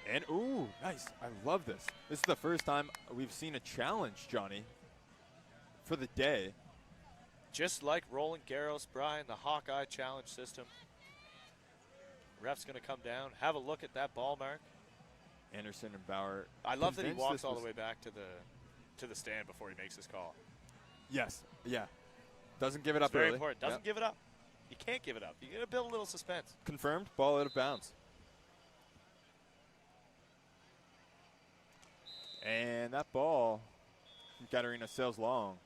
And ooh, nice! I love this. This is the first time we've seen a challenge, Johnny, for the day. Just like Roland Garros, Brian, the Hawkeye Challenge system. Ref's going to come down, have a look at that ball mark. Anderson and Bauer. I love that he convinced walks this all was- the way back to the stand before he makes his call. Yes. Yeah. Doesn't give it up It's very early. important. Doesn't Yep. give it up. You can't give it up. You got to build a little suspense. Confirmed. Ball out of bounds. And that ball from Katarina sails long.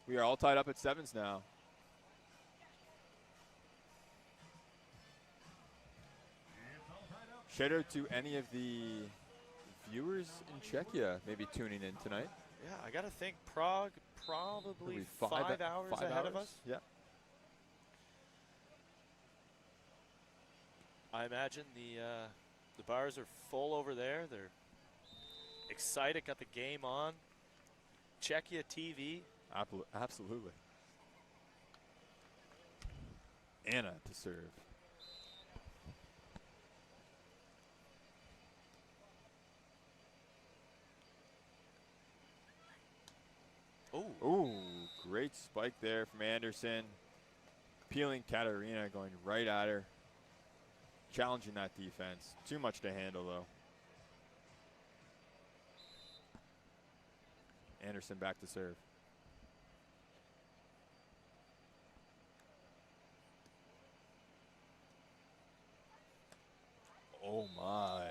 We are all tied up at sevens now. Shout out to any of the viewers in Czechia maybe tuning in tonight. Yeah, I got to think Prague probably Maybe 5 hours ahead of us. Yeah. I imagine the bars are full over there. They're excited, got the game on. Czechia TV. Absolutely. Anna to serve. Ooh, great spike there from Anderson. Peeling Katarina, going right at her. Challenging that defense. Too much to handle, though. Anderson back to serve. Oh, my.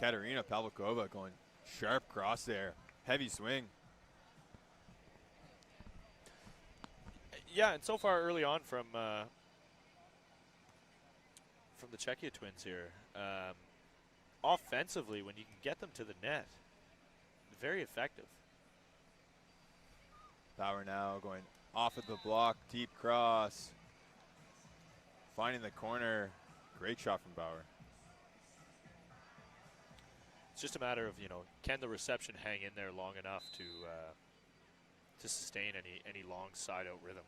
Katarina Pavlikova going sharp cross there. Heavy swing. Yeah, and so far early on from the Czechia twins here, offensively, when you can get them to the net, very effective. Bauer now going off of the block, deep cross. Finding the corner. Great shot from Bauer. It's just a matter of, can the reception hang in there long enough to sustain any long side out rhythm.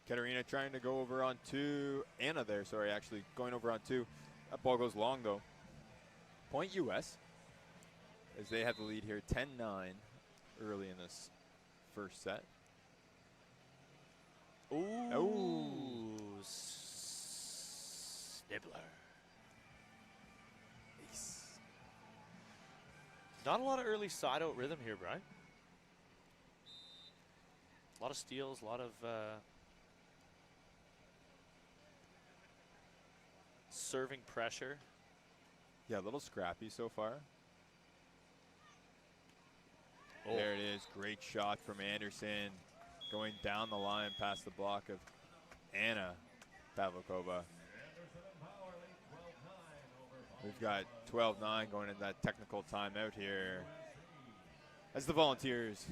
Katarina trying to go over on two. Anna there, sorry, actually going over on two. That ball goes long, though. Point U.S. as they have the lead here, 10-9 early in this first set. Ooh. Nibbler. Ace. Not a lot of early side out rhythm here, Brian. A lot of steals, a lot of serving pressure. Yeah, a little scrappy so far. Oh. There it is. Great shot from Anderson. Going down the line past the block of Anna Pavlikova. We've got 12-9 going into that technical timeout here as the Volunteers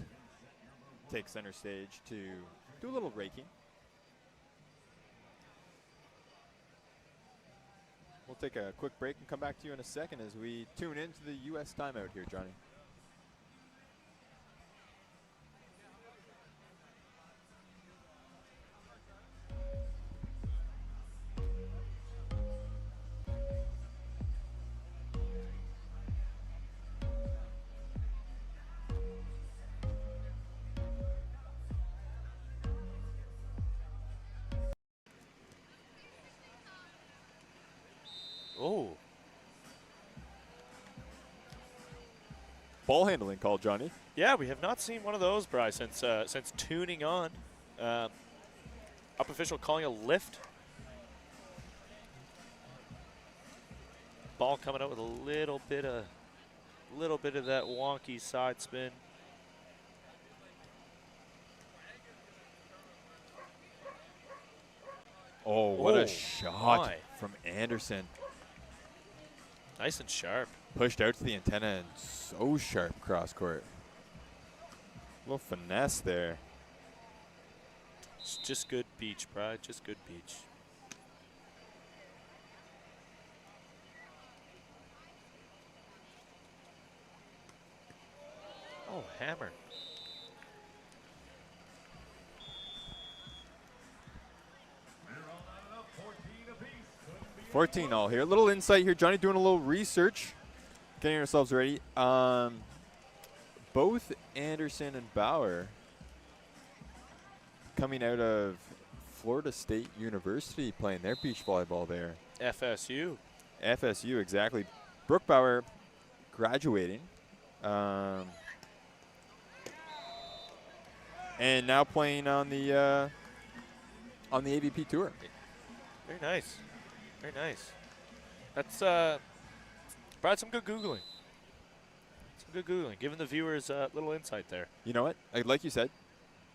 take center stage to do a little raking. We'll take a quick break and come back to you in a second as we tune into the U.S. timeout here, Johnny. Oh. Ball handling call, Johnny. Yeah, we have not seen one of those, Bry, since tuning on. Up official calling a lift. Ball coming out with a little bit of that wonky side spin. Oh, what Oh, a shot my. from Anderson. Nice and sharp. Pushed out to the antenna and so sharp cross court. A little finesse there. It's just good beach, Brad. Just good beach. Oh, hammer. 14 all here. A little insight here. Johnny doing a little research. Getting ourselves ready. Both Anderson and Bauer coming out of Florida State University playing their beach volleyball there. FSU. FSU, exactly. Brooke Bauer graduating. And now playing on the AVP tour. Very nice. Very nice. That's Brad, some good Googling. Some good Googling. Giving the viewers a little insight there. You know what? Like you said,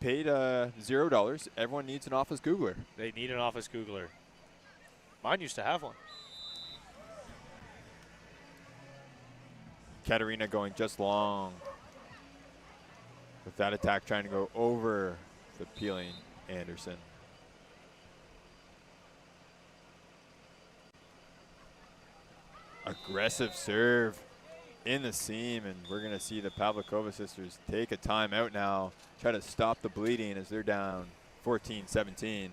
paid $0. Everyone needs an office Googler. They need an office Googler. Mine used to have one. Katarina going just long. With that attack trying to go over the peeling Anderson. Aggressive serve in the seam, and we're going to see the Pavlikova sisters take a timeout now, try to stop the bleeding as they're down 14-17.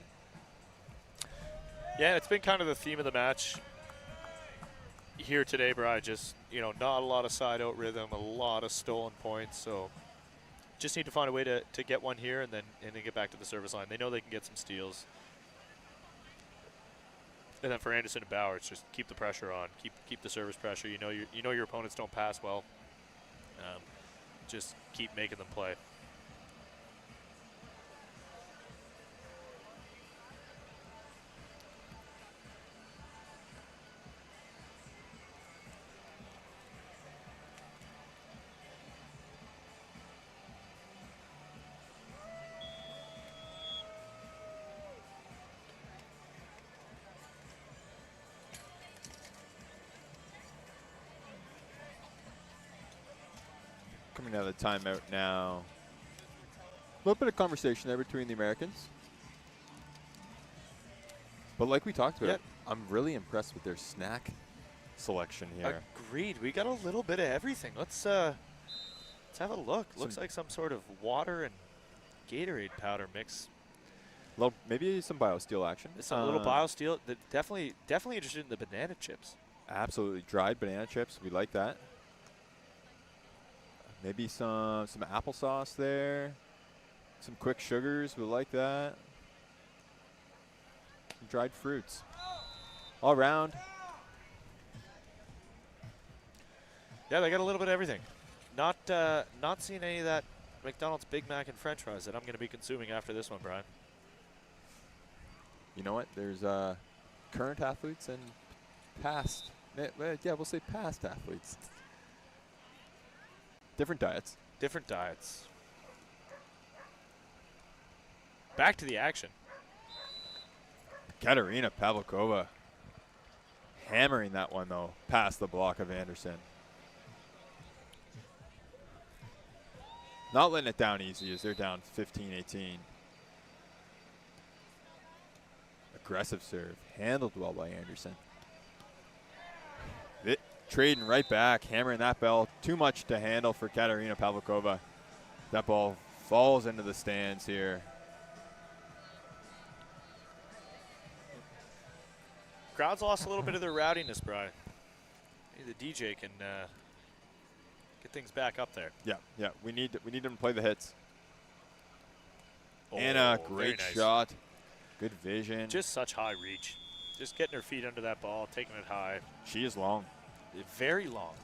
Yeah, it's been kind of the theme of the match here today, Brian. Just, not a lot of side-out rhythm, a lot of stolen points, so just need to find a way to get one here and then get back to the service line. They know they can get some steals. And then for Anderson and Bauer, it's just keep the pressure on, keep the service pressure. You know your opponents don't pass well. Just keep making them play. Coming out of the timeout now. A little bit of conversation there between the Americans. But like we talked about, I'm really impressed with their snack selection here. Agreed. We got a little bit of everything. Let's have a look. Looks like some sort of water and Gatorade powder mix. Maybe some BioSteel action. Some little BioSteel. Definitely interested in the banana chips. Absolutely. Dried banana chips. We like that. Maybe some applesauce there. Some quick sugars. We like that. Some dried fruits. All around. Yeah, they got a little bit of everything. Not seeing any of that McDonald's Big Mac and French fries that I'm going to be consuming after this one, Brian. You know what? There's current athletes and past. Yeah, we'll say past athletes. Different diets. Different diets. Back to the action. Katarina Pavlikova hammering that one, though, past the block of Anderson. Not letting it down easy as they're down 15-18. Aggressive serve. Handled well by Anderson. Trading right back, hammering that ball. Too much to handle for Katarina Pavlikova. That ball falls into the stands here. Crowd's lost a little bit of their rowdiness, Brian. Maybe the DJ can get things back up there. Yeah. We need them to play the hits. Oh, Anna, great nice shot. Good vision. Just such high reach. Just getting her feet under that ball, taking it high. She is long. Very long.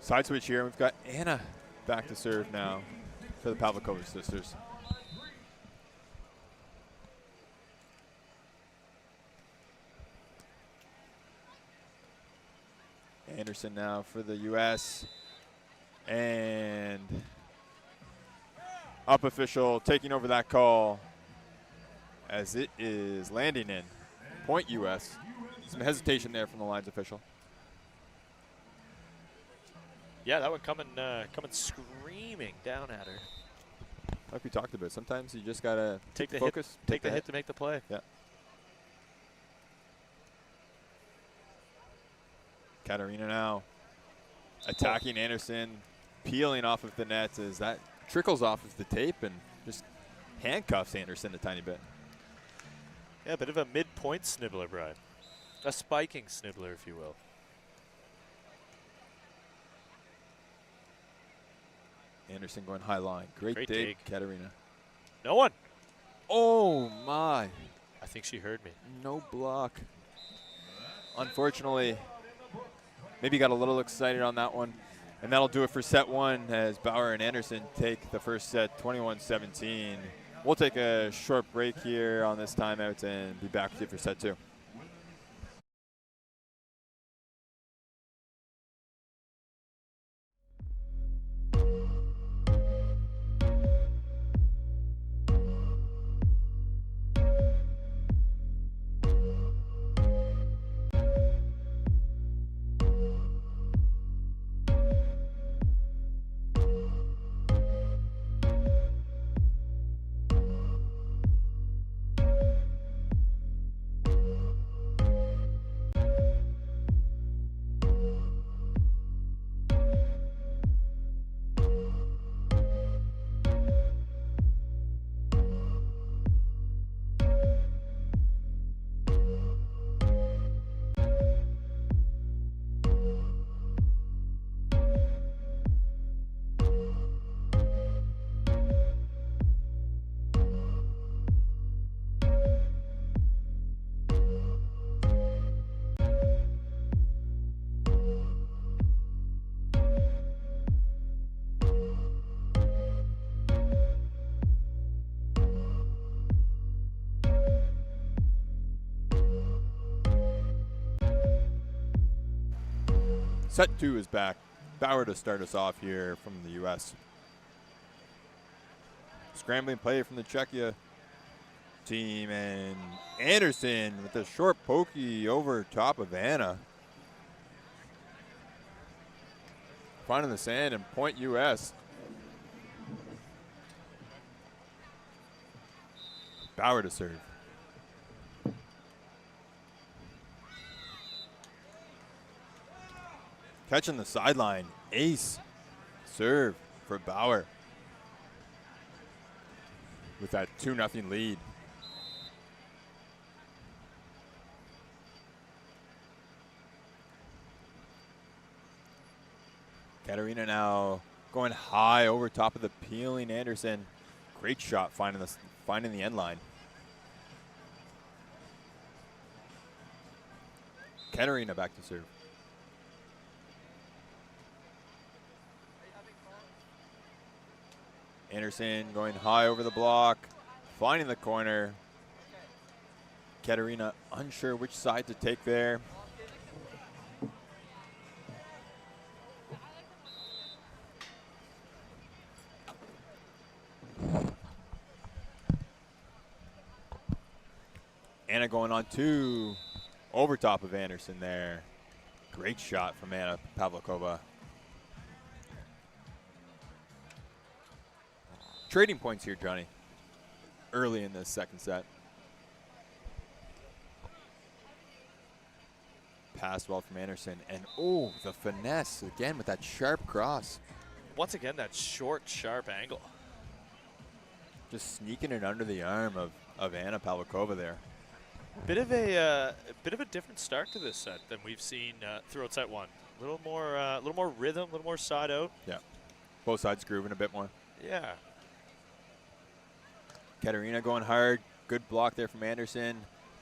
Side switch here. We've got Anna back to serve now for the Pavlikova sisters. Anderson now for the U.S. And up official taking over that call as it is landing in. Point U.S. Some hesitation there from the lines official. Yeah, that one coming screaming down at her. Like we talked about, sometimes you just gotta Take the focus. hit. Take the hit to make the play. Yeah. Katarina now attacking Anderson, peeling off of the net as that trickles off of the tape and just handcuffs Anderson a tiny bit. Yeah, a bit of a mid-point snibbler, Brian. A spiking snibbler, if you will. Anderson going high line. Great dig, dig. Katarina. No one. Oh, my. I think she heard me. No block. Unfortunately, maybe got a little excited on that one. And that'll do it for set one as Bauer and Anderson take the first set 21-17. We'll take a short break here on this timeout and be back with you for set two. Set two is back. Bauer to start us off here from the U.S. Scrambling play from the Czechia team, and Anderson with a short pokey over top of Anna. Finding the sand and point U.S. Bauer to serve. Catching the sideline, ace serve for Bauer with that 2-0 lead. Katarina now going high over top of the peeling Anderson. Great shot finding the end line. Katarina back to serve. Anderson going high over the block, finding the corner. Katarina unsure which side to take there. Anna going on two, over top of Anderson there. Great shot from Anna Pavlikova. Trading points here, Johnny, early in this second set. Pass well from Anderson, and oh, the finesse again with that sharp cross. Once again, that short, sharp angle. Just sneaking it under the arm of Anna Pavlikova there. Bit of a different start to this set than we've seen throughout set one. A little more rhythm, a little more side out. Yeah, both sides grooving a bit more. Yeah. Katarina going hard. Good block there from Anderson.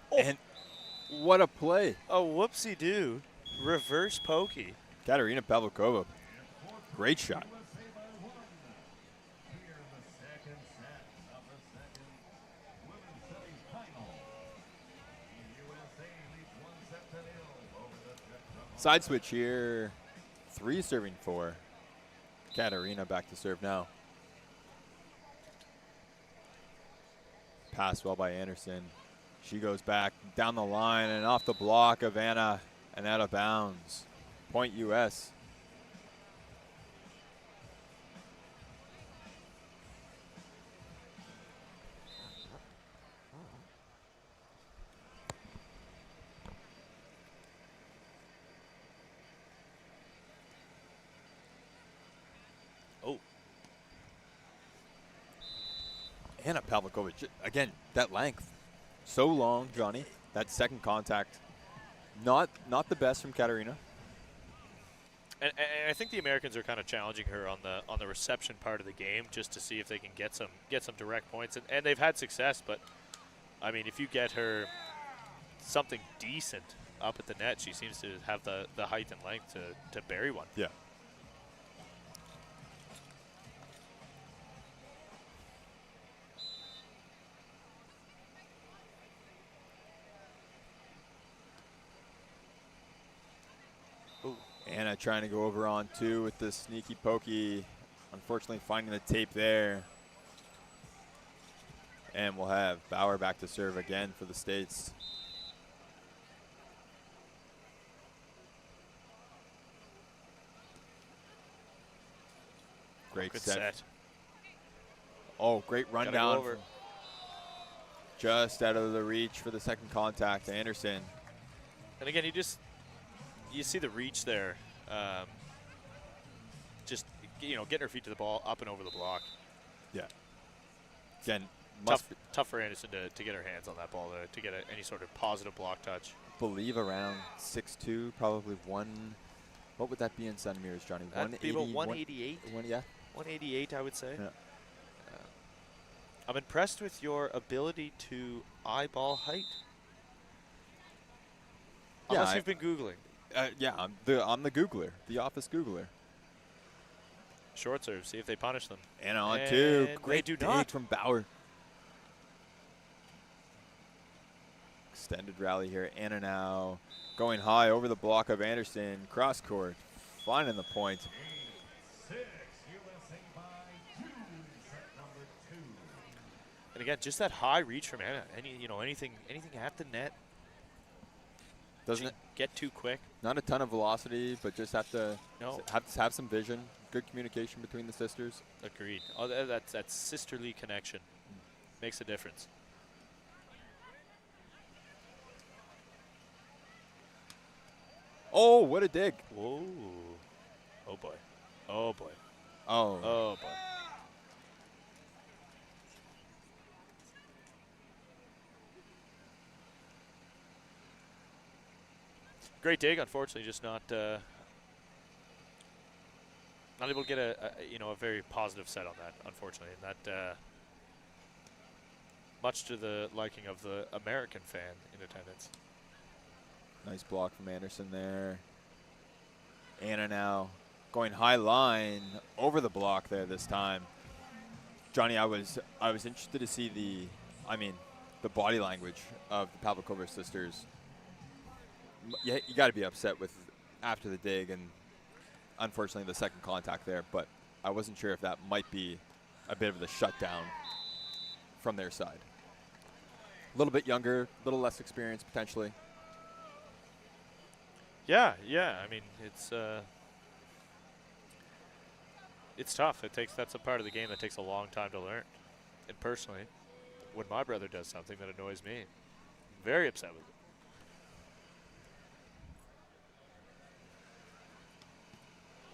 Oh. And what a play. A whoopsie-doo. Reverse pokey. Katarina Pavlikova. Great shot. Side switch here. 3 serving for Katarina back to serve now. Passed well by Anderson. She goes back down the line and off the block of Anna and out of bounds. Point U.S. Oh. Anna Pavlikova, again, that length. So long, Johnny. That second contact, not the best from Katarina. And I think the Americans are kind of challenging her on the reception part of the game just to see if they can get some direct points. And they've had success, but I mean, if you get her something decent up at the net, she seems to have the height and length to bury one. Yeah. Anna trying to go over on 2 with the sneaky pokey. Unfortunately, finding the tape there. And we'll have Bauer back to serve again for the States. Great Good set. Oh, great rundown. Over. Just out of the reach for the second contact, Anderson. And again, you see the reach there. Just getting her feet to the ball, up and over the block. Yeah. Again, tough for Anderson to get her hands on that ball to get any sort of positive block touch. Believe around 6'2", probably one. What would that be in centimeters, Johnny? That'd be about 188. Yeah. 188, I would say. Yeah. I'm impressed with your ability to eyeball height. Yeah, Unless you've been Googling. Yeah, I'm the Googler, the office Googler. Short serve, see if they punish them. And on 2, great do dig not. from Bauer. Extended rally here. Anna now going high over the block of Anderson. Cross court, finding the point. 6, USA by 2, set number 2. And again, just that high reach from Anna. Anything at the net. Doesn't it? Get too quick. Not a ton of velocity, but just have to No. have some vision. Good communication between the sisters. Agreed. Oh, that sisterly connection makes a difference. Oh, what a dig. Whoa. Oh, boy. Oh, boy. Oh. Oh, boy. Great dig, unfortunately, just not able to get a very positive set on that, unfortunately, and that much to the liking of the American fan in attendance. Nice block from Anderson there. Anna now going high line over the block there this time. Johnny, I was interested to see the body language of the Pavlikova sisters. Yeah, you got to be upset with after the dig and unfortunately the second contact there, but I wasn't sure if that might be a bit of the shutdown from their side. A little bit younger, a little less experience potentially. Yeah. I mean, it's tough. That's a part of the game that takes a long time to learn. And personally, when my brother does something that annoys me, I'm very upset with it.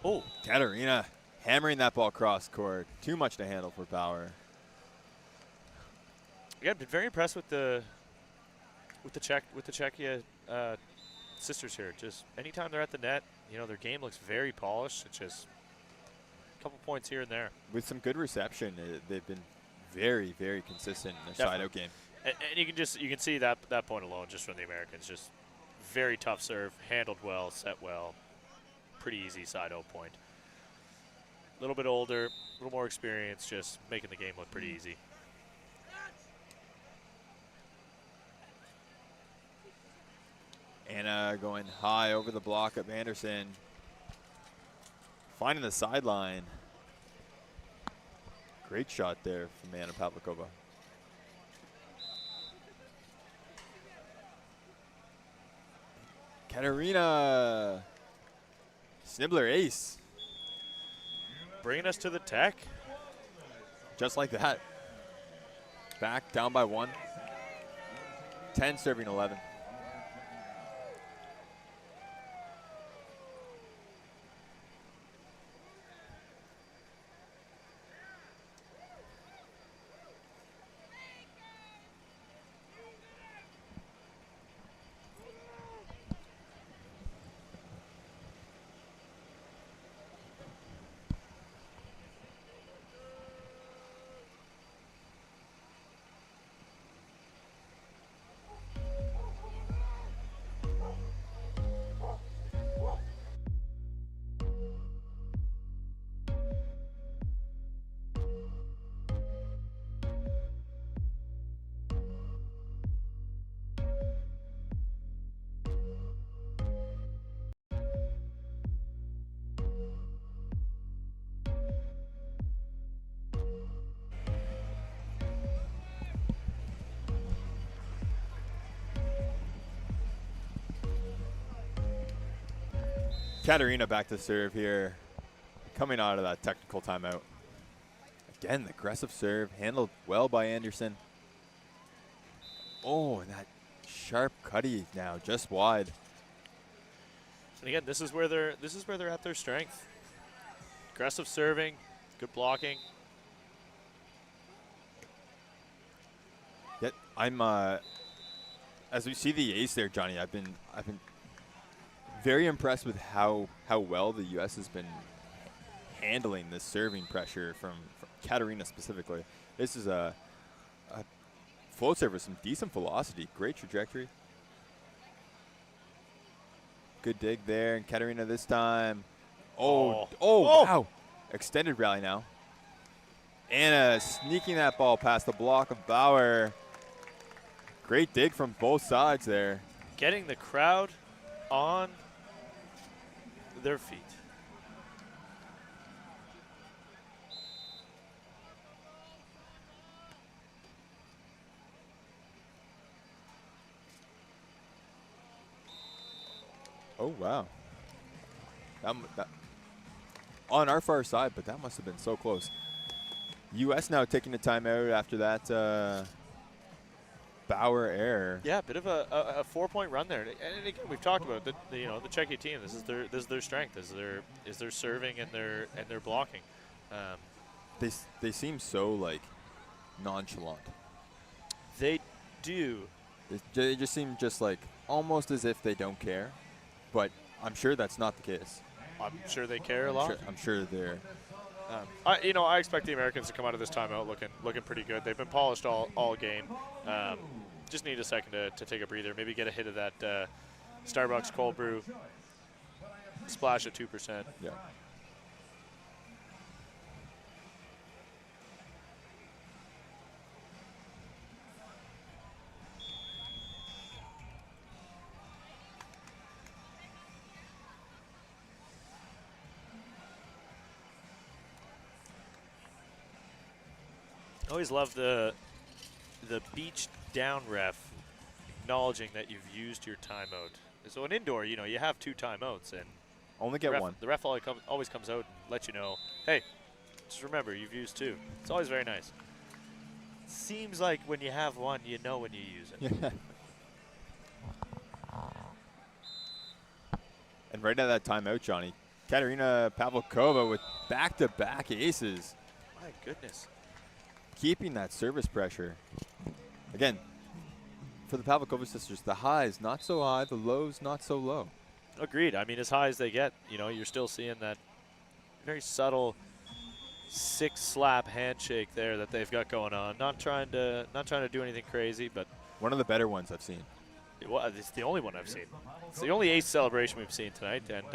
Oh, Katarina hammering that ball cross court. Too much to handle for Bauer. Again, been very impressed with the Czechia sisters here. Just anytime they're at the net, their game looks very polished. It's just a couple points here and there. With some good reception, they've been very, very consistent in their side-out game. And you can see that point alone just from the Americans. Just very tough serve, handled well, set well. Pretty easy side-out point. A little bit older, a little more experience, just making the game look pretty easy. Anna going high over the block of Anderson. Finding the sideline. Great shot there from Anna Pavlikova. Katarina. Snibbler ace. Bringing us to the tech. Just like that. Back down by 1. 10 serving 11. Katarina back to serve here, coming out of that technical timeout. Again, the aggressive serve, handled well by Anderson. Oh, and that sharp cutty now, just wide. And again, this is where they're at their strength. Aggressive serving, good blocking. Yet I'm as we see the ace there, Johnny, I've been very impressed with how well the U.S. has been handling this serving pressure from Katarina specifically. This is a float serve with some decent velocity, great trajectory. Good dig there, and Katarina this time. Oh, wow. Extended rally now. Anna sneaking that ball past the block of Bauer. Great dig from both sides there. Getting the crowd on their feet. Oh, wow. That on our far side, but that must have been so close. U.S. now taking a timeout after that Bauer error. Yeah, a bit of a 4-point run there. And again, we've talked about the Czechia team. This is their strength. Is their serving and their blocking. They seem so like nonchalant. They do. They just seem just like almost as if they don't care, but I'm sure that's not the case. I'm sure they care a lot. I'm sure they're. I expect the Americans to come out of this timeout looking pretty good. They've been polished all game. Just need a second to take a breather. Maybe get a hit of that Starbucks cold brew. Splash at 2%. Yeah. I always love the beach down ref acknowledging that you've used your timeout. So in indoor, you have 2 timeouts, and only get one. The ref always comes out and lets you know, hey, just remember you've used 2. It's always very nice. Seems like when you have one, you know when you use it. Yeah. And right at that timeout, Johnny, Katarina Pavlikova with back-to-back aces. My goodness. Keeping that service pressure. Again, for the Pavlikova sisters, the highs not so high, the lows not so low. Agreed. I mean, as high as they get, you're still seeing that very subtle 6-slap handshake there that they've got going on. Not trying to do anything crazy, but one of the better ones I've seen. It's the only one I've seen. It's the only ace celebration we've seen tonight, and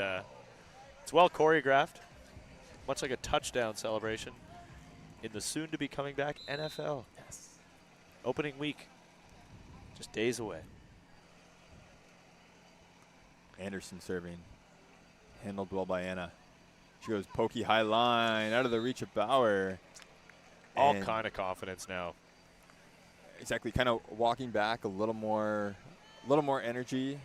it's well choreographed, much like a touchdown celebration in the soon-to-be coming back NFL. Yes. Opening week, just days away. Anderson serving, handled well by Anna. She goes pokey high line, out of the reach of Bauer. All kind of confidence now. Exactly, kind of walking back a little more energy.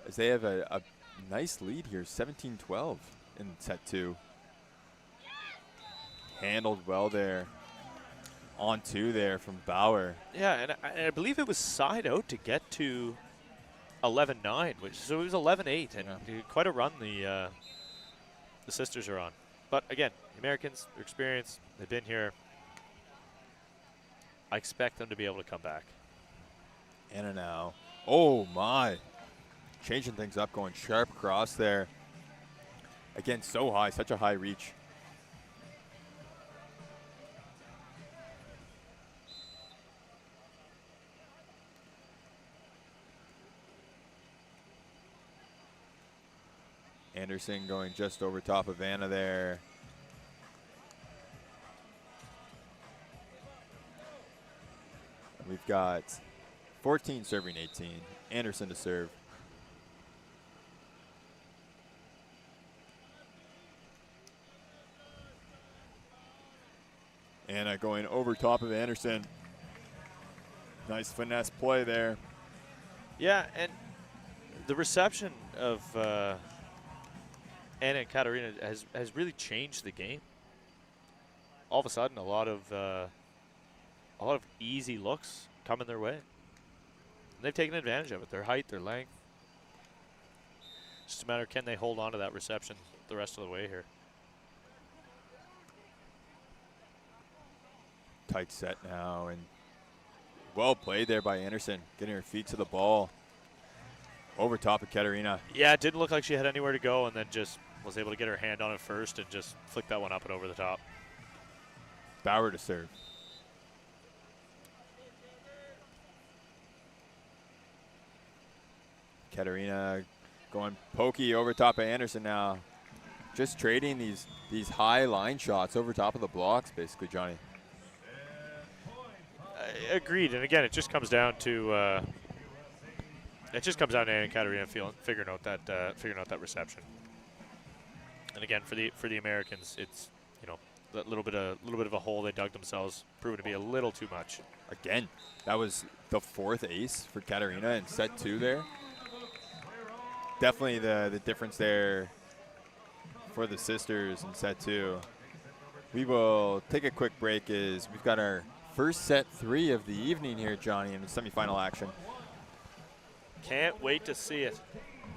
as they have a nice lead here, 17-12 in set 2. Handled well there. On 2 there from Bauer. Yeah, and I believe it was side out to get to 11-9, so it was 11-8, and quite a run the sisters are on. But again, the Americans, their experience, they've been here. I expect them to be able to come back. Anna now. Oh my. Changing things up, going sharp cross there. Again, so high, such a high reach. Anderson going just over top of Anna there. We've got 14 serving 18. Anderson to serve. Anna going over top of Anderson. Nice finesse play there. Yeah, and the reception of Anna and Katarina has really changed the game. All of a sudden, a lot of easy looks coming their way. And they've taken advantage of it. Their height, their length. Just a matter of can they hold on to that reception the rest of the way here. Tight set now, and well played there by Anderson, getting her feet to the ball. Over top of Katarina. Yeah, it didn't look like she had anywhere to go, and then just was able to get her hand on it first and just flick that one up and over the top. Bauer to serve. Katarina going pokey over top of Anderson now. Just trading these high line shots over top of the blocks, basically, Johnny. Agreed, and again, it just comes down to Anna and Katarina figuring out that reception. And again, for the Americans, it's that little bit of a hole they dug themselves, proven to be a little too much. Again, that was the 4th ace for Katarina in set 2 there. Definitely the difference there for the sisters in set 2. We will take a quick break as we've got our first set 3 of the evening here, Johnny, in the semifinal action. Can't wait to see it.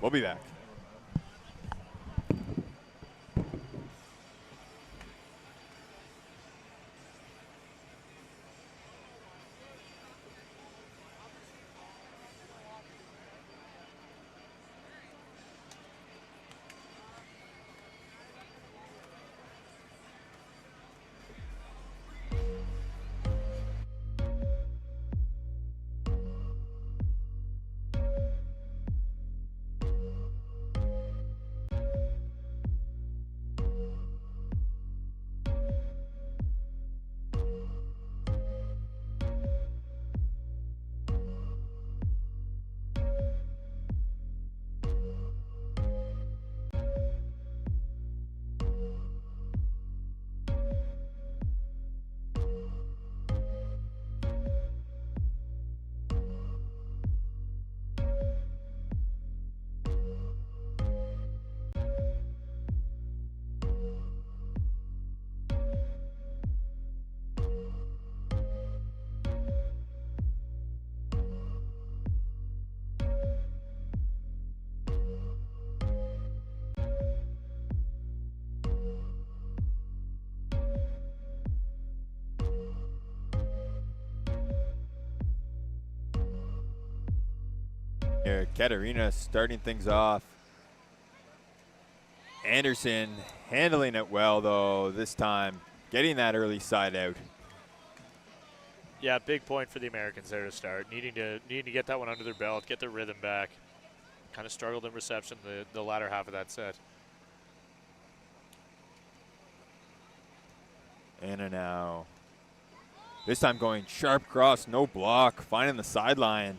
We'll be back. Here, Katarina starting things off. Anderson handling it well, though, this time. Getting that early side out. Yeah, big point for the Americans there to start. Needing to get that one under their belt, get their rhythm back. Kind of struggled in reception the latter half of that set. Anna now. This time going sharp cross, no block, finding the sideline.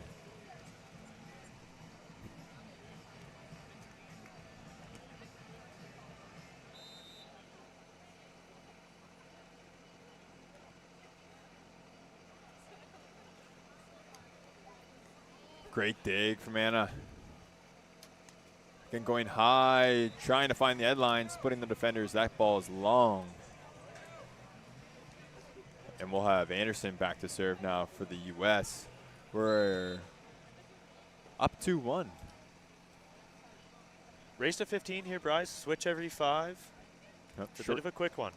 Great dig from Anna. Again, going high, trying to find the headlines, putting the defenders. That ball is long. And we'll have Anderson back to serve now for the U.S. We're up 2-1. Race to 15 here, Bryce. Switch every 5. It's a bit of a quick one.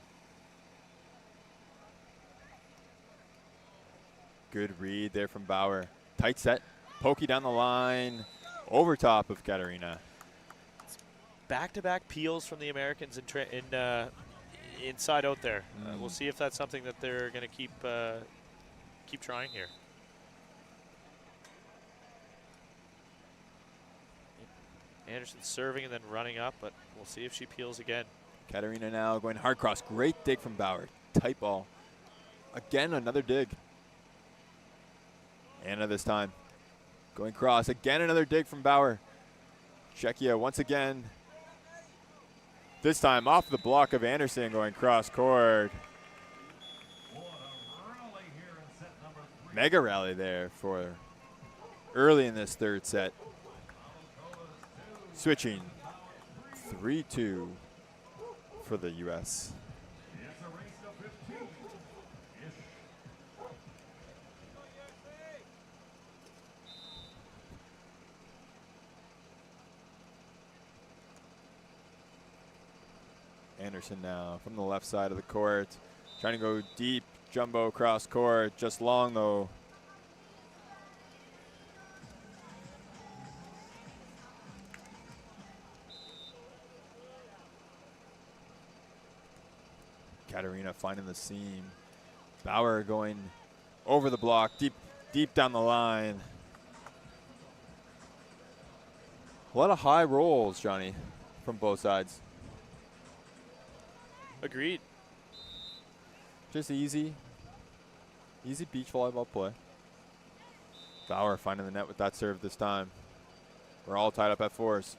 Good read there from Bauer. Tight set, pokey down the line, over top of Katarina. Back-to-back peels from the Americans inside out there. We'll see if that's something that they're going to keep trying here. Anderson serving and then running up, but we'll see if she peels again. Katarina now going hard cross. Great dig from Bauer. Tight ball. Again, another dig. Anna this time. Going cross. Again, another dig from Bauer. Czechia once again. This time off the block of Anderson going cross court. Mega rally there for early in this third set. Switching 3-2 for the U.S. Anderson now from the left side of the court, trying to go deep, jumbo cross court, just long though. Katarina finding the seam. Bauer going over the block, deep down the line. A lot of high rolls, Johnny, from both sides. Agreed. Just easy beach volleyball play. Bauer finding the net with that serve this time. We're all tied up at 4s.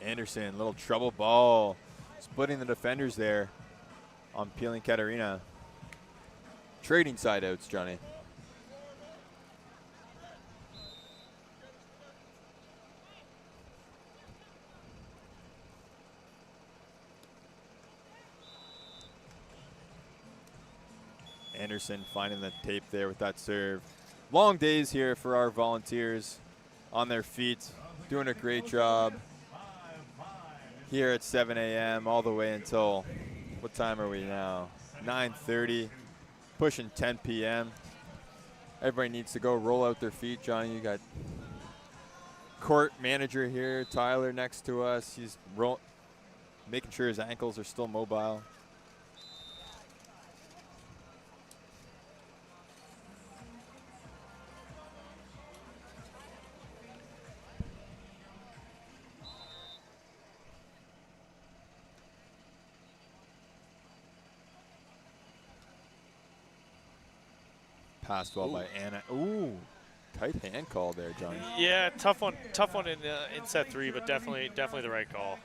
Anderson, little trouble ball. Splitting the defenders there on peeling Katarina. Trading side outs, Johnny. Anderson finding the tape there with that serve. Long days here for our volunteers on their feet, doing a great job here at 7 a.m. all the way until, what time are we now? 9:30, pushing 10 p.m. Everybody needs to go roll out their feet. Johnny, you got court manager here, Tyler, next to us. He's making sure his ankles are still mobile. Passed well by Anna. Ooh, tight hand call there, Johnny. Yeah, tough one in set 3, but definitely the right call.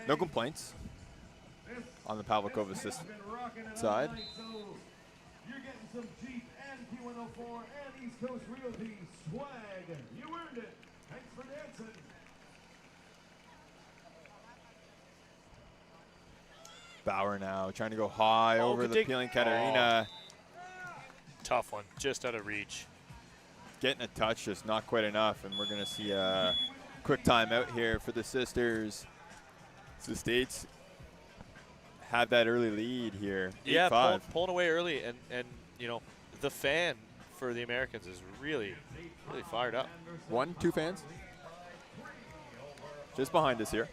No complaints on the Pavlikova side. You're getting some Jeep and P104 and East Coast Realty swag. You earned it. Thanks for dancing. Bauer now trying to go high over the peeling Katarina. Tough one, just out of reach. Getting a touch, just not quite enough, and we're going to see a quick timeout here for the sisters. So States have that early lead here. Yeah, pulling away early, and you know, the fan for the Americans is really fired up. 2 fans just behind us here.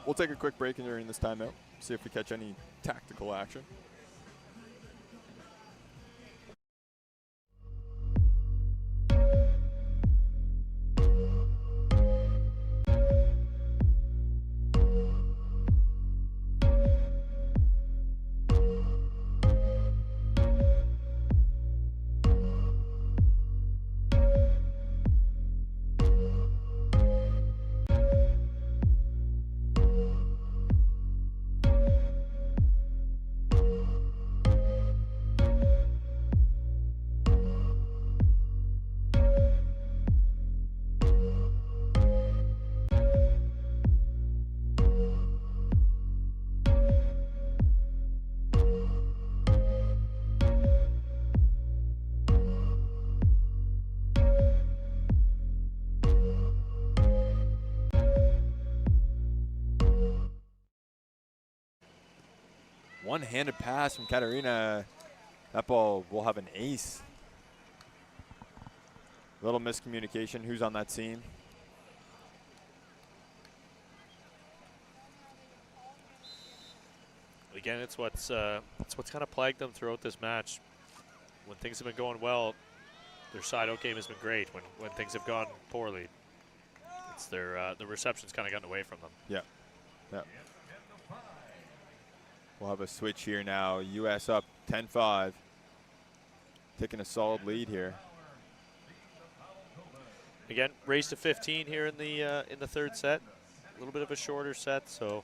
We'll take a quick break during this timeout, see if we catch any tactical action. One-handed pass from Katarina. That ball will have an ace. Little miscommunication. Who's on that team? Again, it's what's kind of plagued them throughout this match. When things have been going well, their side-out game has been great. When things have gone poorly, it's their the reception's kind of gotten away from them. Yeah. Yeah. We'll have a switch here now. U.S. up 10-5. Taking a solid lead here. Again, raised to 15 here in the third set. A little bit of a shorter set, so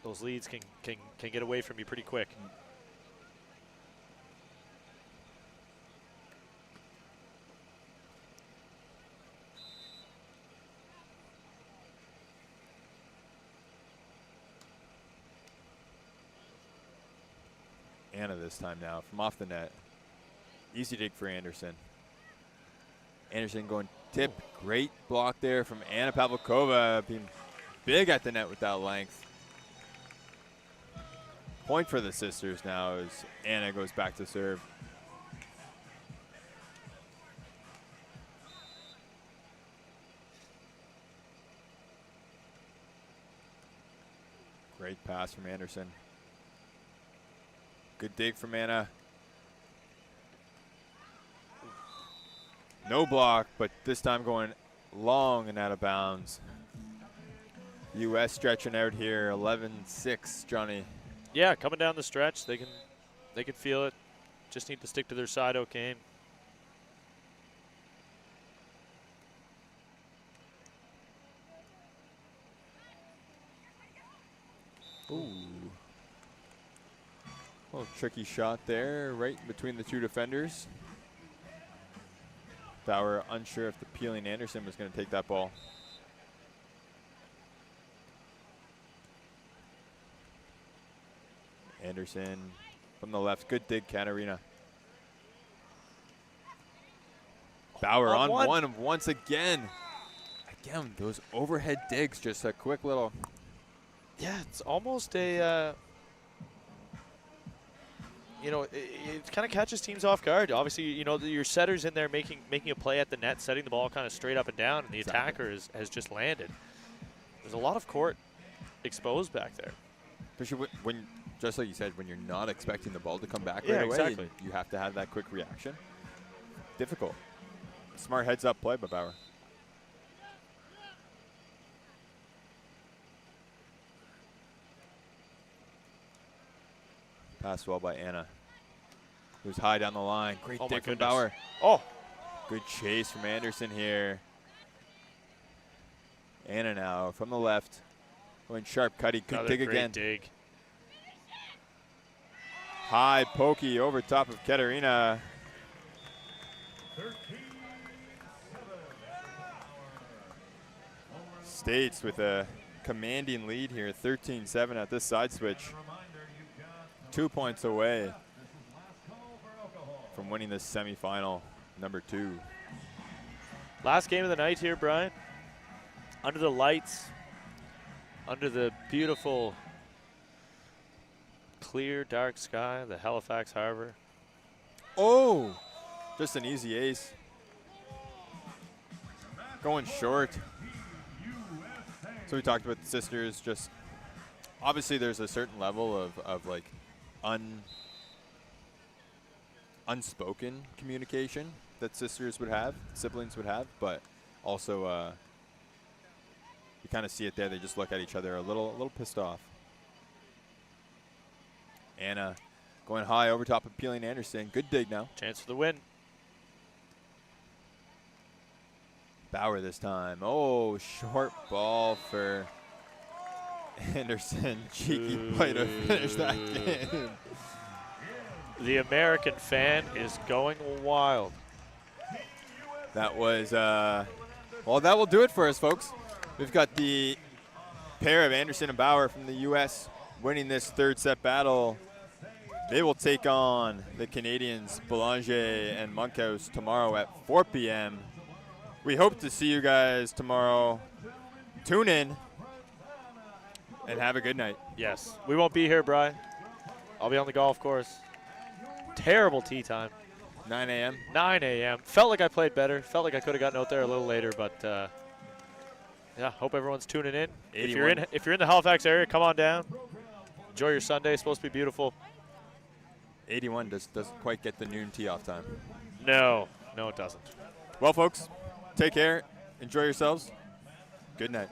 those leads can get away from you pretty quick. Anna this time now from off the net. Easy dig for Anderson. Anderson going tip. Great block there from Anna Pavlikova, being big at the net with that length. Point for the sisters now as Anna goes back to serve. Great pass from Anderson. Good dig from Anna. No block, but this time going long and out of bounds. U.S. stretching out here, 11-6, Johnny. Yeah, coming down the stretch, they can feel it. Just need to stick to their side-out game. Ooh. A little tricky shot there, right between the two defenders. Bauer unsure if the peeling Anderson was going to take that ball. Anderson from the left. Good dig, Katarina. Bauer on one once again. Again, those overhead digs, just a quick little. Yeah, it's almost a, it kind of catches teams off guard. Obviously, your setter's in there making a play at the net, setting the ball kind of straight up and down, and the attacker has just landed. There's a lot of court exposed back there. Especially when, just like you said, when you're not expecting the ball to come back Yeah, right away, exactly. you have to have that quick reaction. Difficult. Smart heads-up play by Bauer. Pass well by Anna. Who's high down the line. Great Oh my dig from goodness. Bauer. Oh, Good chase from Anderson here. Anna now from the left. Going sharp, Cuddy. Good another dig great again. dig. High pokey over top of Katarina. States with a commanding lead here, 13-7 at this side switch. 2 points away from winning this semifinal, number 2. Last game of the night here, Brian. Under the lights, under the beautiful, clear, dark sky, the Halifax Harbor. Oh, just an easy ace. Going short. So we talked about the sisters. Just obviously, there's a certain level of like unspoken communication that sisters would have, siblings would have, but also you kind of see it there. They just look at each other a little pissed off. Anna going high over top of Peeling Anderson. Good dig now. Chance for the win. Bauer this time. Oh, short ball for Anderson. Cheeky play to finish that game. The American fan is going wild. That was, well, that will do it for us, folks. We've got the pair of Anderson and Bauer from the U.S. winning this third set battle. They will take on the Canadians, Boulanger and Monkhouse, tomorrow at 4 p.m. We hope to see you guys tomorrow. Tune in. And have a good night. Yes. We won't be here, Brian. I'll be on the golf course. Terrible tee time. 9 a.m. 9 a.m. Felt like I played better. Felt like I could have gotten out there a little later, but yeah, hope everyone's tuning in. If you're in the Halifax area, come on down. Enjoy your Sunday. It's supposed to be beautiful. 81 doesn't quite get the noon tee off time. No, it doesn't. Well, folks, take care. Enjoy yourselves. Good night.